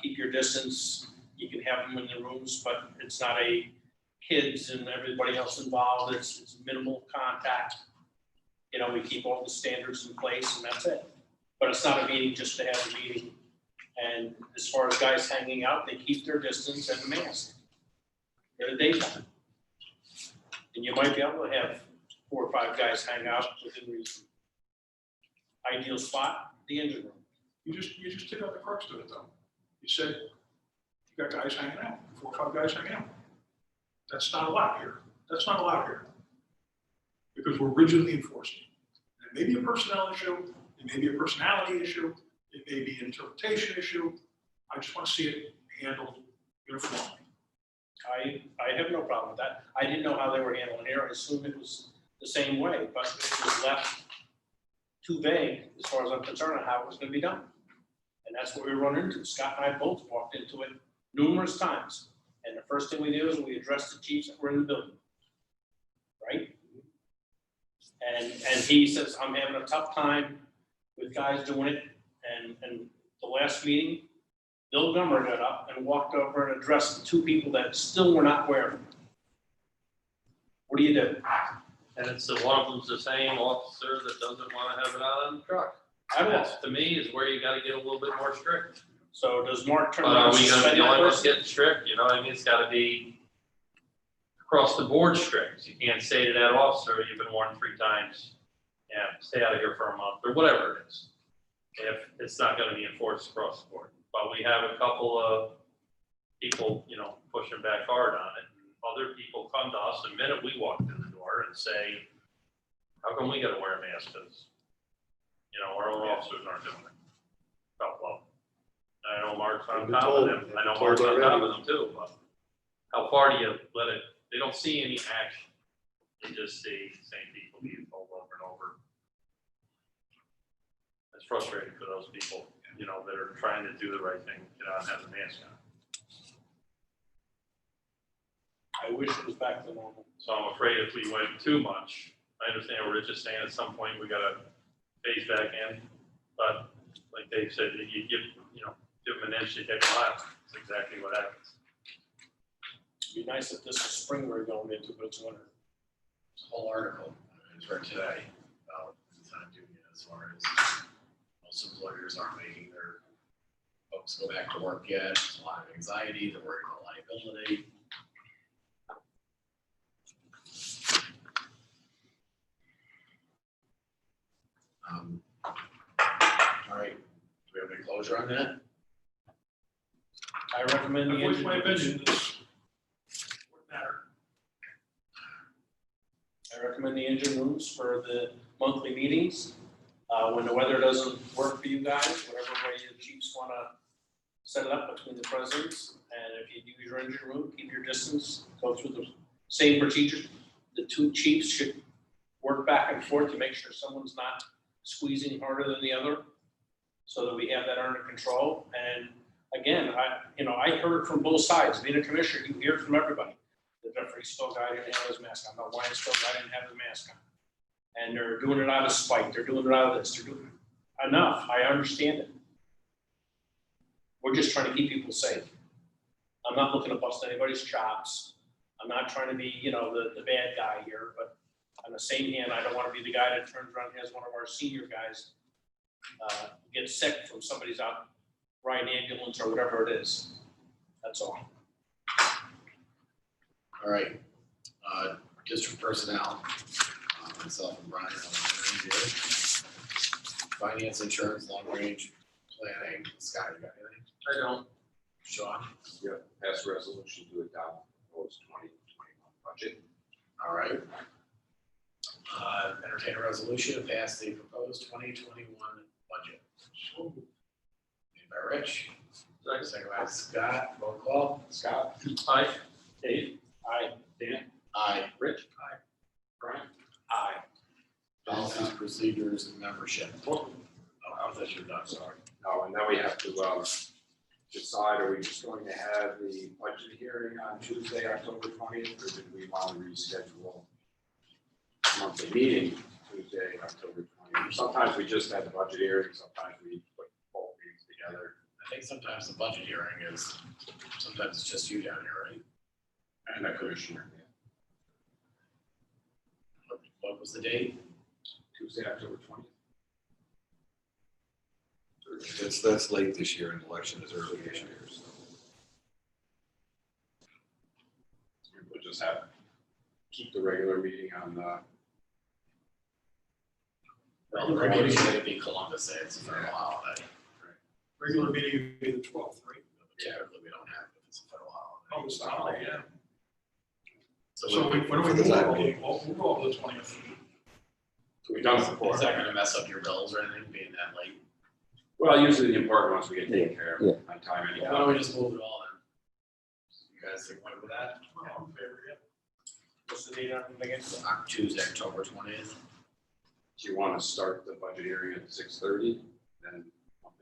keep your distance. You can have them in the rooms, but it's not a kids and everybody else involved. It's minimal contact. We keep all the standards in place and that's it. But it's not a meeting just to have a meeting. And as far as guys hanging out, they keep their distance and the mask in the daytime. And you might be able to have 4 or 5 guys hang out within reason. Ideal spot, the engine room. You just took out the crux to it though. You said, you got guys hanging out, 4 or 5 guys hanging out. That's not allowed here. That's not allowed here. Because we're rigidly enforcing. And it may be a personnel issue, It may be a personality issue, it may be an interpretation issue. I just want to see it handled uniformly. I have no problem with that. I didn't know how they were handling it. I assumed it was the same way, but it was left too vague as far as I'm concerned on how it was gonna be done. And that's what we run into. Scott and I both walked into it numerous times. And the first thing we did was we addressed the chiefs that were in the building. Right? And he says, I'm having a tough time with guys doing it. And the last meeting, Bill Gummer got up and walked over and addressed the two people that still were not wearing them. What do you do? And it's one of them's the same officer that doesn't want to have it out on the truck. I don't know. That's, to me, is where you gotta get a little bit more strict. So does Mark turn But around are and we gonna suspend be the that only ones person? getting strict, you know, I mean, it's gotta be across the board strict. You can't say to that officer, you've been warned 3 times, yeah, stay out of here for a month, or whatever it is. If it's not gonna be enforced across the board. But we have a couple of people, you know, pushing back hard on it. Other people come to us the minute we walk in the door and say, how come we gotta wear a mask? Cause, you know, our own officers aren't doing it. Oh, well, I know Mark's on top of them, I know Mark's on top of them too, but how far do you let it, they don't see any action. They just see the same people being told over and over. It's frustrating for those people, you know, that are trying to do the right thing, get out and have the mask on. I wish it was back to normal. So I'm afraid if we went too much, I understand what Rich is saying, at some point we gotta phase back in. But like Dave said, you give them an inch, you take a mile. That's exactly what happens. It'd be nice if this was spring we're going into, but it's winter. There's a whole article, I just read today, about the time doing it as far as most employers aren't making their folks go back to work yet. There's a lot of anxiety, they're worried about liability. All right, do we have any closure on that? I recommend the I've voiced engine. my opinion, this wouldn't matter. I recommend the engine rooms for the monthly meetings. When the weather doesn't work for you guys, whatever way the chiefs want to set it up between the presidents. And if you use your engine room, keep your distance, go through the same procedures. The 2 chiefs should work back and forth to make sure someone's not squeezing harder than the other, so that we have that under control. And again, I heard it from both sides. Being a commissioner, you hear it from everybody. The Jeffrey Stowe guy didn't have his mask on, the Wayne Stowe guy didn't have his mask on. And they're doing it out of spite, they're doing it out of this, they're doing it. Enough, I understand it. We're just trying to keep people safe. I'm not looking to bust anybody's chops. I'm not trying to be, the bad guy here, but on the same hand, I don't want to be the guy that turns around and has one of our senior guys get sick from somebody's out riding ambulance or whatever it is. That's all. All right, district personnel, myself and Brian are here. Finance, insurance, long range planning, Scott, you got anything? I don't. Sean? Yeah, pass resolution to adopt proposed 2021 budget. All right. Entertain a resolution to pass the proposed 2021 budget. Made by Rich. Second by Scott, roll call. Scott? Aye. Dave? Aye. Dan? Aye. Rich? Aye. Brian? Aye. Policies, procedures, and membership. Oh, I thought you were done, sorry. No, and then we have to decide, are we just going to have the budget hearing on Tuesday, October 20th, or did we want to reschedule monthly meeting Tuesday, October 20th? Sometimes we just have the budget hearing, sometimes we put both meetings together. I think sometimes the budget hearing is, sometimes it's just you down here, right? And the commissioner. What was the date? Tuesday, October 20th. That's late this year, and election is early this year, so. We'll just keep the regular meeting on Well, the regular meeting would be Columbus Day, it's a federal holiday. Regular meeting would be the 12th, right? Typically, we don't have it if it's a federal holiday. Oh, it's the holiday, yeah. So So when do we move over? We'll go over the 20th. We've done it before. Is that gonna mess up your bills or anything, being that late? Well, usually the important ones we get taken care of Yeah. on time Why anyhow. don't we just move it all then? You guys think what with that? I'm in favor, yeah. What's the date on it again? Tuesday, October 20th. Do you want to start the budget hearing at 6:30? Then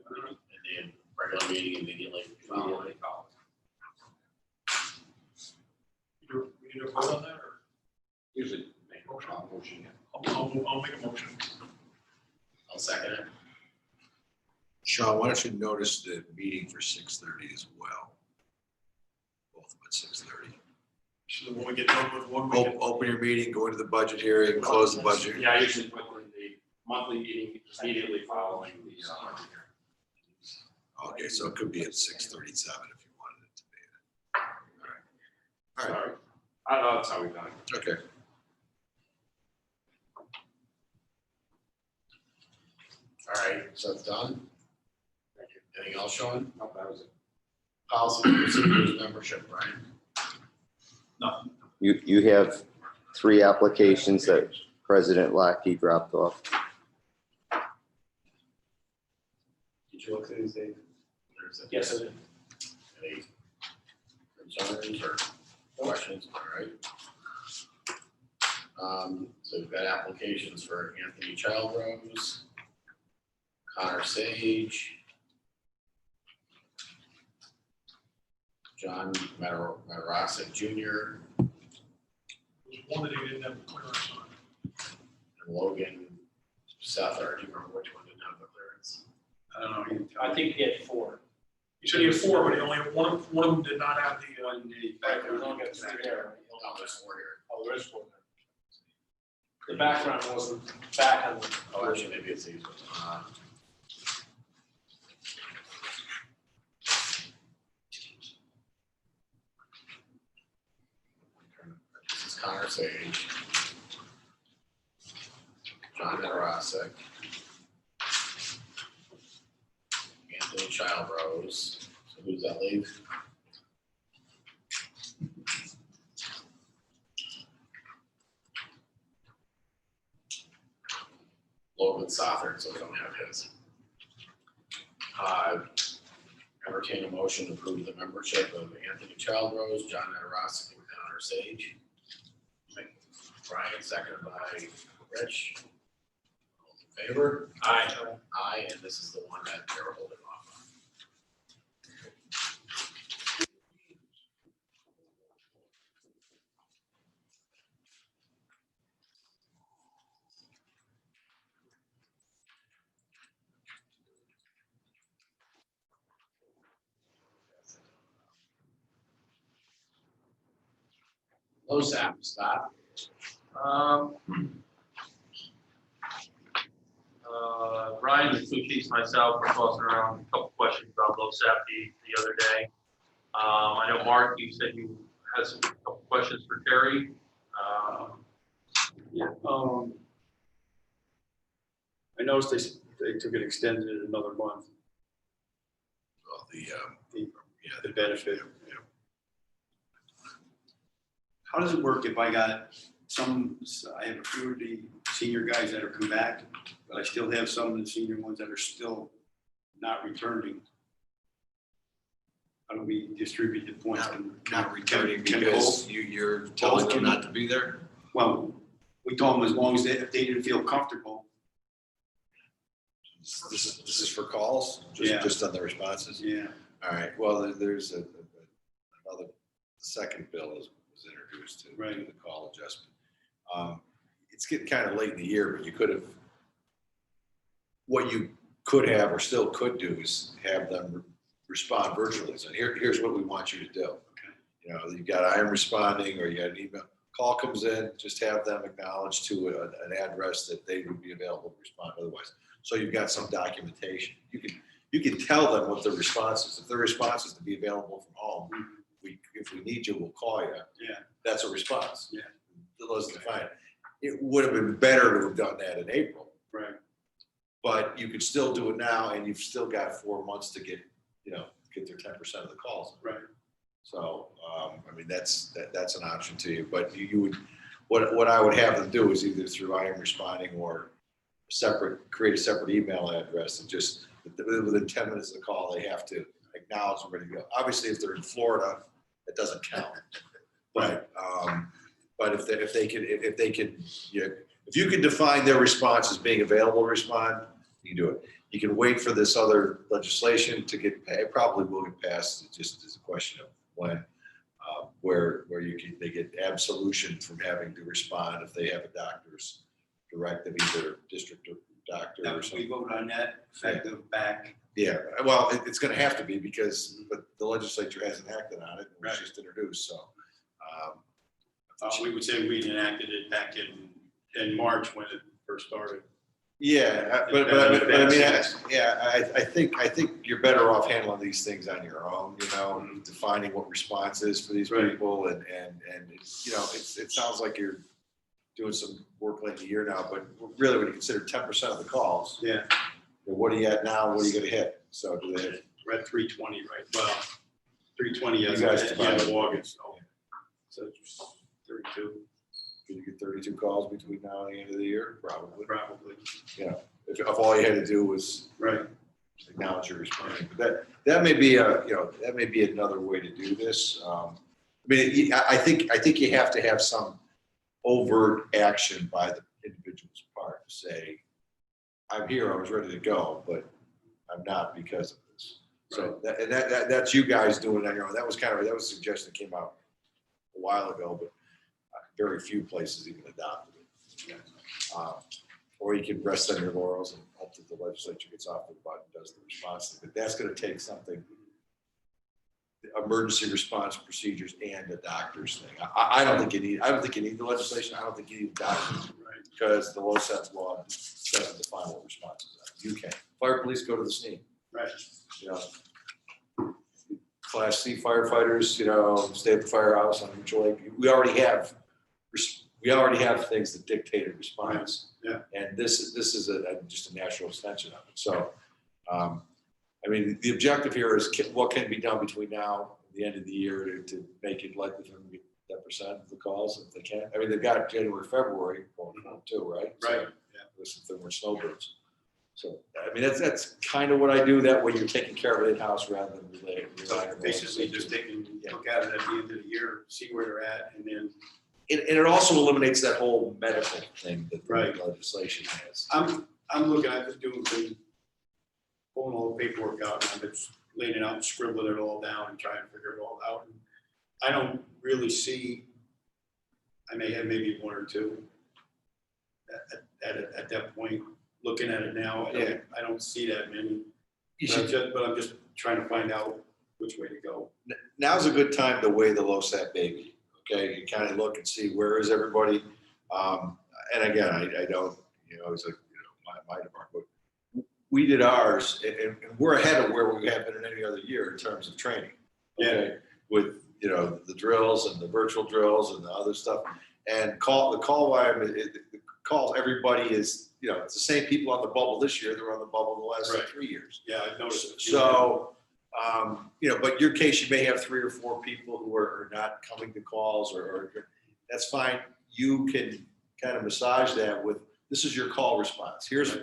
And then regular meeting immediately following. immediately follow. We need to vote on that, or Usually make a motion. Yeah. I'll make a motion. I'll second it. Sean, why don't you notice the meeting for 6:30 as well? Both of them at 6:30. So when we get done with one, we can. Open your meeting, go into the budget hearing, close the budget. Yeah, I usually put in the monthly meeting immediately following the budget hearing. Okay, so it could be at 6:37 if you wanted it to be. All right, Sorry. I don't know, that's how we've done it. okay. All right, so it's done. Thank you. Anything else, Sean? Nope, that was it. Policy and procedures membership, Brian? You have 3 applications that President Lackey dropped off. Did you look at these, Dave? There's a- Yes, I did. Any concerns or questions? All right. So we've got applications for Anthony Childrose, Connor Sage, John Matarosic Jr., There's one that he didn't have the clearance on. and Logan Sether. Do you remember which one didn't have the clearance? I don't know. you can tell I me. think he had 4. He said he had 4, but he only had one of them did not have the, One day Right, background. we don't get 3 there. Oh, there's 4 here. Oh, there is 4 there. The background wasn't back on the. Oh, actually, maybe it's these ones. This is Connor Sage, John Matarosic, Anthony Childrose. So who's that leave? Logan Sothern, so we don't have his. Entertain a motion to approve the membership of Anthony Childrose, John Matarosic, and Connor Sage. Brian, seconded by Rich. All in favor? Aye. Aye, and this is the one that they're holding off on. LoSAP, Scott. Ryan, the two chiefs, myself, were tossing around a couple questions about LoSAP the other day. I know, Mark, you said you had some couple questions for Terry. Yeah, I noticed they took it extended another month, Well, the benefit. How does it work if I got I have a few of the senior guys that are come back, but I still have some of the senior ones that are still not returning? How do we distribute the points? not returning Can because you're telling them not to be there? Well, we told them as long as if they didn't feel comfortable. This is for calls? Yeah. Just on the responses? Yeah. All right, well, there's another, second bill was introduced to Right. the call adjustment. It's getting kind of late in the year, but you could have, what you could have or still could do is have them respond virtually. So here's what we want you to do. Okay. You know, you've got I am responding, or you got an email, call comes in, just have them acknowledge to an address that they would be available to respond otherwise. So you've got some documentation. You can tell them what their response is. If their response is to be available from home, if we need you, we'll call you. Yeah. That's a response. Yeah. Those define. It would have been better to have done that in April, Right. but you could still do it now, and you've still got 4 months to get their 10% of the calls. Right. So, I mean, that's an option to you, but you would, what I would have them do is either through I am responding or create a separate email address and just within 10 minutes of the call, they have to acknowledge we're ready to go. Obviously, if they're in Florida, it doesn't count. But if they can, you know, if you can define their response as being available to respond, you can do it. You can wait for this other legislation to get, it probably will get passed. It just is a question of when, where they get absolution from having to respond if they have a doctor's directive, either district or doctor Now, or we something. vote on that effective back. Yeah, well, it's gonna have to be because, but the legislature hasn't acted on it. It was Right. just introduced, so. We would say we enacted it back in March when it first started. Yeah, but I mean, I think you're better off handling these things on your own, you know, defining what response is for these Right. people and, you know, it sounds like you're doing some work late in the year now, but really when you consider 10% of the calls, Yeah, what are you at now? What are you gonna hit? So do they, we're at 320, right? Well, 320 as You guys of the end of divide. August, so it's 32, can you get 32 calls between now and the end of the year? Probably. probably. If all you had to do was Right. acknowledge your response. But that may be that may be another way to do this. I mean, I think you have to have some overt action by the individual's part to say, I'm here, I was ready to go, but I'm not because of this. So that's you guys doing it on your own. That was a suggestion that came out a while ago, but very few places even adopted it. Or you can rest on your laurels and hope that the legislature gets off the butt and does the response thing. But that's going to take something, emergency response procedures and a doctor's thing. I don't think you need the legislation. I don't think you need doctors because the LoSAP law doesn't define what responses are. You can. Fire police go to the scene. Right. You know, Class C firefighters, you know, stay at the firehouse on mutual aid. We already have things that dictate a response. Yeah. And this is just a natural extension of it. So, I mean, the objective here is what can be done between now and the end of the year to make it likely for them to get 10% of the calls if they can. I mean, they've got January, February going on too, right? Right. Yeah. There's some more snowbirds. So, I mean, that's kind of what I do. That way you're taking care of it in-house rather than relying on. Basically just look at it at the end of the year, see where they're at, and then. And it also eliminates that whole medical thing that the Right. legislation has. I'm looking at just pulling all the paperwork out, and I'm just laying it out and scribbling it all down and trying to figure it all out. And I don't really see, I may have maybe one or two at that point, looking at it now, I don't see that many. But I'm just trying to find out which way to go. Now's a good time to weigh the LoSAP baby. Okay, you kind of look and see where is everybody. And again, I don't, you know, it's like, you know, my department, but we did ours and we're ahead of where we have been in any other year in terms of training. Okay, with, you know, the drills and the virtual drills and the other stuff. And the call volume, the calls, everybody is, you know, it's the same people on the bubble this year that were on the bubble the last 3 years. Yeah, I've noticed it. So, you know, but your case, you may have 3 or 4 people who are not coming to calls or that's fine. You can kind of massage that with, this is your call response. Here's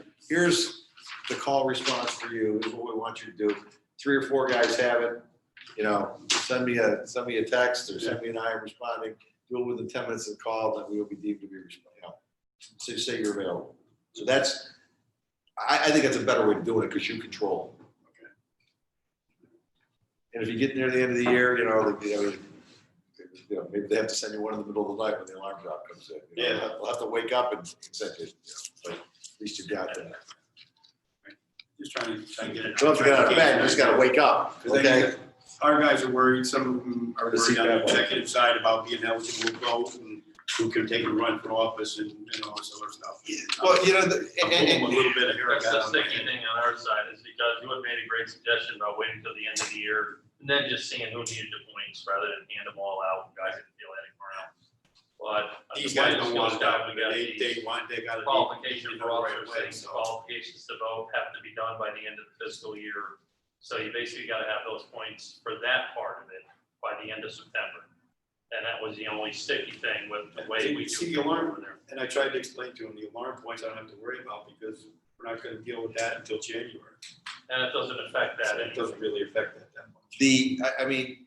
the call response for you. Here's what we want you to do. 3 or 4 guys have it, you know, send me a text or send me an I am responding. Do it within 10 minutes of the call, then we will be deemed to be responding. You know, so say you're available. So that's, I think that's a better way to do it because you control. And if you get near the end of the year, you know, maybe they have to send you one in the middle of the night when the alarm clock comes in. You know, they'll have to wake up and accept it. You know, but at least you got that. Just trying to get it. You don't have to get out of bed, you just gotta wake up, okay? Our guys are worried, some of them are The worried on the CPAP. executive side about being eligible to vote and who can take a run for office and all this other stuff. Well, you know, I'm pulling a little bit of hair That's out the on my sticky head. thing on our side is because you had made a great suggestion about waiting till the end of the year and then just seeing who needed the points rather than hand them all out. Guys didn't feel anymore out. But These guys don't want that, we got they gotta. qualification for right officers, away, saying so. qualifications to vote have to be done by the end of the fiscal year. So you basically gotta have those points for that part of it by the end of September. And that was the only sticky thing with the way we do See, it over there. And I tried to explain to him the alarm points I don't have to worry about because we're not gonna deal with that until January. And it doesn't affect that. It doesn't really affect that much. I mean,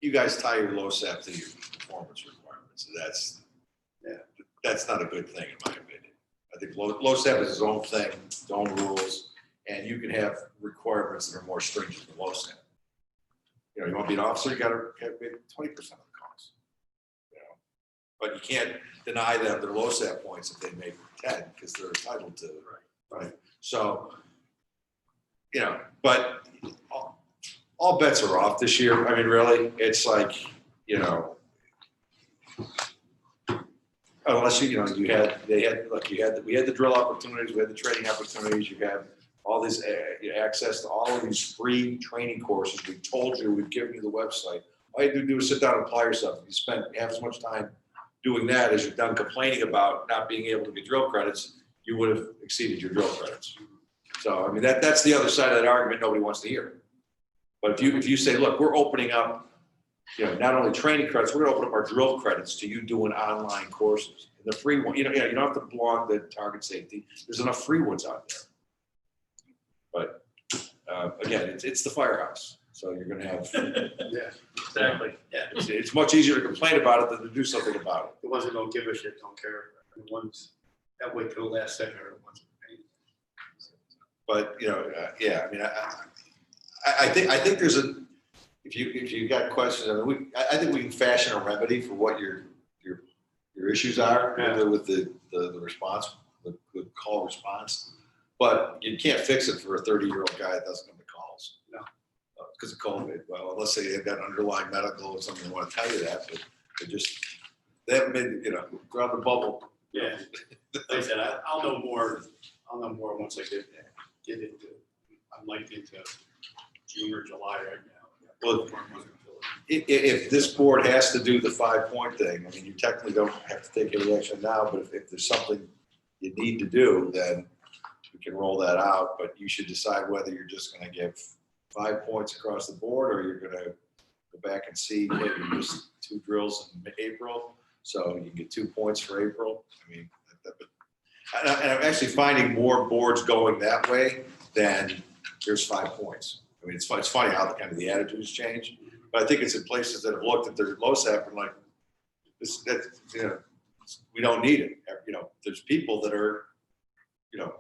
you guys tie your LoSAP to your performance requirements, and that's not a good thing in my opinion. I think LoSAP is its own thing, its own rules, and you can have requirements that are more stringent than LoSAP. You know, you want to be an officer, you gotta pay 20% of the cost. You know, but you can't deny them their LoSAP points if they make 10, because they're entitled to. Right. So, you know, but all bets are off this year. I mean, really, it's like, you know, unless we had the drill opportunities, we had the training opportunities, you have all this access to all of these free training courses. We told you, we've given you the website. All you have to do is sit down and apply yourself. If you spend half as much time doing that as you've done complaining about not being able to get drill credits, you would have exceeded your drill credits. So, I mean, that's the other side of that argument nobody wants to hear. But if you say, look, we're opening up, you know, not only training credits, we're gonna open up our drill credits to you doing online courses. And the free one, you don't have to belong to Target Safety. There's enough free ones out there. But again, it's the firehouse. So you're gonna have, Yeah, Exactly. yeah. it's much easier to complain about it than to do something about it. The ones that don't give a shit don't care. The ones that wait till the last second are the ones that pay. But, you know, yeah, I mean, I think there's if you got questions, I mean, I think we can fashion a remedy for what your issues are with the response, the call response. But you can't fix it for a 30-year-old guy that doesn't come to calls. No. Because of COVID. Well, unless they've got underlying medical or something, they want to tell you that, but they haven't been, you know, around the bubble. Yeah. Like I said, I'll know more once I get into, I'm like into June or July right now. Well, if this board has to do the 5-point thing, I mean, you technically don't have to take any action now, but if there's something you need to do, then we can roll that out, but you should decide whether you're just gonna give 5 points across the board, or you're gonna go back and see, maybe just 2 drills in April, so you can get 2 points for April. I mean, and I'm actually finding more boards going that way than there's 5 points. I mean, it's funny how the attitudes change, but I think it's in places that have looked at their LoSAP and like, you know, we don't need it. You know, there's people that are, you know,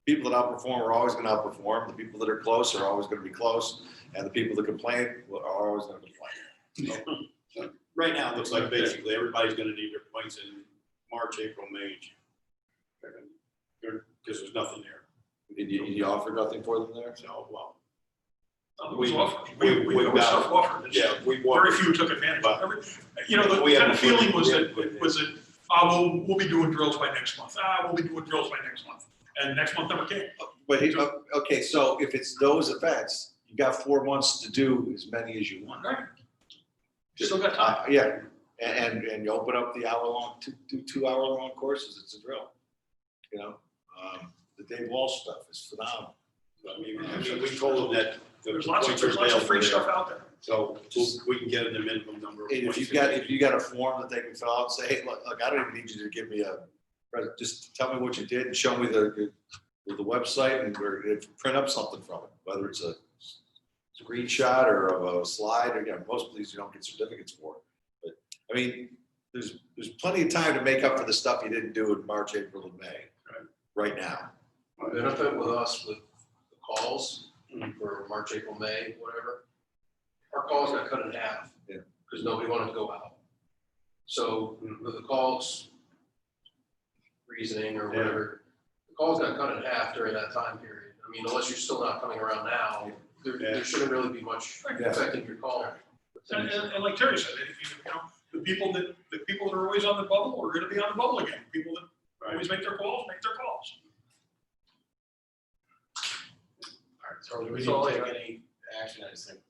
people that outperform are always going to outperform. The people that are close are always going to be close, and the people that complain are always going to complain. So right now, it looks like basically everybody's gonna need their points in March, April, May, because there's nothing there. Did you offer nothing for them there? So, well, It was offered. We were self-offered. yeah, we Very want. few took advantage of it. You know, We the kind haven't of feeling put- was we that, haven't put we'll be doing drills by next month. We'll be doing drills by next month. And next month never came. But okay, so if it's those events, you got 4 months to do as many as you want. Right. Still got time. Yeah, and you open up the hour-long, 2 hour-long courses. It's a drill. You know, the Dave Walsh stuff is phenomenal. I mean, we told them that. the There's lots points are of free available there. stuff out there. So we can get them the minimum number of And points. if you got a form that they can fill out and say, hey, look, I don't even need you to give me just tell me what you did and show me the website and or print up something from it, whether it's a screenshot or of a slide. Again, most of these you don't get certificates for. But I mean, there's plenty of time to make up for the stuff you didn't do in March, April, and May. Right now. The benefit with us with the calls for March, April, May, whatever, our calls got cut in half. Yeah. Because nobody wanted to go out. So with the calls reasoning or whatever, the calls got cut in half during that time period. I mean, unless you're still not coming around now, there shouldn't really be much affecting your call. And like Terry said, you know, the people that are always on the bubble are gonna be on the bubble again. People that always make their calls. All right, so we That's all I didn't got. take any action, I just think.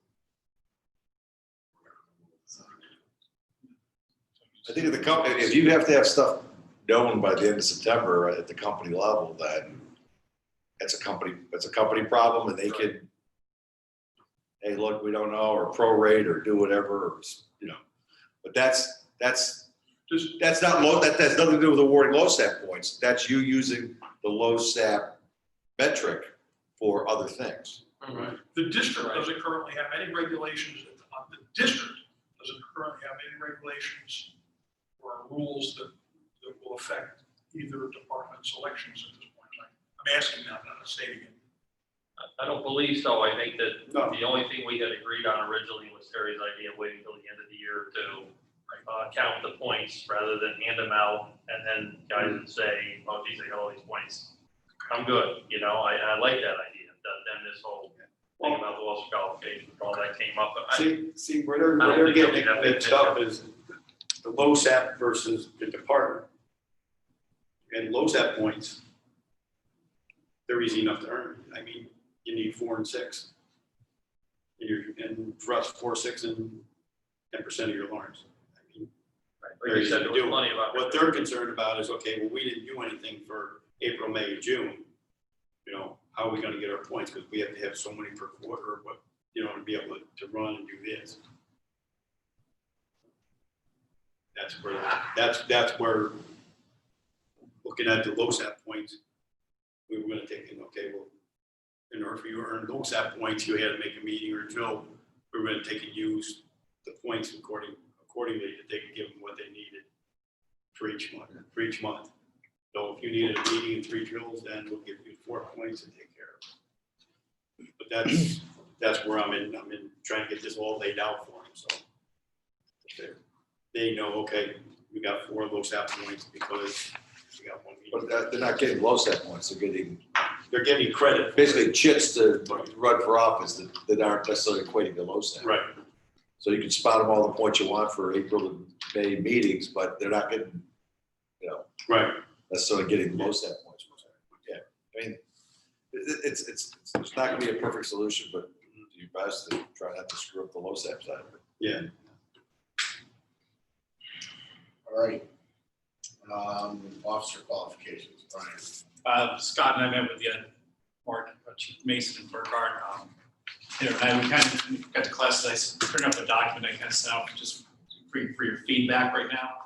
I think if the company, if you have to have stuff known by the end of September at the company level, then it's a company problem, and they could, hey, look, we don't know, or prorate or do whatever, or, you know. But that's Just, That's not low, that has nothing to do with awarding LoSAP points. That's you using the LoSAP metric for other things. Right. the district doesn't currently have any regulations, the district doesn't currently have any regulations or rules that will affect either department's elections at this point in time. I'm asking that, not stating it. I don't believe so. I think that No. the only thing we had agreed on originally was Terry's idea of waiting until the end of the year to count the points rather than hand them out and then guys would say, oh geez, I got all these points. I'm good, you know, I like that idea. Then this whole thing about the loss of qualification, all that came up. But See, where they're I don't think getting they'll be that mixed up is the LoSAP versus the department. And LoSAP points, they're easy enough to earn. I mean, you need 4 and 6. And for us, 4, 6, and 10% of your alarms. I mean, like you said, there was plenty of what they're concerned about is, okay, well, we didn't do anything for April, May, June. You know, how are we gonna get our points? Because we have to have so many per quarter, but, you know, to be able to run and do this. That's where, looking at the LoSAP points, we were gonna take in, okay, well, in order for you to earn LoSAP points, you had to make a meeting or a drill. We were gonna take and use the points accordingly, that they could give them what they needed for each month. So if you needed a meeting and 3 drills, then we'll give you 4 points and take care of it. But that's where I'm in trying to get this all laid out for them, so. They know, okay, we got 4 LoSAP points because we got 1 meeting. But they're not getting LoSAP points, They're getting credit. basically chits to run for office that aren't necessarily equating to LoSAP. Right. So you can spot them all the points you want for April and May meetings, but they're not getting, you know, Right. necessarily getting LoSAP points. Yeah, I mean, it's not gonna be a perfect solution, but do your best to try not to screw up the LoSAP side of it. Yeah. All right. Officer qualifications, Brian. Scott and I met with Mark, Chief Mason and Burkhardt. You know, and we kind of got the classes, I printed up a document I kind of sent out just for your feedback right now.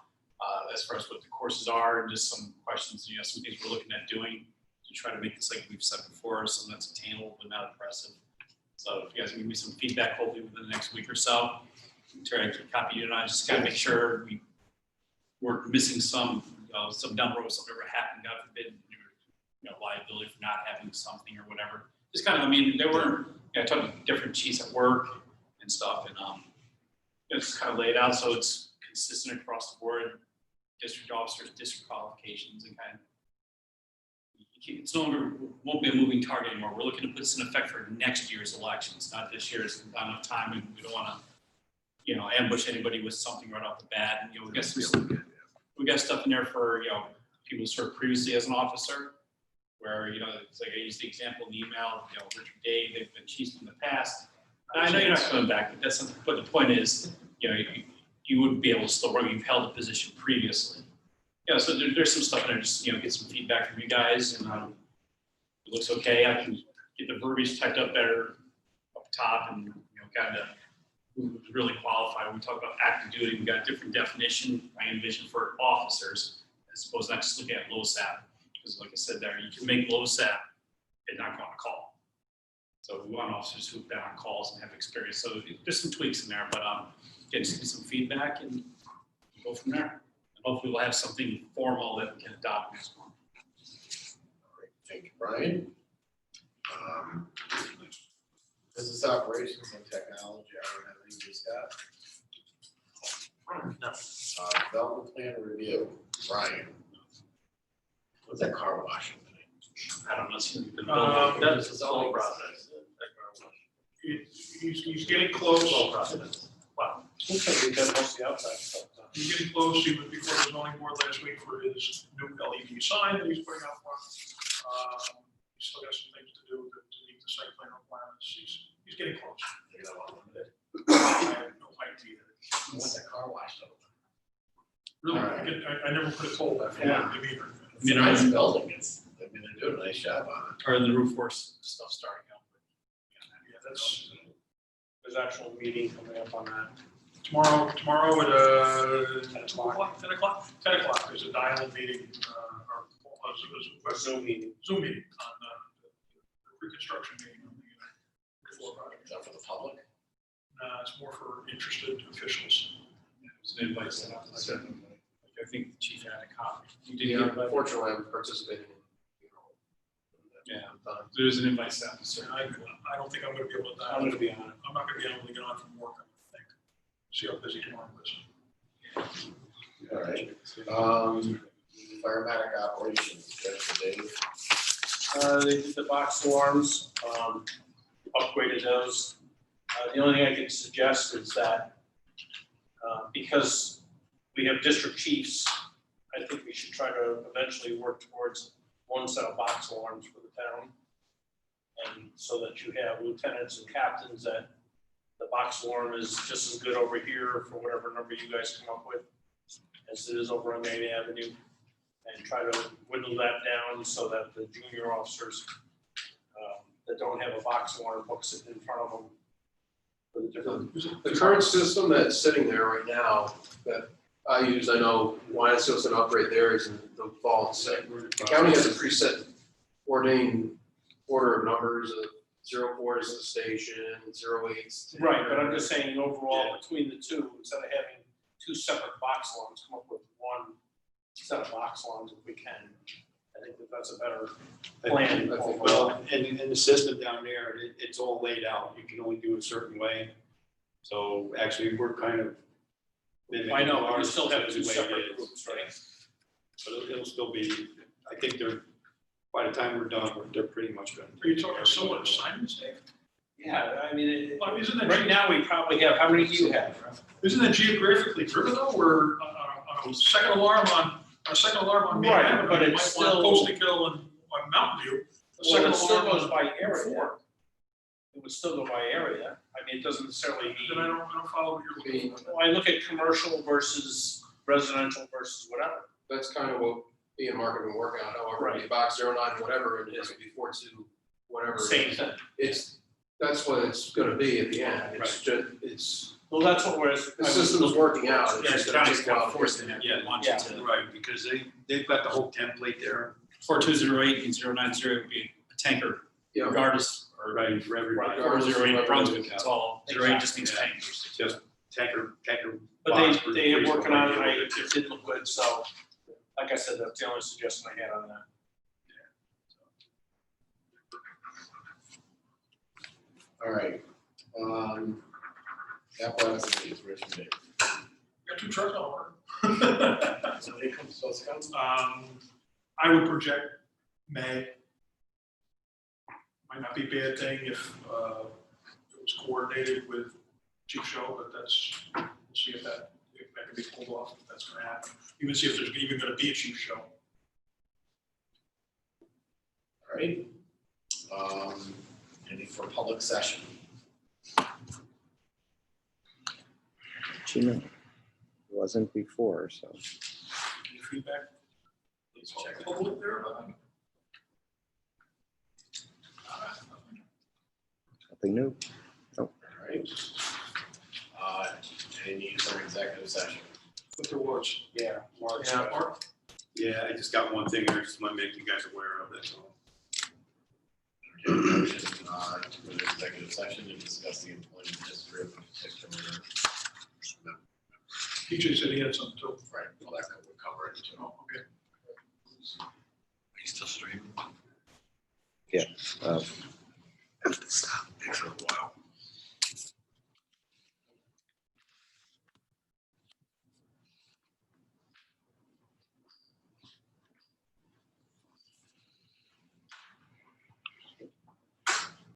As far as what the courses are and just some questions, you know, some things we're looking at doing to try to make this, like we've said before, something that's attainable but not oppressive. So if you guys can give me some feedback, hopefully within the next week or so, try to copy you and I just gotta make sure we're missing some down the road, something ever happened, God forbid, you know, liability for not having something or whatever. Just kind of, I mean, there were, I talked to different chiefs at work and stuff, and it's kind of laid out so it's consistent across the board. District officers, district qualifications, and kind of, it's no longer, won't be a moving target anymore. We're looking to put this in effect for next year's elections, not this year's. Not enough time, and we don't want to, you know, ambush anybody with something right off the bat. And, you know, we got stuff in there for, you know, people who served previously as an officer, where, you know, it's like I used the example in the email, you know, Richard Day, they've been chiefs in the past. And I know you're not coming back, but that's something, but the point is, you know, you wouldn't be able to still run, you've held a position previously. Yeah, so there's some stuff in there, just, you know, get some feedback from you guys, and it looks okay. I can get the verbiage typed up better up top, and, you know, kind of who's really qualified. When we talk about active duty, we got a different definition, I envision, for officers, as opposed to not just looking at LoSAP. Because like I said there, you can make LoSAP and not go on call. So we want officers who've been on calls and have experience. So there's some tweaks in there, but get some feedback and go from there. And hopefully we'll have something formal that we can adopt next month. All right, thank you, Brian. Business operations and technology, I don't have anything to Scott. Development plan review, Brian. What's that car wash thing? I don't know. It's gonna be the That's the whole process. He's getting close. Slow process. Wow. Looks like we've done most of the outside stuff done. He's getting close. He was before the zoning board last week for his new LED sign that he's putting up on. He's still got some things to do to meet the site plan requirements. He's getting close. You know, I have no idea. what's that car wash though? Really, All right. I never could have told that from Yeah. my demeanor. It's a nice building, I mean, they're doing a nice job on it. Or the roof force stuff starting up. Yeah, that's, There's actual meeting coming up on that Tomorrow at, 10 o'clock. 10 o'clock, there's a dial-in meeting, or a Zoom meeting. Zoom meeting on the reconstruction meeting on the floor project. Is that for the public? It's more for interested officials. It was an invite set up. I think the chief had a copy. You did Yeah, get it, unfortunately, I'm participating in, yeah. There was an invite set up, so I don't think I'm gonna be able to. I'm gonna be on it. I'm not gonna be able to get on from work, I don't think. See how busy tomorrow is. All right. Firematic operations, Jennifer, Dave. They did the box alarms, upgraded those. The only thing I can suggest is that, because we have district chiefs, I think we should try to eventually work towards one set of box alarms for the town. And so that you have lieutenants and captains, that the box alarm is just as good over here for whatever number you guys come up with as it is over on Main Avenue. And try to whittle that down so that the junior officers that don't have a box alarm books it in front of them for the different. the current system that's sitting there right now that I use, I know YSO's an upgrade there is in the vault. The county has a preset ordained order of numbers of 04 is the station, 08's. Right, but I'm just saying overall, between the two, instead of having two separate box alarms, come up with one set of box alarms if we can. I think that that's a better plan. I think, Well, and in the system down there, it's all laid out. You can only do it a certain way. So actually, we're kind of. I know, but you ours still have the two way it separate is. groups, right? But it'll still be, I think by the time we're done, they're pretty much gonna. Are you talking similar assignments, Dave? Yeah, I mean, Well, isn't that? right now, we probably have, how many do you have? Isn't that geographically driven though, where a second alarm on Main Right, Avenue, but you it's might want still- Postic Hill and on Mountain View. A Well, second it still alarm goes by area. Four. It would still go by area. I mean, it doesn't necessarily Then I mean, don't follow what you're looking for. well, I look at commercial versus residential versus whatever. That's kind of what me and Mark have been working on, however, Right. the box 09, whatever it is, before to whatever. Same thing. That's what it's gonna be at the end. It's just, Well, that's what we're. the system's working out. It's yeah, just the gonna county's take a kind while of to forcing get it, there. yeah, launch Yeah. it to Right, because they've got the whole template there. 4208 and 090 would be a tanker, Yeah, regardless, or Right, for everybody. 408 Brunswick, it's all, 08 just means Yeah. tankers. Just tanker. But box for they are freezing working on it, away. it did look good, so, like I said, that's the only suggestion I had on that. All right. Apparatus needs, Rich and Dave. Got two trucks on order. So they come, supposed to come? I would project May. Might not be a bad thing if it was coordinated with Chief Show, but we'll see if that can be pulled off, if that's gonna happen. Even see if there's even gonna be a Chief Show. All right. Any for public session? It wasn't before, so. Any feedback? Please check it. Public there? Nothing new. All right. Any need for executive session? But there was. Yeah, March. Yeah, Mark? Yeah, I just got one thing I just want to make you guys aware of, that's all. Motion, to go to executive session to discuss the employment history of a particular. TJ said he had something too. Right, well, that would cover it too. Oh, okay. Are you still streaming? Uh,